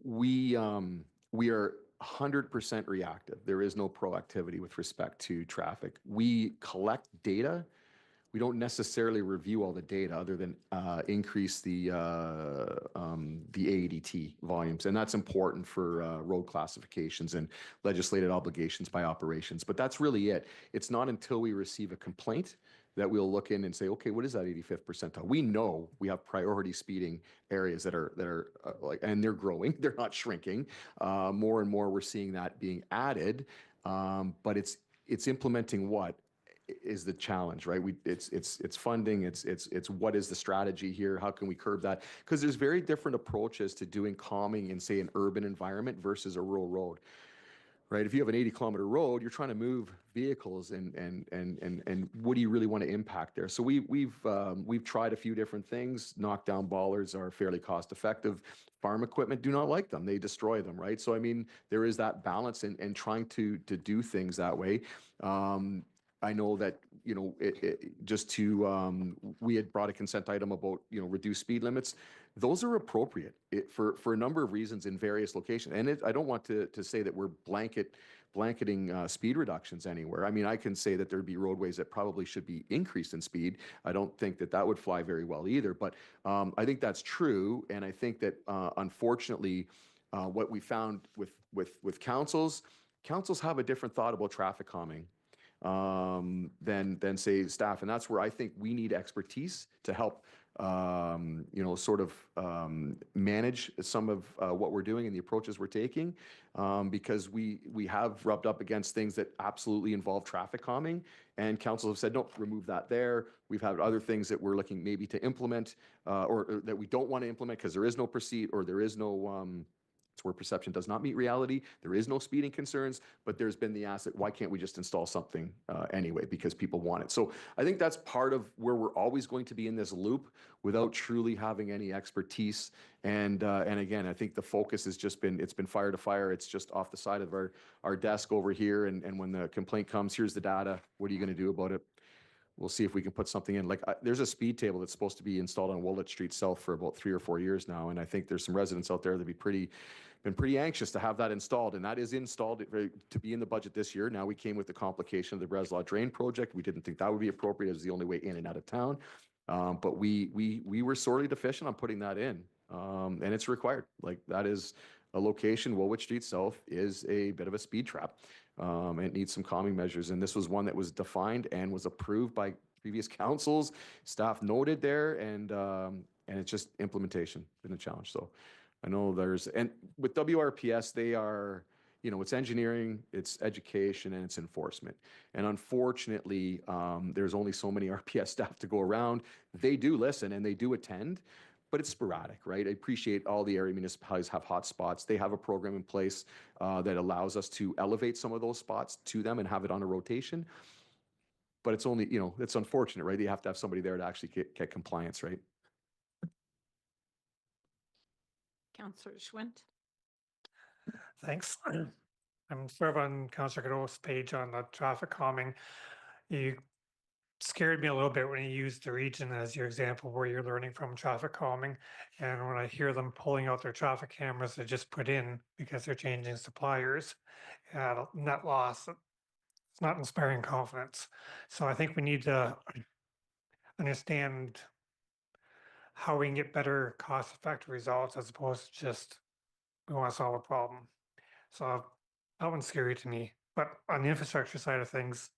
we are 100% reactive. There is no proactivity with respect to traffic. We collect data. We don't necessarily review all the data other than increase the AADT volumes. And that's important for road classifications and legislated obligations by operations. But that's really it. It's not until we receive a complaint that we'll look in and say, okay, what is that 85th percentile? We know we have priority speeding areas that are like, and they're growing, they're not shrinking. More and more we're seeing that being added, but it's implementing what is the challenge, right? It's funding, it's what is the strategy here? How can we curb that? Because there's very different approaches to doing calming in, say, an urban environment versus a rural road. Right, if you have an 80-kilometer road, you're trying to move vehicles, and what do you really want to impact there? So we've tried a few different things. Knockdown bollards are fairly cost effective. Farm equipment do not like them; they destroy them. Right, so I mean there is that balance in trying to do things that way. I know that, you know, we had brought a consent item about, you know, reduced speed limits. Those are appropriate for a number of reasons in various locations. And I don't want to say that we're blanketing speed reductions anywhere. I mean, I can say that there'd be roadways that probably should be increased in speed. I don't think that would fly very well either. But I think that's true. And I think that unfortunately, what we found with councils have a different thought about traffic calming than say staff, and that's where I think we need expertise to help you know, sort of manage some of what we're doing and the approaches we're taking, because we have rubbed up against things that absolutely involve traffic calming, and councils have said no, remove that there. We've had other things that we're looking maybe to implement or that we don't want to implement because there is no proceed or there is no it's where perception does not meet reality. There is no speeding concerns, but there's been the ask that why can't we just install something anyway because people want it. So I think that's part of where we're always going to be in this loop without truly having any expertise. And again, I think the focus has just been, it's been fire to fire. It's just off the side of our desk over here. And when the complaint comes, here's the data. What are you going to do about it? We'll see if we can put something in. Like there's a speed table that's supposed to be installed on Willett Street South for about 3 or 4 years now. And I think there's some residents out there that been pretty anxious to have that installed. And that is installed to be in the budget this year. Now we came with the complication of the Breslaw Drain project. We didn't think that would be appropriate. It was the only way in and out of town. But we were sorely deficient on putting that in. And it's required. Like that is a location, Woolwich Street South is a bit of a speed trap. It needs some calming measures. And this was one that was defined and was approved by previous councils. Staff noted there, and it's just implementation been a challenge. So I know and with WRPS, they are, you know, it's engineering, it's education, and it's enforcement. And unfortunately, there's only so many RPS staff to go around. They do listen and they do attend, but it's sporadic, right? I appreciate all the area municipalities have hot spots. They have a program in place that allows us to elevate some of those spots to them and have it on a rotation. But it's only, you know, it's unfortunate, right? You have to have somebody there to actually get compliance, right? Councillor Schwint. Thanks. I'm sort of on Councillor Godot's page on the traffic calming. You scared me a little bit when you used the region as your example where you're learning from traffic calming. And when I hear them pulling out their traffic cameras they just put in because they're changing suppliers at a net loss, it's not inspiring confidence. So I think we need to understand how we can get better cost-effective results as opposed to just we want to solve a problem. So that one's scary to me. But on the infrastructure side of things,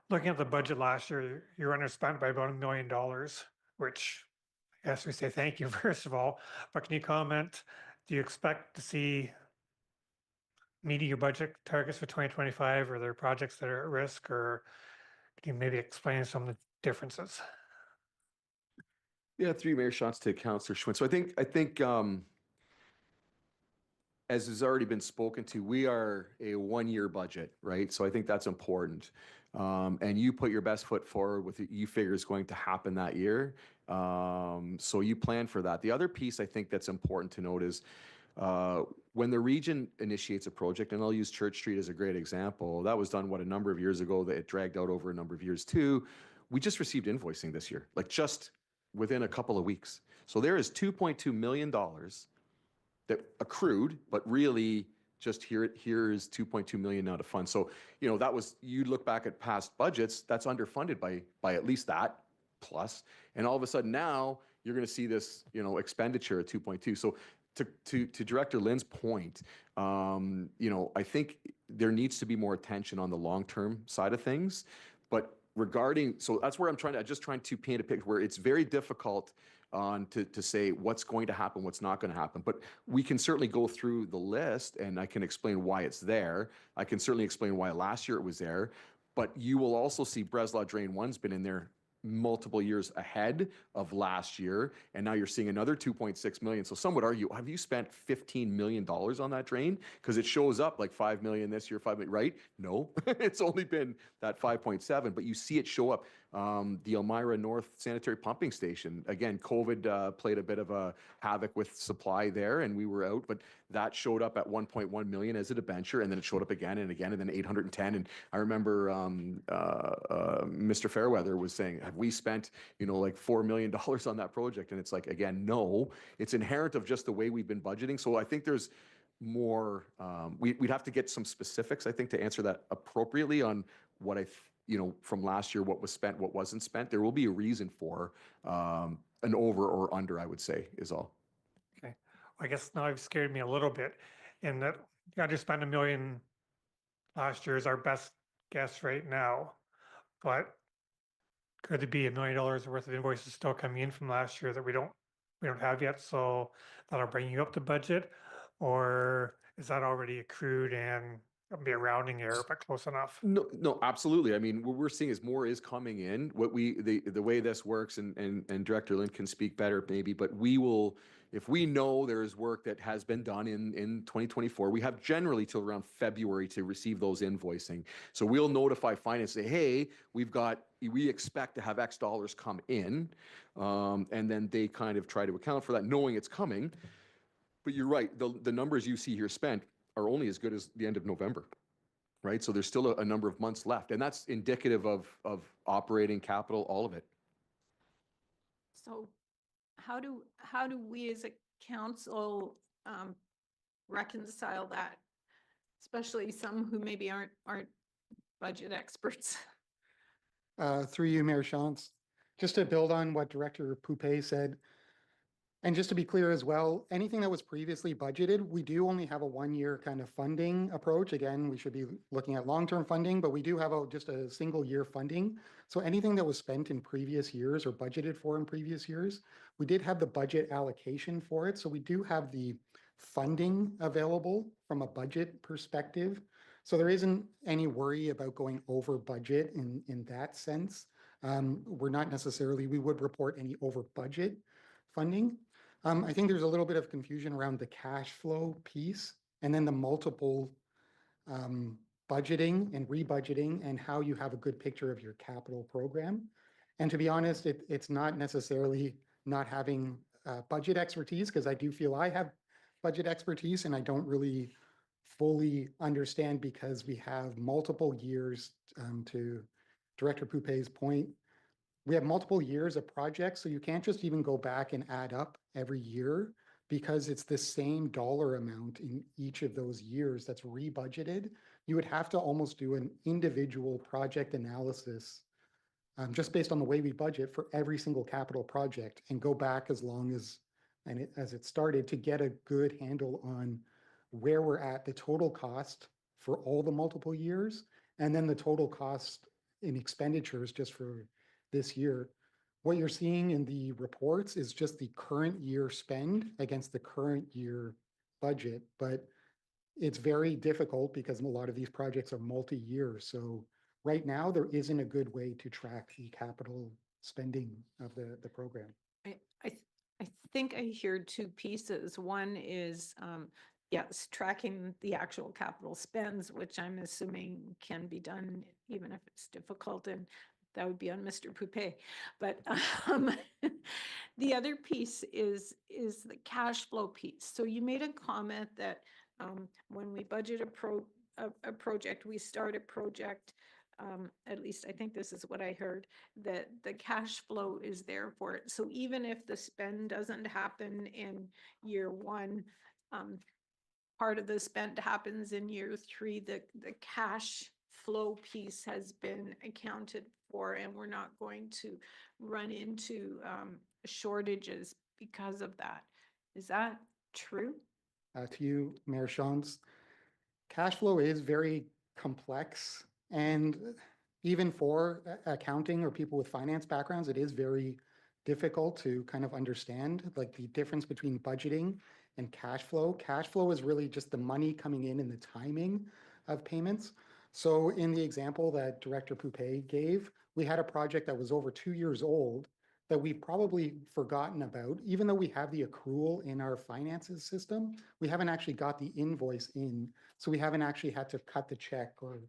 looking at the budget last year, you're underspent by about $1 million, which I guess we say thank you, first of all. But can you comment, do you expect to see meeting your budget targets for 2025? Are there projects that are at risk, or can you maybe explain some of the differences? Yeah, 3 mayor shots to Councillor Schwinn. So I think as has already been spoken to, we are a 1-year budget, right? So I think that's important. And you put your best foot forward with it. You figure it's going to happen that year. So you plan for that. The other piece I think that's important to note is when the region initiates a project, and I'll use Church Street as a great example, that was done, a number of years ago, that it dragged out over a number of years too. We just received invoicing this year, like just within a couple of weeks. So there is $2.2 million that accrued, but really just here is 2.2 million now to fund. So, you know, that was, you look back at past budgets, that's underfunded by at least that plus. And all of a sudden now you're going to see this, you know, expenditure at 2.2. So to Director Lynn's point, you know, I think there needs to be more attention on the long-term side of things, but regarding, so that's where I'm just trying to paint a picture where it's very difficult to say what's going to happen, what's not going to happen. But we can certainly go through the list and I can explain why it's there. I can certainly explain why last year it was there. But you will also see Breslau Drain 1's been in there multiple years ahead of last year, and now you're seeing another 2.6 million. So some would argue, have you spent $15 million on that drain? Because it shows up like 5 million this year, 5 million, right? No, it's only been that 5.7, but you see it show up. The Elmira North Sanitary Pumping Station, again, COVID played a bit of a havoc with supply there, and we were out, but that showed up at 1.1 million as a debenture, and then it showed up again and again, and then 810. And I remember Mr. Fairweather was saying, have we spent, like $4 million on that project? And it's like, again, no, it's inherent of just the way we've been budgeting. So I think there's more, we'd have to get some specifics, I think, to answer that appropriately on what from last year, what was spent, what wasn't spent. There will be a reason for an over or under, I would say, is all. Okay. I guess now you've scared me a little bit in that I just spent $1 million last year is our best guess right now. But could it be $1 million worth of invoices still coming in from last year that we don't have yet? So that'll bring you up to budget, or is that already accrued and it'll be a rounding error, but close enough? No, absolutely. I mean, what we're seeing is more is coming in. What the way this works, and Director Lynn can speak better maybe, but we will, if we know there is work that has been done in 2024, we have generally till around February to receive those invoicing. So we'll notify finance, say, hey, we expect to have X dollars come in, and then they kind of try to account for that, knowing it's coming. But you're right, the numbers you see here spent are only as good as the end of November, right? So there's still a number of months left, and that's indicative of operating capital, all of it. So how do we as a council reconcile that, especially some who maybe aren't budget experts? Through you, Mayor Shantz, just to build on what Director Poupé said, and just to be clear as well, anything that was previously budgeted, we do only have a 1-year kind of funding approach. Again, we should be looking at long-term funding, but we do have just a single year funding. So anything that was spent in previous years or budgeted for in previous years, we did have the budget allocation for it. So we do have the funding available from a budget perspective. So there isn't any worry about going over budget in that sense. We're not necessarily, we would report any over budget funding. I think there's a little bit of confusion around the cash flow piece and then the multiple budgeting and rebudgeting and how you have a good picture of your capital program. And to be honest, it's not necessarily not having budget expertise, because I do feel I have budget expertise and I don't really fully understand, because we have multiple years, to Director Poupé's point. We have multiple years of projects, so you can't just even go back and add up every year, because it's the same dollar amount in each of those years that's rebudgeted. You would have to almost do an individual project analysis just based on the way we budget for every single capital project, and go back as long as it started to get a good handle on where we're at, the total cost for all the multiple years, and then the total cost in expenditures just for this year. What you're seeing in the reports is just the current year spend against the current year budget, but it's very difficult because a lot of these projects are multi-year. So right now, there isn't a good way to track the capital spending of the program. I think I hear two pieces. One is, yes, tracking the actual capital spends, which I'm assuming can be done even if it's difficult, and that would be on Mr. Poupé. But the other piece is the cash flow piece. So you made a comment that when we budget a project, we start a project, at least I think this is what I heard, that the cash flow is there for it. So even if the spend doesn't happen in year 1, part of the spend happens in year 3, the cash flow piece has been accounted for, and we're not going to run into shortages because of that. Is that true? To you, Mayor Shantz, cash flow is very complex, and even for accounting or people with finance backgrounds, it is very difficult to kind of understand like the difference between budgeting and cash flow. Cash flow is really just the money coming in and the timing of payments. So in the example that Director Poupé gave, we had a project that was over 2 years old that we've probably forgotten about. Even though we have the accrual in our finances system, we haven't actually got the invoice in. So we haven't actually had to cut the check or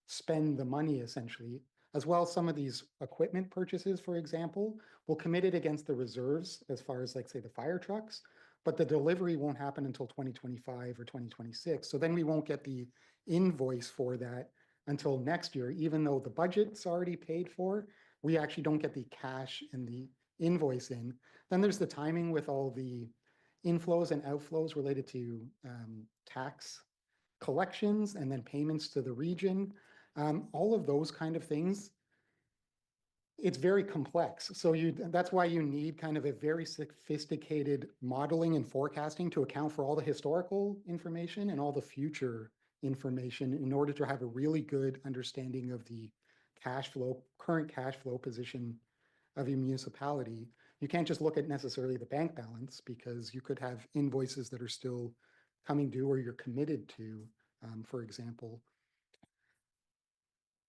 spend the money essentially. As well, some of these equipment purchases, for example, will commit it against the reserves as far as like say the fire trucks, but the delivery won't happen until 2025 or 2026. So then we won't get the invoice for that until next year, even though the budget's already paid for, we actually don't get the cash and the invoice in. Then there's the timing with all the inflows and outflows related to tax collections and then payments to the region. All of those kind of things, it's very complex. So that's why you need kind of a very sophisticated modeling and forecasting to account for all the historical information and all the future information in order to have a really good understanding of the cash flow, current cash flow position of your municipality. You can't just look at necessarily the bank balance because you could have invoices that are still coming due or you're committed to, for example.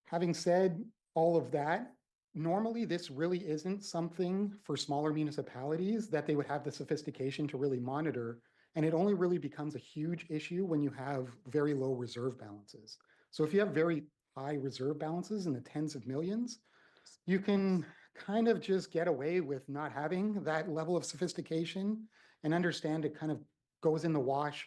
Having said all of that, normally this really isn't something for smaller municipalities that they would have the sophistication to really monitor. And it only really becomes a huge issue when you have very low reserve balances. So if you have very high reserve balances in the tens of millions, you can kind of just get away with not having that level of sophistication and understand it kind of goes in the wash.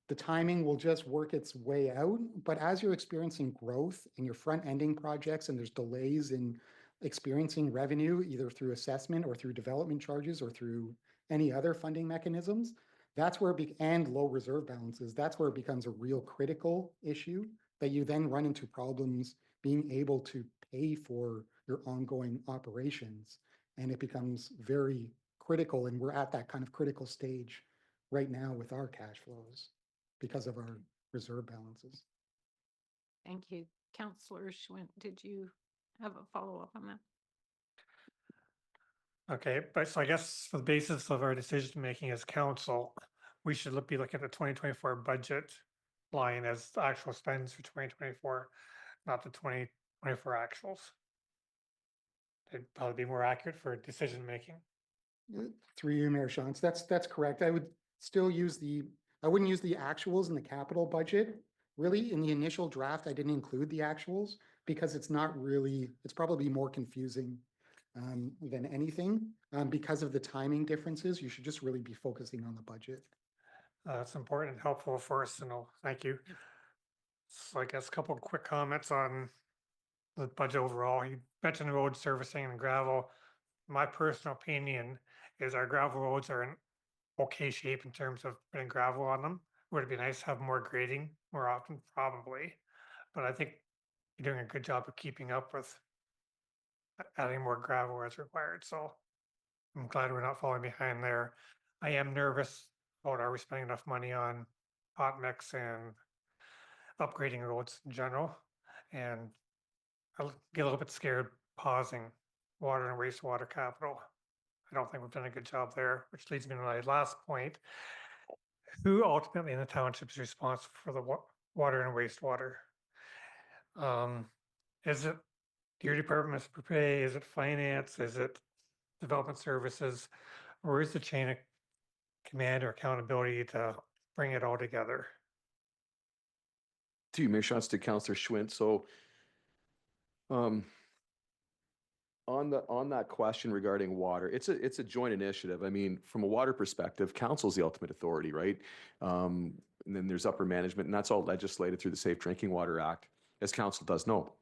The timing will just work its way out. But as you're experiencing growth in your front ending projects and there's delays in experiencing revenue, either through assessment or through development charges or through any other funding mechanisms, that's where and low reserve balances, that's where it becomes a real critical issue that you then run into problems being able to pay for your ongoing operations. And it becomes very critical. And we're at that kind of critical stage right now with our cash flows because of our reserve balances. Thank you. Councillor Schwint, did you have a follow-up on that? Okay, but so I guess for the basis of our decision-making as council, we should be looking at the 2024 budget line as the actual spends for 2024, not the 2024 actuals. It'd probably be more accurate for decision-making. Through you, Mayor Shantz, that's correct. I would still use I wouldn't use the actuals in the capital budget. Really, in the initial draft, I didn't include the actuals because it's probably more confusing than anything. Because of the timing differences, you should just really be focusing on the budget. That's important and helpful for us to know. Thank you. So I guess a couple of quick comments on the budget overall. You mentioned road servicing and gravel. My personal opinion is our gravel roads are in okay shape in terms of putting gravel on them. Would it be nice to have more grading more often? Probably. But I think you're doing a good job of keeping up with adding more gravel as required. So I'm glad we're not falling behind there. I am nervous about are we spending enough money on hot mix and upgrading roads in general. And I get a little bit scared pausing water and wastewater capital. I don't think we've done a good job there, which leads me to my last point. Who ultimately in the township is responsible for the water and wastewater? Is it your department, Mr. Poupé? Is it finance? Is it development services? Or is the chain of command or accountability to bring it all together? To you, Mayor Shantz, to Councillor Schwint. So on that question regarding water, it's a joint initiative. I mean, from a water perspective, council's the ultimate authority, right? And then there's upper management, and that's all legislated through the Safe Drinking Water Act, as council does know.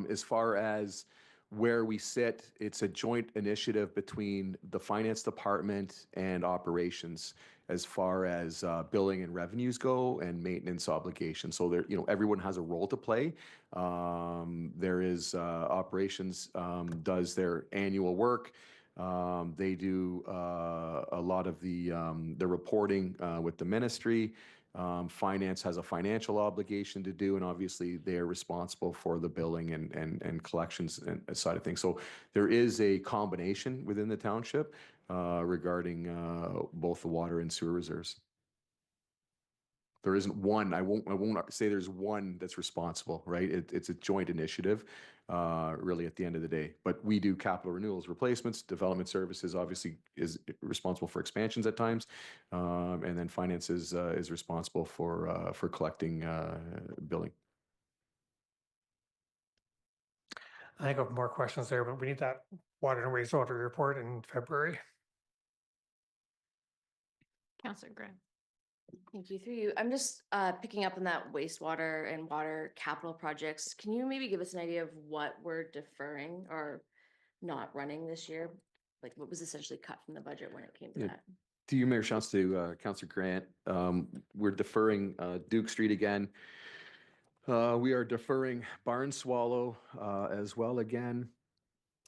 As far as where we sit, it's a joint initiative between the finance department and operations as far as billing and revenues go and maintenance obligations. So there, everyone has a role to play. There is operations does their annual work. They do a lot of the reporting with the ministry. Finance has a financial obligation to do, and obviously they are responsible for the billing and collections and side of things. So there is a combination within the township regarding both the water and sewer reserves. There isn't one. I won't say there's one that's responsible, right? It's a joint initiative, really, at the end of the day. But we do capital renewals, replacements, development services. Obviously, is responsible for expansions at times, and then finance is responsible for collecting billing. I think I have more questions there, but we need that water and wastewater report in February. Councillor Grant. Thank you. Through you. I'm just picking up on that wastewater and water capital projects. Can you maybe give us an idea of what we're deferring or not running this year? Like what was essentially cut from the budget when it came to that? To you, Mayor Shantz, to Councillor Grant, we're deferring Duke Street again. We are deferring Barn Swallow as well again.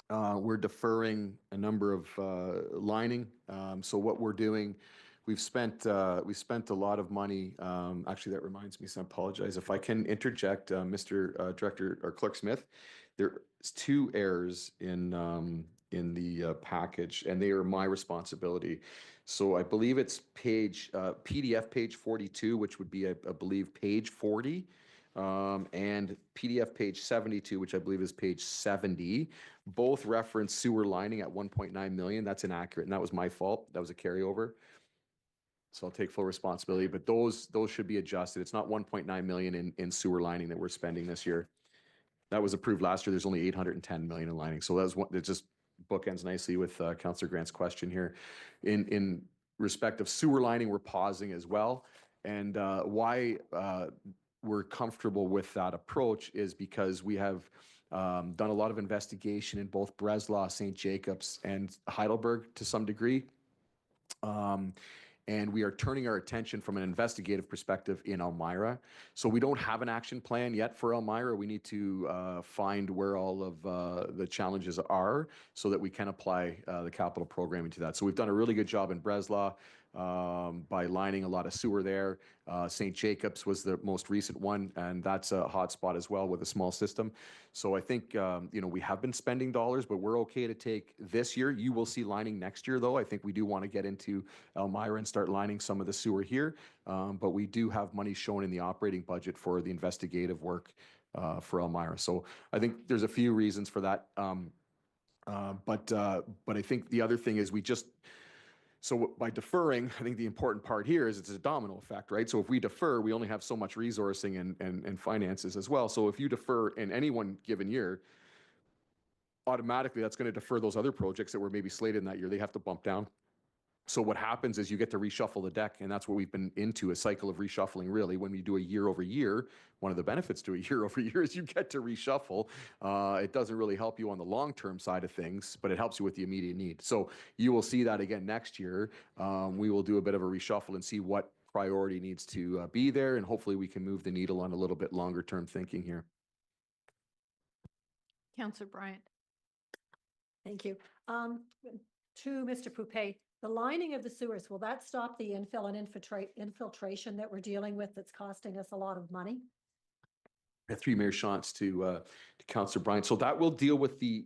We're deferring a number of lining. So what we're doing, we spent a lot of money. Actually, that reminds me, so I apologize. If I can interject, Mr. Director or Clerk Smith, there's 2 errors in the package, and they are my responsibility. So I believe it's PDF page 42, which would be, I believe, page 40. And PDF page 72, which I believe is page 70, both reference sewer lining at 1.9 million. That's inaccurate, and that was my fault. That was a carryover. So I'll take full responsibility, but those should be adjusted. It's not 1.9 million in sewer lining that we're spending this year. That was approved last year. There's only 810 million in lining. So that's one that just bookends nicely with Councillor Grant's question here. In respect of sewer lining, we're pausing as well. And why we're comfortable with that approach is because we have done a lot of investigation in both Breslau, St. Jacobs, and Heidelberg to some degree. And we are turning our attention from an investigative perspective in Elmira. So we don't have an action plan yet for Elmira. We need to find where all of the challenges are so that we can apply the capital programming to that. So we've done a really good job in Breslau by lining a lot of sewer there. St. Jacobs was the most recent one, and that's a hot spot as well with a small system. So I think, we have been spending dollars, but we're okay to take this year. You will see lining next year, though. I think we do want to get into Elmira and start lining some of the sewer here. But we do have money shown in the operating budget for the investigative work for Elmira. So I think there's a few reasons for that. But I think the other thing is so by deferring, I think the important part here is it's a domino effect, right? So if we defer, we only have so much resourcing and finances as well. So if you defer in any one given year, automatically that's going to defer those other projects that were maybe slated in that year. They have to bump down. So what happens is you get to reshuffle the deck, and that's what we've been into, a cycle of reshuffling, really. When we do a year over year, one of the benefits to a year over year is you get to reshuffle. It doesn't really help you on the long-term side of things, but it helps you with the immediate need. So you will see that again next year. We will do a bit of a reshuffle and see what priority needs to be there, and hopefully we can move the needle on a little bit longer-term thinking here. Councillor Bryant. Thank you. To Mr. Poupet, the lining of the sewers, will that stop the infill and infiltration that we're dealing with that's costing us a lot of money? Through Mayor Shantz to Councillor Bryant. So that will deal with the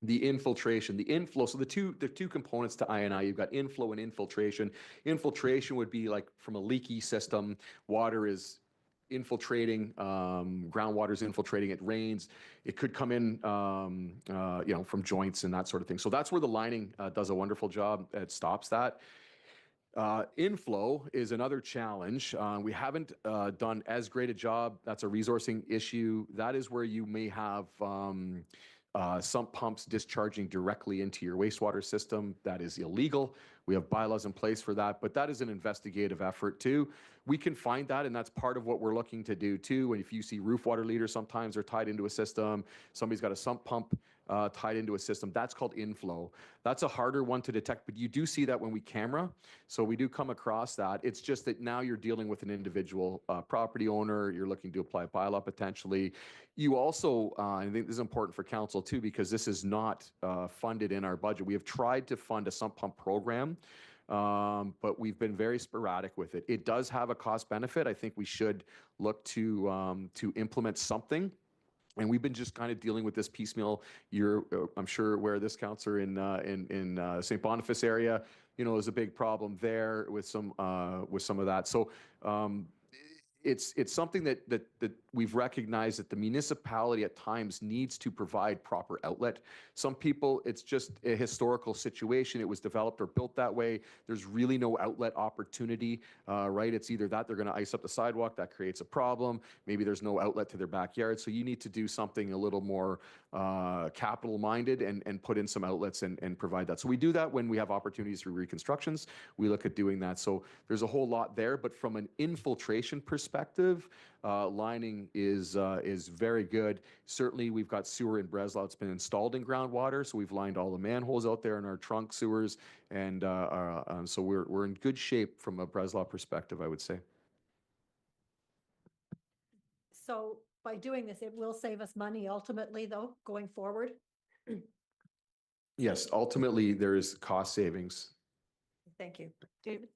infiltration, the inflow. So the two components to I&I, you've got inflow and infiltration. Infiltration would be like from a leaky system. Water is infiltrating, groundwater is infiltrating, it rains, it could come in, from joints and that sort of thing. So that's where the lining does a wonderful job. It stops that. Inflow is another challenge. We haven't done as great a job. That's a resourcing issue. That is where you may have sump pumps discharging directly into your wastewater system. That is illegal. We have bylaws in place for that, but that is an investigative effort too. We can find that, and that's part of what we're looking to do too. And if you see roof water leaders, sometimes they're tied into a system. Somebody's got a sump pump tied into a system. That's called inflow. That's a harder one to detect, but you do see that when we camera. So we do come across that. It's just that now you're dealing with an individual property owner. You're looking to apply a bylaw potentially. You also, I think this is important for council too, because this is not funded in our budget. We have tried to fund a sump pump program but we've been very sporadic with it. It does have a cost benefit. I think we should look to implement something. And we've been just kind of dealing with this piecemeal. I'm sure aware of this, Councillor, in St. Boniface area, is a big problem there with some of that. So it's something that we've recognized that the municipality at times needs to provide proper outlet. Some people, it's just a historical situation. It was developed or built that way. There's really no outlet opportunity, right? It's either that they're going to ice up the sidewalk, that creates a problem. Maybe there's no outlet to their backyard. So you need to do something a little more capital minded and put in some outlets and provide that. So we do that when we have opportunities through reconstructions. We look at doing that. So there's a whole lot there, but from an infiltration perspective, lining is very good. Certainly, we've got sewer in Breslau. It's been installed in groundwater, so we've lined all the manholes out there in our trunk sewers, and so we're in good shape from a Breslau perspective, I would say. So by doing this, it will save us money ultimately, though, going forward. Yes, ultimately, there is cost savings. Thank you. David?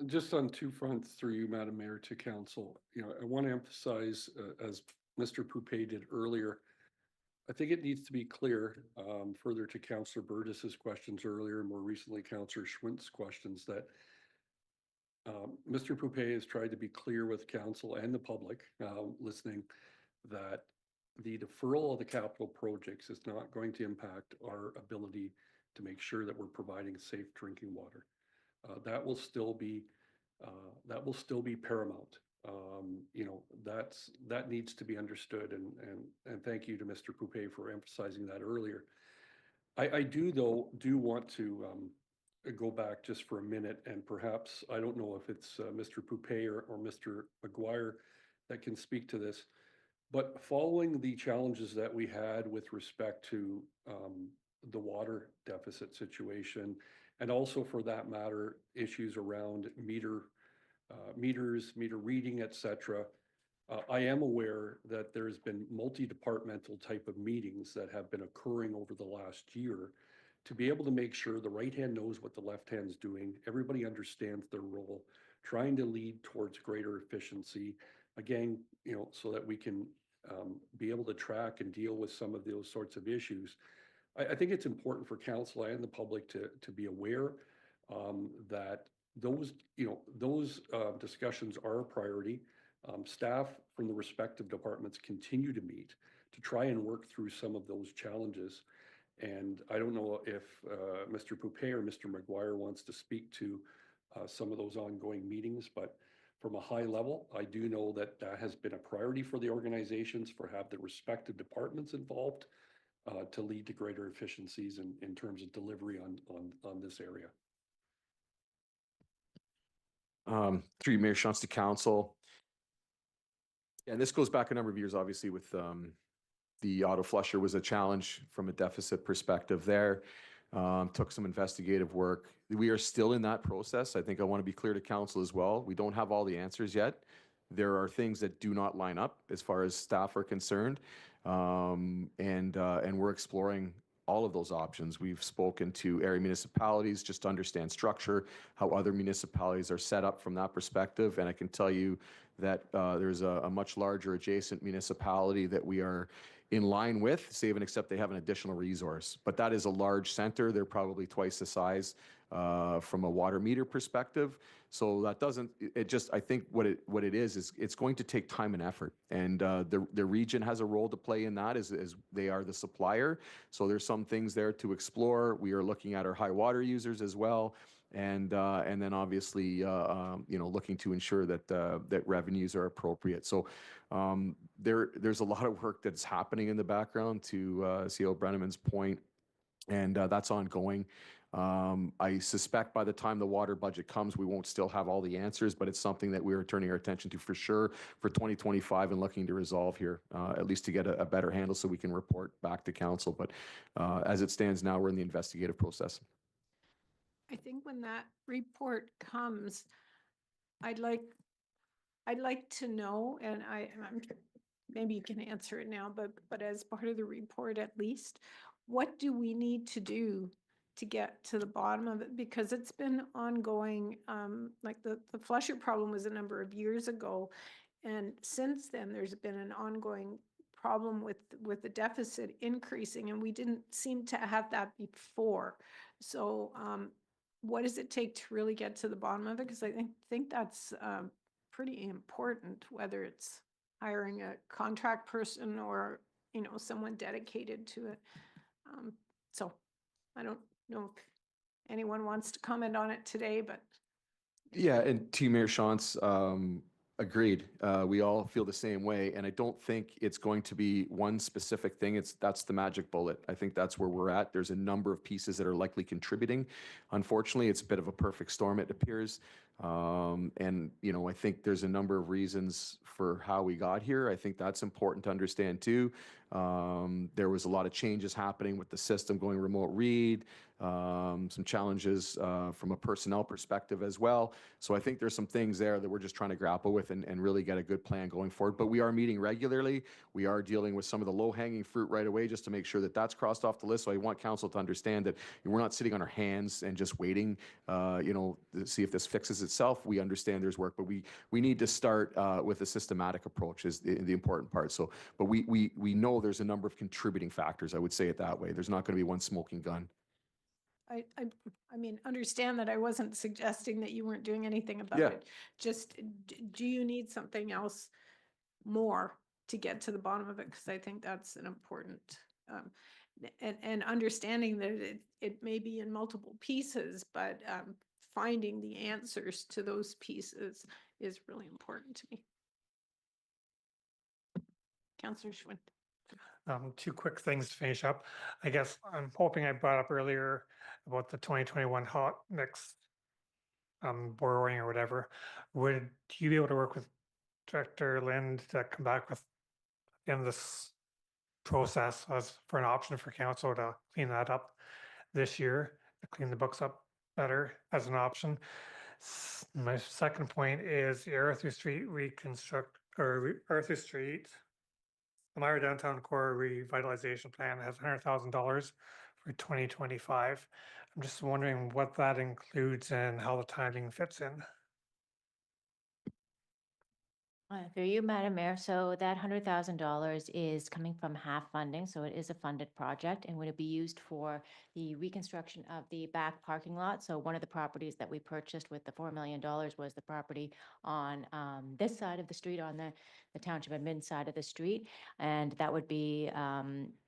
Just on two fronts through you, Madam Mayor, to council, I want to emphasize, as Mr. Poupé did earlier, I think it needs to be clear, further to Councillor Burgess's questions earlier, and more recently Councillor Schwint's questions, that Mr. Poupé has tried to be clear with council and the public listening that the deferral of the capital projects is not going to impact our ability to make sure that we're providing safe drinking water. That will still be paramount. That needs to be understood, and thank you to Mr. Poupé for emphasizing that earlier. I do want to go back just for a minute, and perhaps, I don't know if it's Mr. Poupé or Mr. McGuire that can speak to this, but following the challenges that we had with respect to the water deficit situation, and also for that matter, issues around meters, meter reading, etc. I am aware that there's been multi-departmental type of meetings that have been occurring over the last year to be able to make sure the right hand knows what the left hand's doing, everybody understands their role, trying to lead towards greater efficiency, again, so that we can be able to track and deal with some of those sorts of issues. I think it's important for council and the public to be aware that those discussions are a priority. Staff from the respective departments continue to meet to try and work through some of those challenges. And I don't know if Mr. Poupé or Mr. McGuire wants to speak to some of those ongoing meetings, but from a high level, I do know that that has been a priority for the organizations, for have the respective departments involved to lead to greater efficiencies in terms of delivery on this area. Through Mayor Shantz to council. And this goes back a number of years, obviously, with the auto flusher was a challenge from a deficit perspective there. Took some investigative work. We are still in that process. I think I want to be clear to council as well. We don't have all the answers yet. There are things that do not line up as far as staff are concerned. And we're exploring all of those options. We've spoken to area municipalities just to understand structure, how other municipalities are set up from that perspective. And I can tell you that there's a much larger adjacent municipality that we are in line with, save and except they have an additional resource. But that is a large center. They're probably twice the size from a water meter perspective. So that doesn't, I think what it is it's going to take time and effort. And the region has a role to play in that as they are the supplier. So there's some things there to explore. We are looking at our high water users as well. And then obviously, looking to ensure that revenues are appropriate. So there's a lot of work that's happening in the background to CEO Brenneman's point, and that's ongoing. I suspect by the time the water budget comes, we won't still have all the answers, but it's something that we are turning our attention to for sure for 2025 and looking to resolve here, at least to get a better handle so we can report back to council. But as it stands now, we're in the investigative process. I think when that report comes, I'd like to know, and I'm maybe you can answer it now, but as part of the report at least, what do we need to do to get to the bottom of it, because it's been ongoing. Like the flusher problem was a number of years ago. And since then, there's been an ongoing problem with the deficit increasing, and we didn't seem to have that before. So what does it take to really get to the bottom of it? Because I think that's pretty important, whether it's hiring a contract person or, you know, someone dedicated to it. So I don't know if anyone wants to comment on it today, but Yeah, and to Mayor Shantz, agreed. We all feel the same way, and I don't think it's going to be one specific thing. That's the magic bullet. I think that's where we're at. There's a number of pieces that are likely contributing. Unfortunately, it's a bit of a perfect storm, it appears. And you know, I think there's a number of reasons for how we got here. I think that's important to understand too. There was a lot of changes happening with the system going remote read, some challenges from a personnel perspective as well. So I think there's some things there that we're just trying to grapple with and really get a good plan going forward. But we are meeting regularly. We are dealing with some of the low-hanging fruit right away just to make sure that that's crossed off the list. So I want council to understand that we're not sitting on our hands and just waiting, you know, to see if this fixes itself. We understand there's work, but we need to start with a systematic approach is the important part. So, but we know there's a number of contributing factors. I would say it that way. There's not going to be one smoking gun. I mean, understand that I wasn't suggesting that you weren't doing anything about Yeah. it. Just, do you need something else more to get to the bottom of it? Because I think that's an important, and understanding that it may be in multiple pieces, but finding the answers to those pieces is really important to me. Councillor Schwinn. Two quick things to finish up. I guess I'm hoping I brought up earlier about the 2021 hot mix borrowing or whatever. Would you be able to work with Director Lind to come back with in this process as for an option for council to clean that up this year, to clean the books up better as an option? My second point is the Arthur Street Arthur Street, the Myra Downtown Core Revitalization Plan has $100,000 for 2025. I'm just wondering what that includes and how the timing fits in. Through you, Madam Mayor. So that $100,000 is coming from half funding, so it is a funded project and would be used for the reconstruction of the back parking lot. So one of the properties that we purchased with the $4 million was the property on this side of the street, on the township admin side of the street. And that would be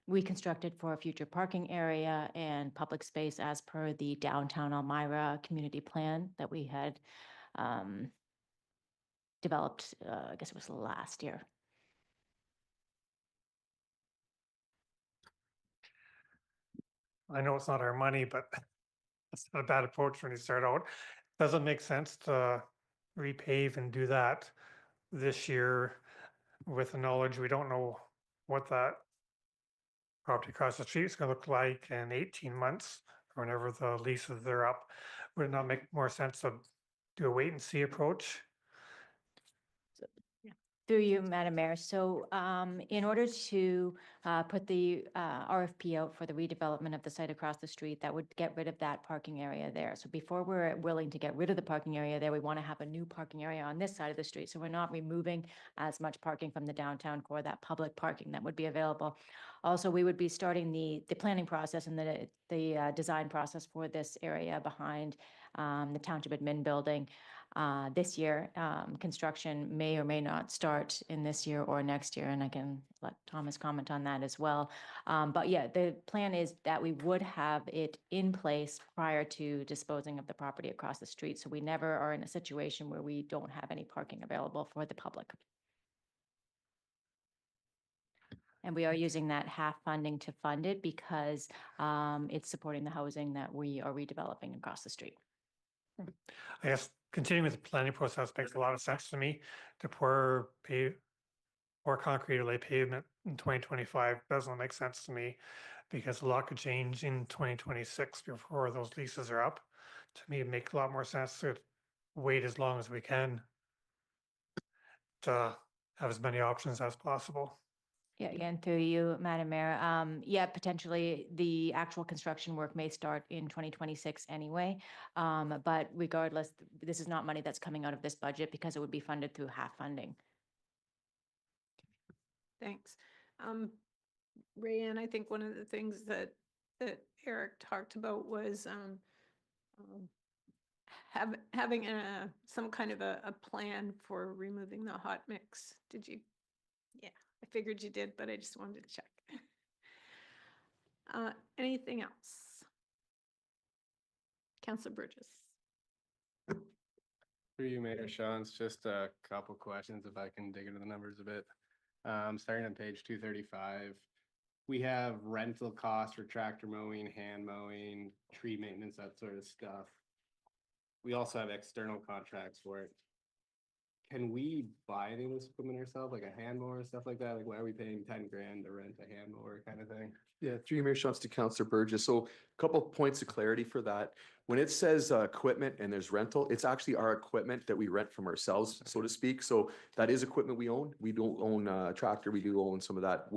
reconstructed for a future parking area and public space as per the downtown Elmira community plan that we had developed, I guess it was last year. I know it's not our money, but it's not a bad approach when you start out. Doesn't make sense to repave and do that this year with the knowledge we don't know what that property across the street is going to look like in 18 months or whenever the leases are up. Would it not make more sense to do a wait and see approach? Through you, Madam Mayor. So in order to put the RFP out for the redevelopment of the site across the street, that would get rid of that parking area there. So before we're willing to get rid of the parking area there, we want to have a new parking area on this side of the street. So we're not removing as much parking from the downtown core, that public parking that would be available. Also, we would be starting the planning process and the design process for this area behind the township admin building. This year, construction may or may not start in this year or next year, and I can let Thomas comment on that as well. But yeah, the plan is that we would have it in place prior to disposing of the property across the street, so we never are in a situation where we don't have any parking available for the public. And we are using that half funding to fund it because it's supporting the housing that we are redeveloping across the street. I guess continuing with the planning process makes a lot of sense to me. To pour concrete or lay pavement in 2025 doesn't make sense to me because a lot could change in 2026 before those leases are up. To me, it makes a lot more sense to wait as long as we can to have as many options as possible. Yeah, again, through you, Madam Mayor. Yeah, potentially the actual construction work may start in 2026 anyway. But regardless, this is not money that's coming out of this budget because it would be funded through half funding. Thanks. Rayanne, I think one of the things that Eric talked about was having some kind of a plan for removing the hot mix. Did you? Yeah, I figured you did, but I just wanted to check. Anything else? Councillor Burgess. Through you, Mayor Sean, just a couple questions if I can dig into the numbers a bit. Starting on page 235, we have rental costs for tractor mowing, hand mowing, tree maintenance, that sort of stuff. We also have external contracts for it. Can we buy any of this equipment ourselves, like a hand mower and stuff like that? Like, why are we paying 10 grand to rent a hand mower kind of thing? Yeah, through your Mayor Sean to Councillor Burgess. So a couple of points of clarity for that. When it says equipment and there's rental, it's actually our equipment that we rent from ourselves, so to speak. So that is equipment we own. We don't own a tractor. We do own some of that.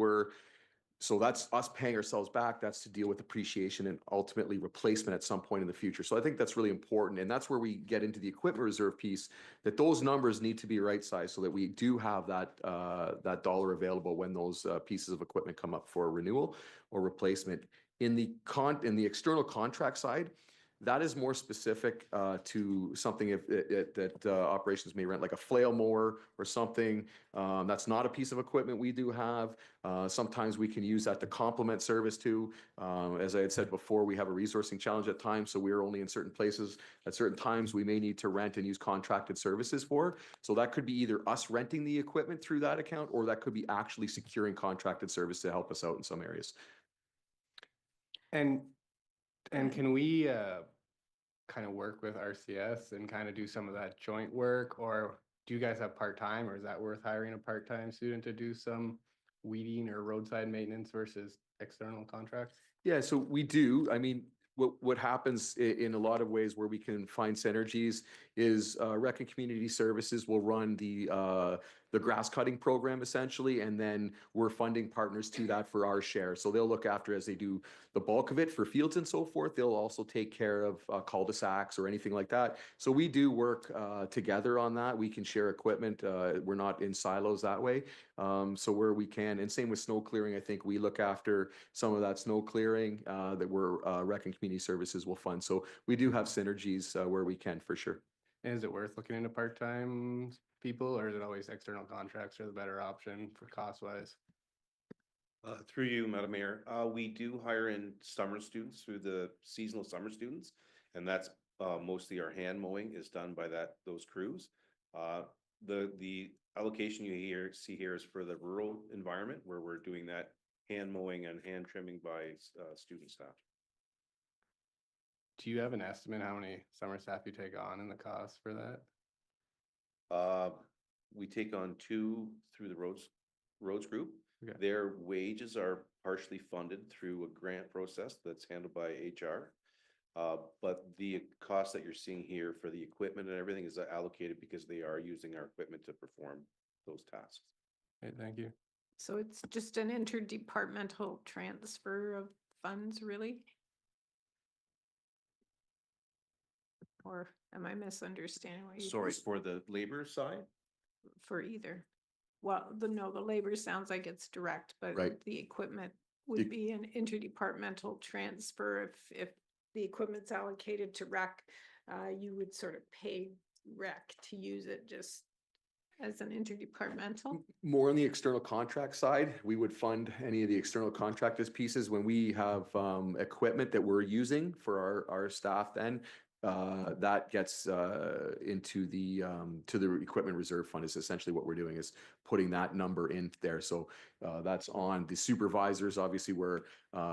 So that's us paying ourselves back. That's to deal with depreciation and ultimately replacement at some point in the future. So I think that's really important. And that's where we get into the equipment reserve piece, that those numbers need to be right sized so that we do have that that dollar available when those pieces of equipment come up for renewal or replacement. In the external contract side, that is more specific to something that operations may rent, like a flail mower or something. That's not a piece of equipment we do have. Sometimes we can use that to complement service too. As I had said before, we have a resourcing challenge at times, so we're only in certain places. At certain times, we may need to rent and use contracted services for. So that could be either us renting the equipment through that account, or that could be actually securing contracted service to help us out in some areas. And can we kind of work with RCS and kind of do some of that joint work, or do you guys have part-time, or is that worth hiring a part-time student to do some weeding or roadside maintenance versus external contracts? Yeah, so we do. I mean, what happens in a lot of ways where we can find synergies is Rec and Community Services will run the grass cutting program essentially, and then we're funding partners to that for our share. So they'll look after, as they do the bulk of it for fields and so forth, they'll also take care of cul-de-sacs or anything like that. So we do work together on that. We can share equipment. We're not in silos that way. So where we can, and same with snow clearing, I think we look after some of that snow clearing that we're Rec and Community Services will fund. So we do have synergies where we can, for sure. And is it worth looking into part-time people, or is it always external contracts are the better option for cost-wise? Through you, Madam Mayor, we do hire in summer students through the seasonal summer students, and that's mostly our hand mowing is done by those crews. The allocation you see here is for the rural environment where we're doing that hand mowing and hand trimming by student staff. Do you have an estimate how many summer staff you take on and the cost for that? We take on 2 through the roads group. Okay. Their wages are partially funded through a grant process that's handled by HR. But the cost that you're seeing here for the equipment and everything is allocated because they are using our equipment to perform those tasks. Okay, thank you. So it's just an interdepartmental transfer of funds, really? Or am I misunderstanding what you? Sorry, for the labor side? For either. Well, the labor sounds like it's direct, but Right. the equipment would be an interdepartmental transfer. If the equipment's allocated to rec, you would sort of pay rec to use it just as an interdepartmental. More on the external contract side, we would fund any of the external contractors pieces when we have equipment that we're using for our staff. Then that gets into the to the equipment reserve fund is essentially what we're doing, is putting that number in there. So that's on the supervisors, obviously, where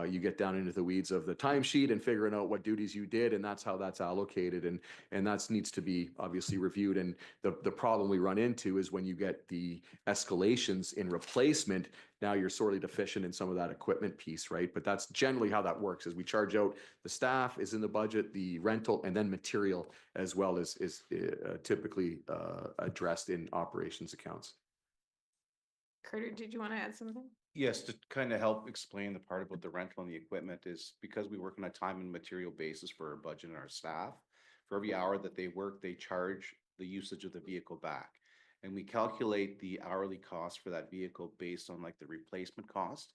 you get down into the weeds of the timesheet and figuring out what duties you did, and that's how that's allocated, and that needs to be obviously reviewed. And the problem we run into is when you get the escalations in replacement, now you're sorely deficient in some of that equipment piece, right? But that's generally how that works, is we charge out the staff is in the budget, the rental, and then material as well is typically addressed in operations accounts. Carter, did you want to add something? Yes, to kind of help explain the part about the rental and the equipment is because we work on a time and material basis for our budget and our staff. For every hour that they work, they charge the usage of the vehicle back. And we calculate the hourly cost for that vehicle based on like the replacement cost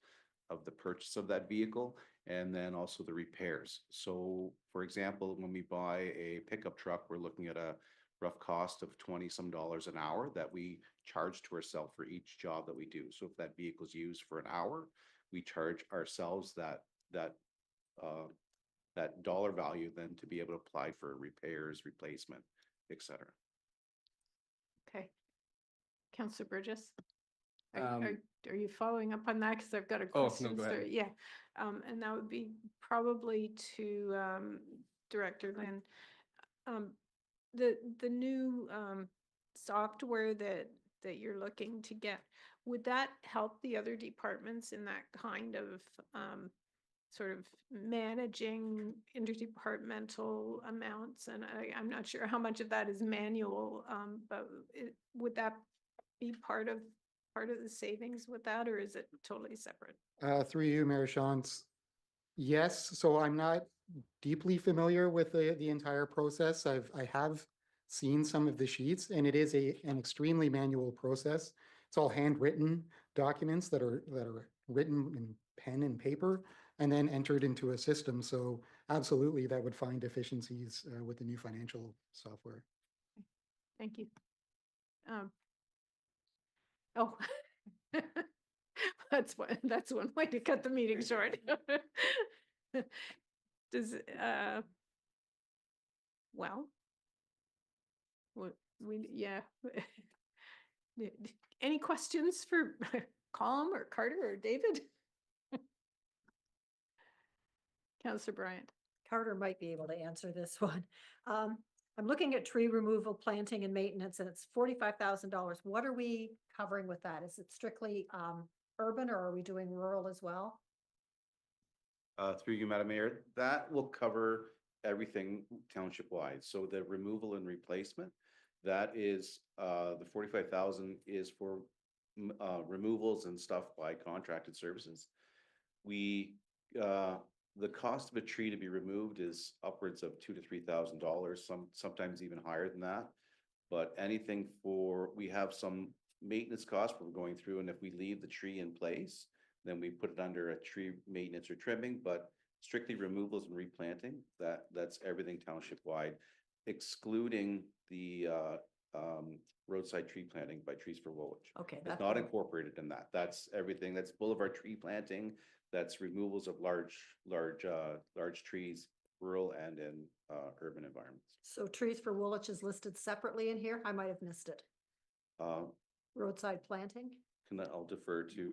of the purchase of that vehicle and then also the repairs. So for example, when we buy a pickup truck, we're looking at a rough cost of 20 some dollars an hour that we charge to ourselves for each job that we do. So if that vehicle is used for an hour, we charge ourselves that dollar value then to be able to apply for repairs, replacement, etc. Okay. Councillor Burgess? Um, Are you following up on that? Because I've got a Oh, no, question. go ahead. Yeah, and that would be probably to Director Lynn. The new software that you're looking to get, would that help the other departments in that kind of sort of managing interdepartmental amounts? And I'm not sure how much of that is manual, but would that be part of the savings with that, or is it totally separate? Through you, Mayor Shantz. Yes, so I'm not deeply familiar with the entire process. I have seen some of the sheets, and it is an extremely manual process. It's all handwritten documents that are written in pen and paper and then entered into a system. So absolutely, that would find efficiencies with the new financial software. Thank you. Oh, that's one way to cut the meeting short. Does, well, yeah. Any questions for Colm or Carter or David? Councillor Bryant. Carter might be able to answer this one. I'm looking at tree removal, planting and maintenance, and it's $45,000. What are we covering with that? Is it strictly urban or are we doing rural as well? Through you, Madam Mayor, that will cover everything township wide. So the removal and replacement, that is the 45,000 is for removals and stuff by contracted services. We the cost of a tree to be removed is upwards of $2,000 to $3,000, sometimes even higher than that. But anything we have some maintenance costs we're going through, and if we leave the tree in place, then we put it under a tree maintenance or trimming. But strictly removals and replanting, that's everything township wide, excluding the roadside tree planting by Trees for Woolwich. Okay. It's not incorporated in that. That's everything. That's boulevard tree planting. That's removals of large trees, rural and in urban environments. So Trees for Woolwich is listed separately in here? I might have missed it. Roadside planting? I'll defer to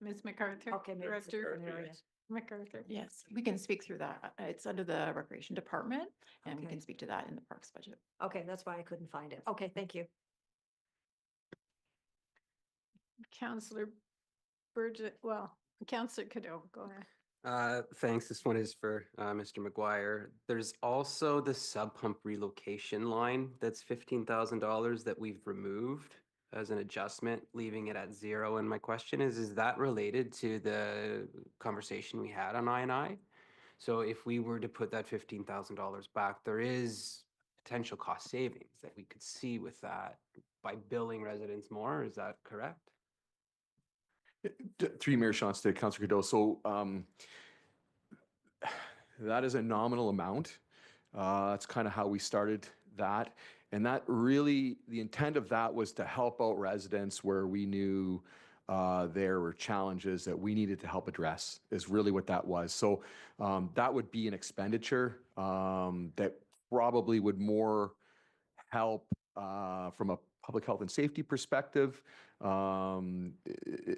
Ms. MacArthur. Okay, maybe it's a Director different area. MacArthur. Yes, we can speak through that. It's under the Recreation Department and we Okay. can speak to that in the Parks budget. Okay, that's why I couldn't find it. Okay, thank you. Councillor Burgess, well, Councillor Cadeau, go ahead. Thanks. This one is for Mr. McGuire. There's also the sub pump relocation line that's $15,000 that we've removed as an adjustment, leaving it at zero. And my question is that related to the conversation we had on I&I? So if we were to put that $15,000 back, there is potential cost savings that we could see with that by billing residents more. Is that correct? Through Mayor Shantz to Councillor Cadeau. So that is a nominal amount. That's kind of how we started that. And that really, the intent of that was to help out residents where we knew there were challenges that we needed to help address, is really what that was. So that would be an expenditure that probably would more help from a public health and safety perspective,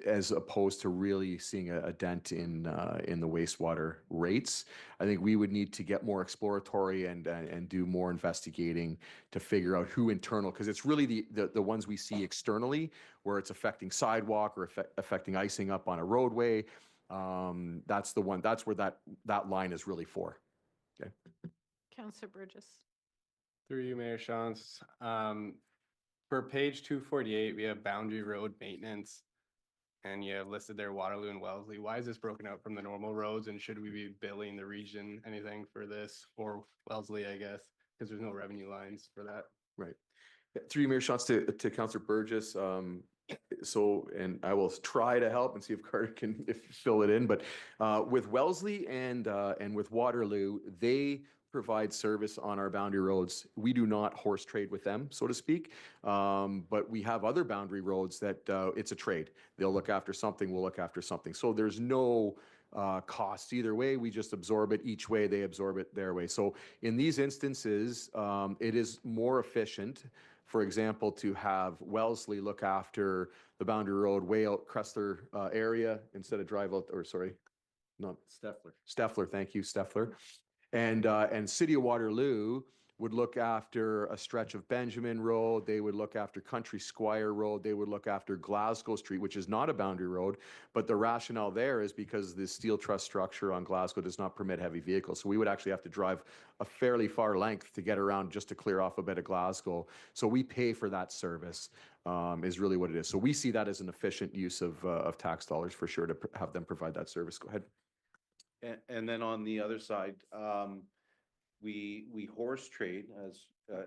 as opposed to really seeing a dent in the wastewater rates. I think we would need to get more exploratory and do more investigating to figure out who internal, because it's really the ones we see externally where it's affecting sidewalk or affecting icing up on a roadway. That's the one. That's where that line is really for. Okay. Councillor Burgess. Through you, Mayor Shantz. For page 248, we have boundary road maintenance. and you have listed there Waterloo and Wellesley. Why is this broken out from the normal roads, and should we be billing the region anything for this, or Wellesley, I guess, because there's no revenue lines for that? Right. Through you, Mayor Shots, to Councillor Burgess. So, and I will try to help and see if Carter can fill it in, but with Wellesley and with Waterloo, they provide service on our boundary roads. We do not horse trade with them, so to speak, but we have other boundary roads that it's a trade. They'll look after something, we'll look after something. So there's no costs either way. We just absorb it each way, they absorb it their way. So in these instances, it is more efficient, for example, to have Wellesley look after the boundary road way out Cressler area instead of drive out, or sorry, not Steffler, thank you, Steffler. And City of Waterloo would look after a stretch of Benjamin Road, they would look after Country Squire Road, they would look after Glasgow Street, which is not a boundary road, but the rationale there is because the steel truss structure on Glasgow does not permit heavy vehicles. So we would actually have to drive a fairly far length to get around just to clear off a bit of Glasgow. So we pay for that service, is really what it is. So we see that as an efficient use of tax dollars for sure to have them provide that service. Go ahead. And then on the other side, we horse trade,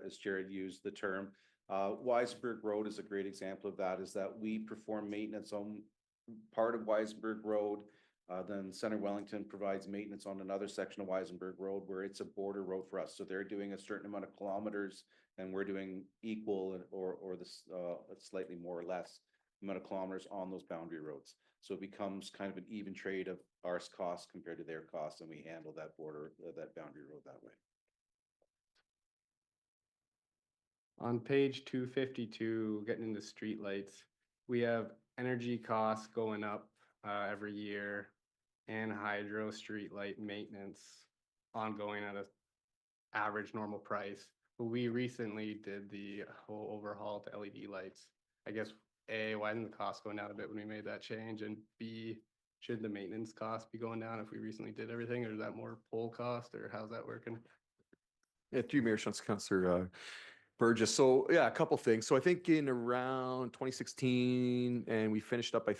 as Jared used the term. Weissenberg Road is a great example of that, is that we perform maintenance on part of Weissenberg Road. Then Center Wellington provides maintenance on another section of Weissenberg Road where it's a border road for us. So they're doing a certain amount of kilometers and we're doing equal or this slightly more or less amount of kilometers on those boundary roads. So it becomes kind of an even trade of our costs compared to their costs, and we handle that border, that boundary road that way. On page 252, getting into streetlights, we have energy costs going up every year, and hydro streetlight maintenance ongoing at a average normal price. But we recently did the whole overhaul to LED lights. I guess A, why didn't the cost go down a bit when we made that change? And B, should the maintenance cost be going down if we recently did everything, or is that more pole cost, or how's that working? Yeah, through Mayor Shots, Councillor Burgess. So yeah, a couple things. So I think in around 2016, and we finished up, I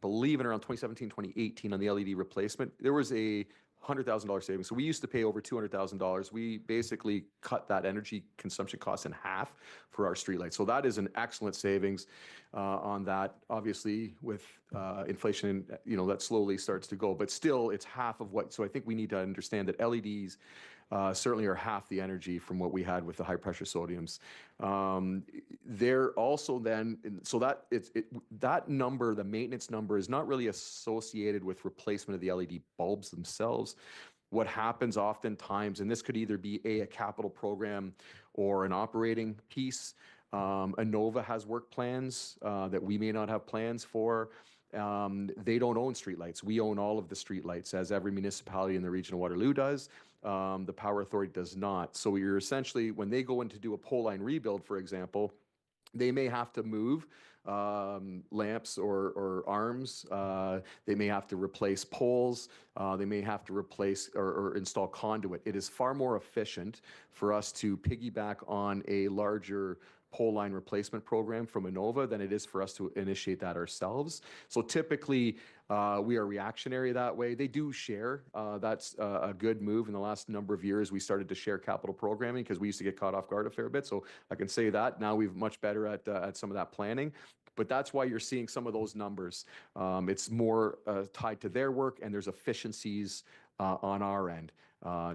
believe in around 2017, 2018 on the LED replacement, there was a $100,000 savings. So we used to pay over $200,000. We basically cut that energy consumption cost in half for our streetlights. So that is an excellent savings on that. Obviously, with inflation, you know, that slowly starts to go, but still it's half of what. So I think we need to understand that LEDs certainly are half the energy from what we had with the high pressure sodiums. They're also then, so that that number, the maintenance number, is not really associated with replacement of the LED bulbs themselves. What happens oftentimes, and this could either be a capital program or an operating piece. Innova has work plans that we may not have plans for. They don't own streetlights. We own all of the streetlights, as every municipality in the region of Waterloo does. The Power Authority does not. So you're essentially, when they go in to do a pole line rebuild, for example, they may have to move lamps or arms. They may have to replace poles. They may have to replace or install conduit. It is far more efficient for us to piggyback on a larger pole line replacement program from Innova than it is for us to initiate that ourselves. So typically, we are reactionary that way. They do share. That's a good move. In the last number of years, we started to share capital programming because we used to get caught off guard a fair bit. So I can say that. Now we're much better at some of that planning. But that's why you're seeing some of those numbers. It's more tied to their work, and there's efficiencies on our end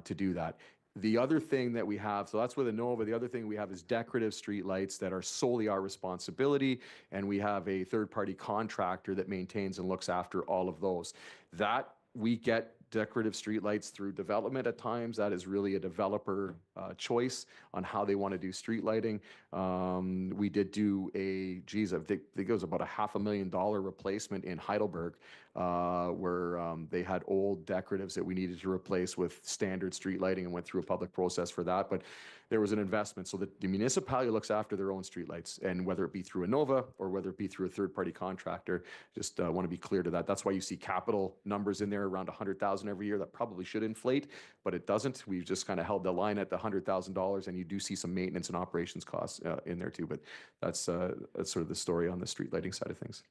to do that. The other thing that we have, so that's with Innova, the other thing we have is decorative streetlights that are solely our responsibility, and we have a third-party contractor that maintains and looks after all of those. That we get decorative streetlights through development at times. That is really a developer choice on how they want to do street lighting. We did do a, geez, I think it was about a $500,000 replacement in Heidelberg, where they had old decoratives that we needed to replace with standard street lighting, and went through a public process for that. But there was an investment. So the municipality looks after their own streetlights, and whether it be through Innova or whether it be through a third-party contractor, just want to be clear to that. That's why you see capital numbers in there around 100,000 every year. That probably should inflate, but it doesn't. We've just kind of held the line at the $100,000, and you do see some maintenance and operations costs in there too. But that's sort of the story on the street lighting side of things.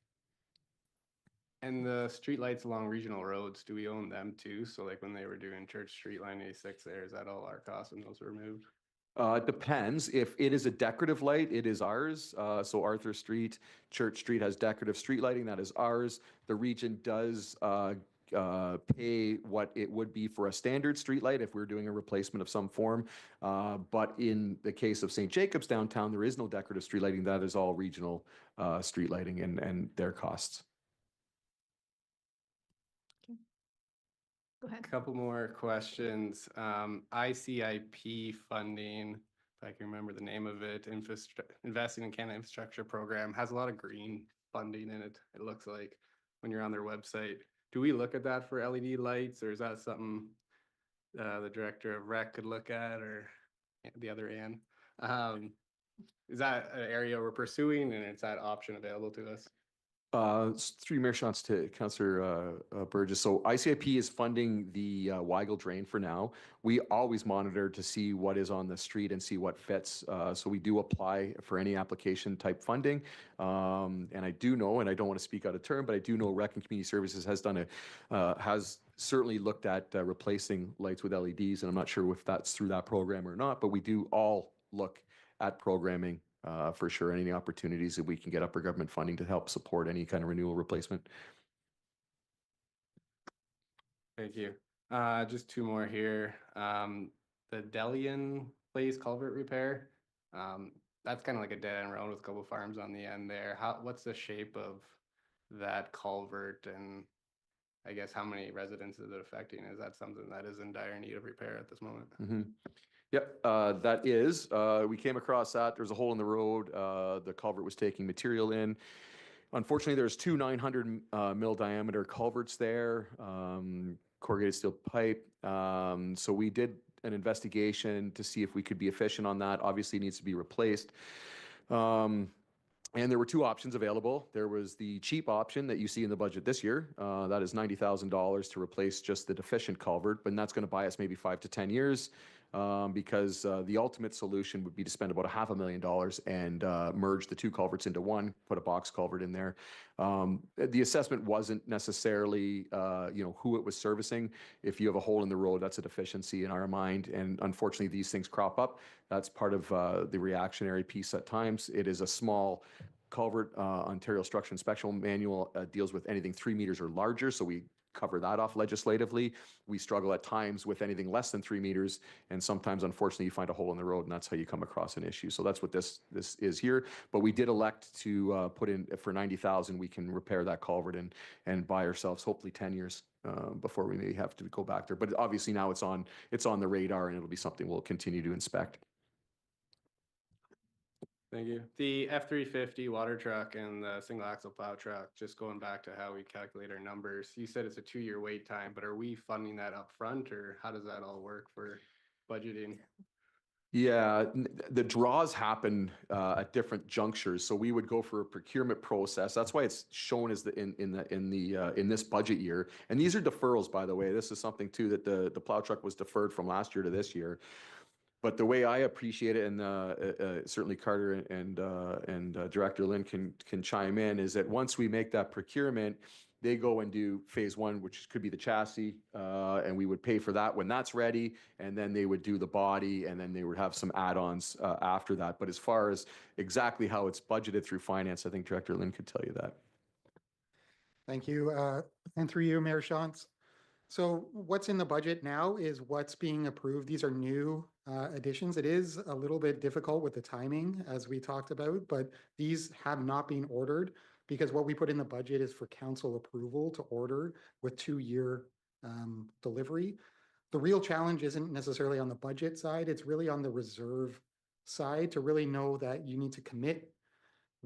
And the streetlights along regional roads, do we own them too? So like when they were doing Church Street line 86 there, is that all our cost when those were removed? It depends. If it is a decorative light, it is ours. So Arthur Street, Church Street has decorative street lighting, that is ours. The region does pay what it would be for a standard street light if we're doing a replacement of some form. But in the case of St. Jacobs downtown, there is no decorative street lighting. That is all regional street lighting and their costs. Go ahead. Couple more questions. ICIP funding, if I can remember the name of it, Investing in Canada Infrastructure Program has a lot of green funding in it. It looks like when you're on their website. Do we look at that for LED lights, or is that something the director of rec could look at, or the other Ann? Is that an area we're pursuing, and is that option available to us? Through Mayor Shantz to Councillor Burgess. So ICIP is funding the Weigel drain for now. We always monitor to see what is on the street and see what fits. So we do apply for any application type funding. And I do know, and I don't want to speak out of turn, but I do know Rec and Community Services has done has certainly looked at replacing lights with LEDs. And I'm not sure if that's through that program or not, but we do all look at programming for sure, any opportunities that we can get upper government funding to help support any kind of renewal replacement. Thank you. Just two more here. The Delian Place culvert repair. That's kind of like a dead end road with a couple farms on the end there. What's the shape of that culvert, and I guess how many residents is it affecting? Is that something that is in dire need of repair at this moment? Mm-hmm. Yep, that is. We came across that. There's a hole in the road. The culvert was taking material in. Unfortunately, there's two 900 mil diameter culverts there, corrugated steel pipe. So we did an investigation to see if we could be efficient on that. Obviously, it needs to be replaced. And there were two options available. There was the cheap option that you see in the budget this year. That is $90,000 to replace just the deficient culvert, but that's going to buy us maybe 5 to 10 years. Because the ultimate solution would be to spend about $500,000 and merge the two culverts into one, put a box culvert in there. The assessment wasn't necessarily, who it was servicing. If you have a hole in the road, that's a deficiency in our mind. And unfortunately, these things crop up. That's part of the reactionary piece at times. It is a small culvert. Ontario Structure Inspection Manual deals with anything 3 meters or larger. So we cover that off legislatively. We struggle at times with anything less than 3 meters, and sometimes, unfortunately, you find a hole in the road, and that's how you come across an issue. So that's what this is here. But we did elect to put in for $90,000. We can repair that culvert and buy ourselves hopefully 10 years before we may have to go back there. But obviously now it's on the radar, and it'll be something we'll continue to inspect. Thank you. The F-350 water truck and the single axle plow truck, just going back to how we calculate our numbers, you said it's a 2-year wait time, but are we funding that up front, or how does that all work for budgeting? Yeah, the draws happen at different junctures. So we would go for a procurement process. That's why it's shown as in this budget year. And these are deferrals, by the way. This is something too that the plow truck was deferred from last year to this year. But the way I appreciate it, and certainly Carter and Director Lynn can chime in, is that once we make that procurement, they go and do phase one, which could be the chassis, and we would pay for that when that's ready, and then they would do the body, and then they would have some add-ons after that. But as far as exactly how it's budgeted through finance, I think Director Lynn could tell you that. Thank you. And through you, Mayor Shantz. So what's in the budget now is what's being approved. These are new additions. It is a little bit difficult with the timing, as we talked about, but these have not been ordered because what we put in the budget is for council approval to order with 2-year delivery. The real challenge isn't necessarily on the budget side. It's really on the reserve side to really know that you need to commit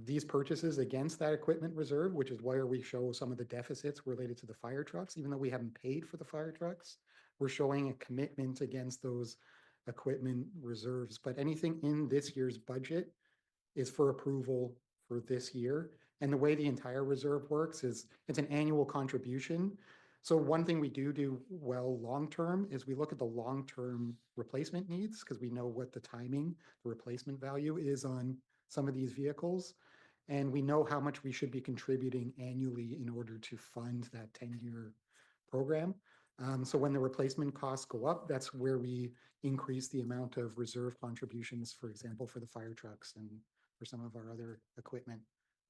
these purchases against that equipment reserve, which is where we show some of the deficits related to the fire trucks. Even though we haven't paid for the fire trucks, we're showing a commitment against those equipment reserves. But anything in this year's budget is for approval for this year. And the way the entire reserve works is it's an annual contribution. So one thing we do well long-term is we look at the long-term replacement needs because we know what the timing, the replacement value is on some of these vehicles. And we know how much we should be contributing annually in order to fund that 10-year program. So when the replacement costs go up, that's where we increase the amount of reserve contributions, for example, for the fire trucks and for some of our other equipment.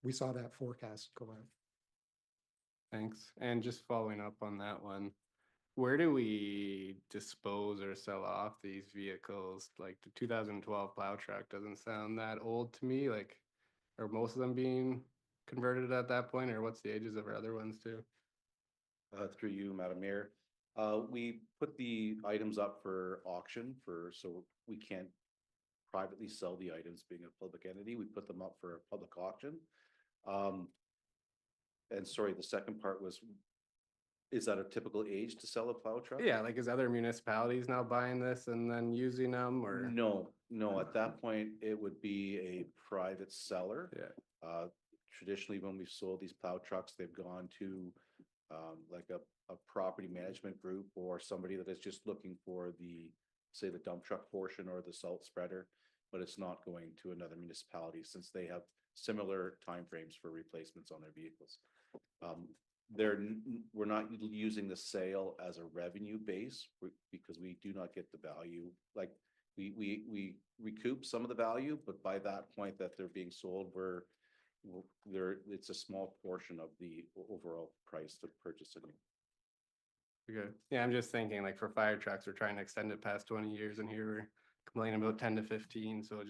We saw that forecast go up. Thanks. And just following up on that one, where do we dispose or sell off these vehicles? Like the 2012 plow truck doesn't sound that old to me. Like, are most of them being converted at that point, or what's the ages of our other ones too? Through you, Madam Mayor. We put the items up for auction so we can't privately sell the items being a public entity. We put them up for a public auction. And sorry, the second part was, is that a typical age to sell a plow truck? Yeah, like is other municipalities now buying this and then using them, or? No, at that point, it would be a private seller. Yeah. Traditionally, when we've sold these plow trucks, they've gone to like a property management group or somebody that is just looking for say the dump truck portion or the salt spreader, but it's not going to another municipality since they have similar timeframes for replacements on their vehicles. We're not using the sale as a revenue base because we do not get the value. Like we recoup some of the value, but by that point that they're being sold, it's a small portion of the overall price to purchase a new. Good. Yeah, I'm just thinking like for fire trucks, we're trying to extend it past 20 years and here we're complaining about 10 to 15. So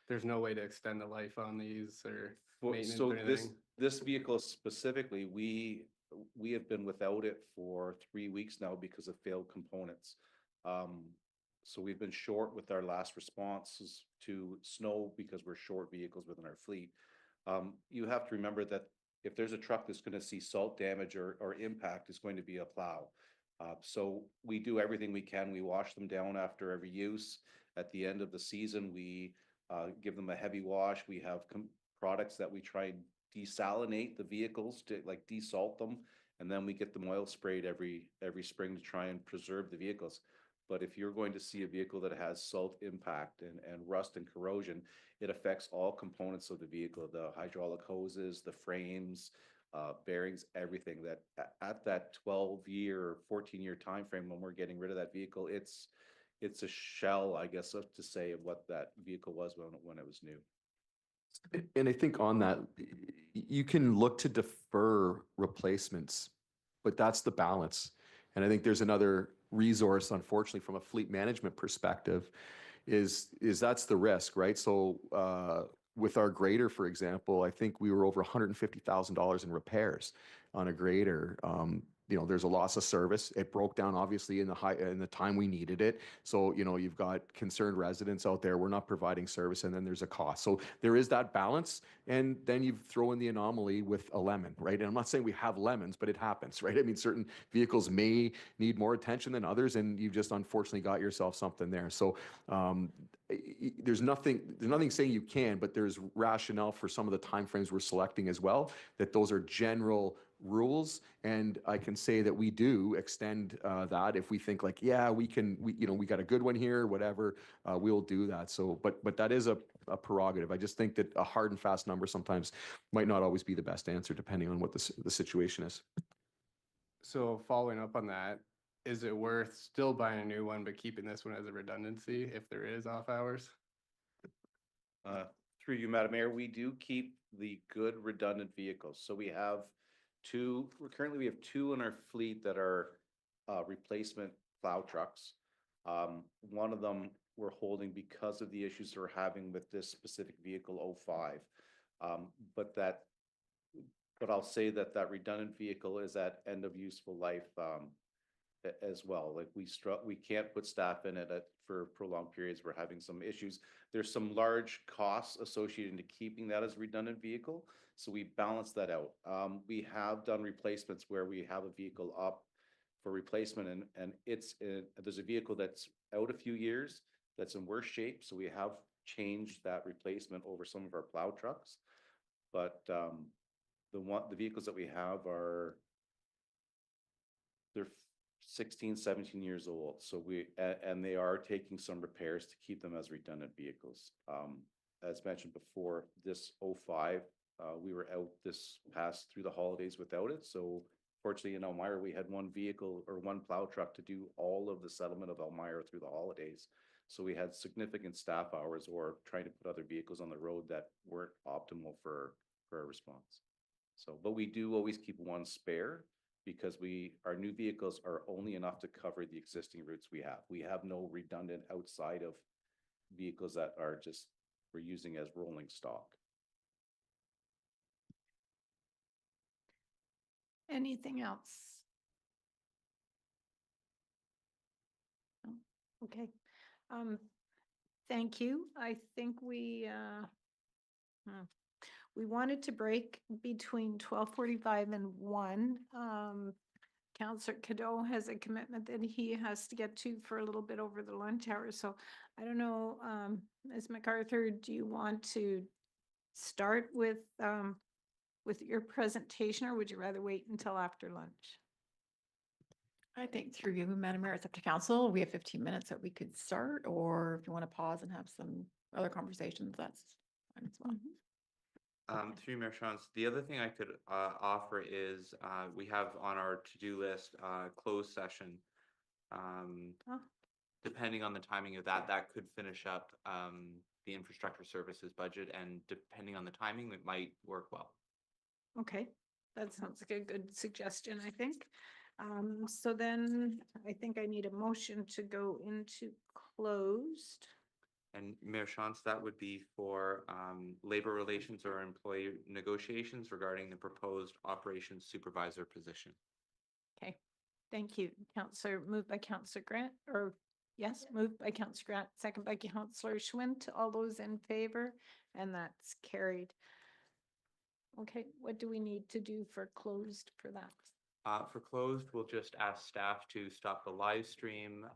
there's no way to extend the life on these or maintenance So or anything. this vehicle specifically, we have been without it for 3 weeks now because of failed components. So we've been short with our last responses to snow because we're short vehicles within our fleet. You have to remember that if there's a truck that's going to see salt damage or impact, is going to be a plow. So we do everything we can. We wash them down after every use. At the end of the season, we give them a heavy wash. We have products that we try and desalinate the vehicles to like desalt them, and then we get them oil sprayed every spring to try and preserve the vehicles. But if you're going to see a vehicle that has salt impact and rust and corrosion, it affects all components of the vehicle, the hydraulic hoses, the frames, bearings, everything. That at that 12-year, 14-year time frame when we're getting rid of that vehicle, it's a shell, I guess, to say of what that vehicle was when it was new. And I think on that, you can look to defer replacements, but that's the balance. And I think there's another resource, unfortunately, from a fleet management perspective, is that's the risk, right? So with our grader, for example, I think we were over $150,000 in repairs on a grader. There's a loss of service. It broke down obviously in the time we needed it. So, you've got concerned residents out there. We're not providing service, and then there's a cost. So there is that balance. And then you throw in the anomaly with a lemon, right? And I'm not saying we have lemons, but it happens, right? I mean, certain vehicles may need more attention than others, and you've just unfortunately got yourself something there. So there's nothing saying you can, but there's rationale for some of the timeframes we're selecting as well, that those are general rules. And I can say that we do extend that if we think like, yeah, we got a good one here, whatever, we'll do that. So, but that is a prerogative. I just think that a hard and fast number sometimes might not always be the best answer depending on what the situation is. So following up on that, is it worth still buying a new one, but keeping this one as a redundancy if there is off hours? Through you, Madam Mayor, we do keep the good redundant vehicles. So we have currently we have two in our fleet that are replacement plow trucks. One of them we're holding because of the issues we're having with this specific vehicle 05. But I'll say that redundant vehicle is at end of useful life as well. Like we can't put staff in it for prolonged periods. We're having some issues. There's some large costs associated to keeping that as a redundant vehicle. So we balance that out. We have done replacements where we have a vehicle up for replacement and there's a vehicle that's out a few years that's in worse shape. So we have changed that replacement over some of our plow trucks. But the vehicles that we have they're 16, 17 years old. So and they are taking some repairs to keep them as redundant vehicles. As mentioned before, this 05 We were out this past through the holidays without it. So fortunately in Elmira, we had one vehicle or one plow truck to do all of the settlement of Elmira through the holidays. So we had significant staff hours or trying to put other vehicles on the road that weren't optimal for our response. So, but we do always keep one spare because our new vehicles are only enough to cover the existing routes we have. We have no redundant outside of vehicles that are just, we're using as rolling stock. Anything else? No? Okay. Thank you. I think we wanted to break between 12:45 and 1. Counselor Cadeau has a commitment that he has to get to for a little bit over the lunch hour. So I don't know, Ms. MacArthur, do you want to start with your presentation, or would you rather wait until after lunch? I think through you, Madam Mayor, it's up to council. We have 15 minutes that we could start, or if you want to pause and have some other conversations, that's fine as well. Through Mayor Shantz, the other thing I could offer is we have on our to-do list closed session. Depending on the timing of that, that could finish up the infrastructure services budget, and depending on the timing, it might work well. Okay, that sounds like a good suggestion, I think. So then I think I need a motion to go into closed. And Mayor Shantz, that would be for labor relations or employee negotiations regarding the proposed operations supervisor position. Okay, thank you. Counselor, moved by Counselor Grant, or yes, moved by Counselor Grant, second by Counselor Schwint. All those in favor, and that's carried. Okay, what do we need to do for closed for that? For closed, we'll just ask staff to stop the live stream,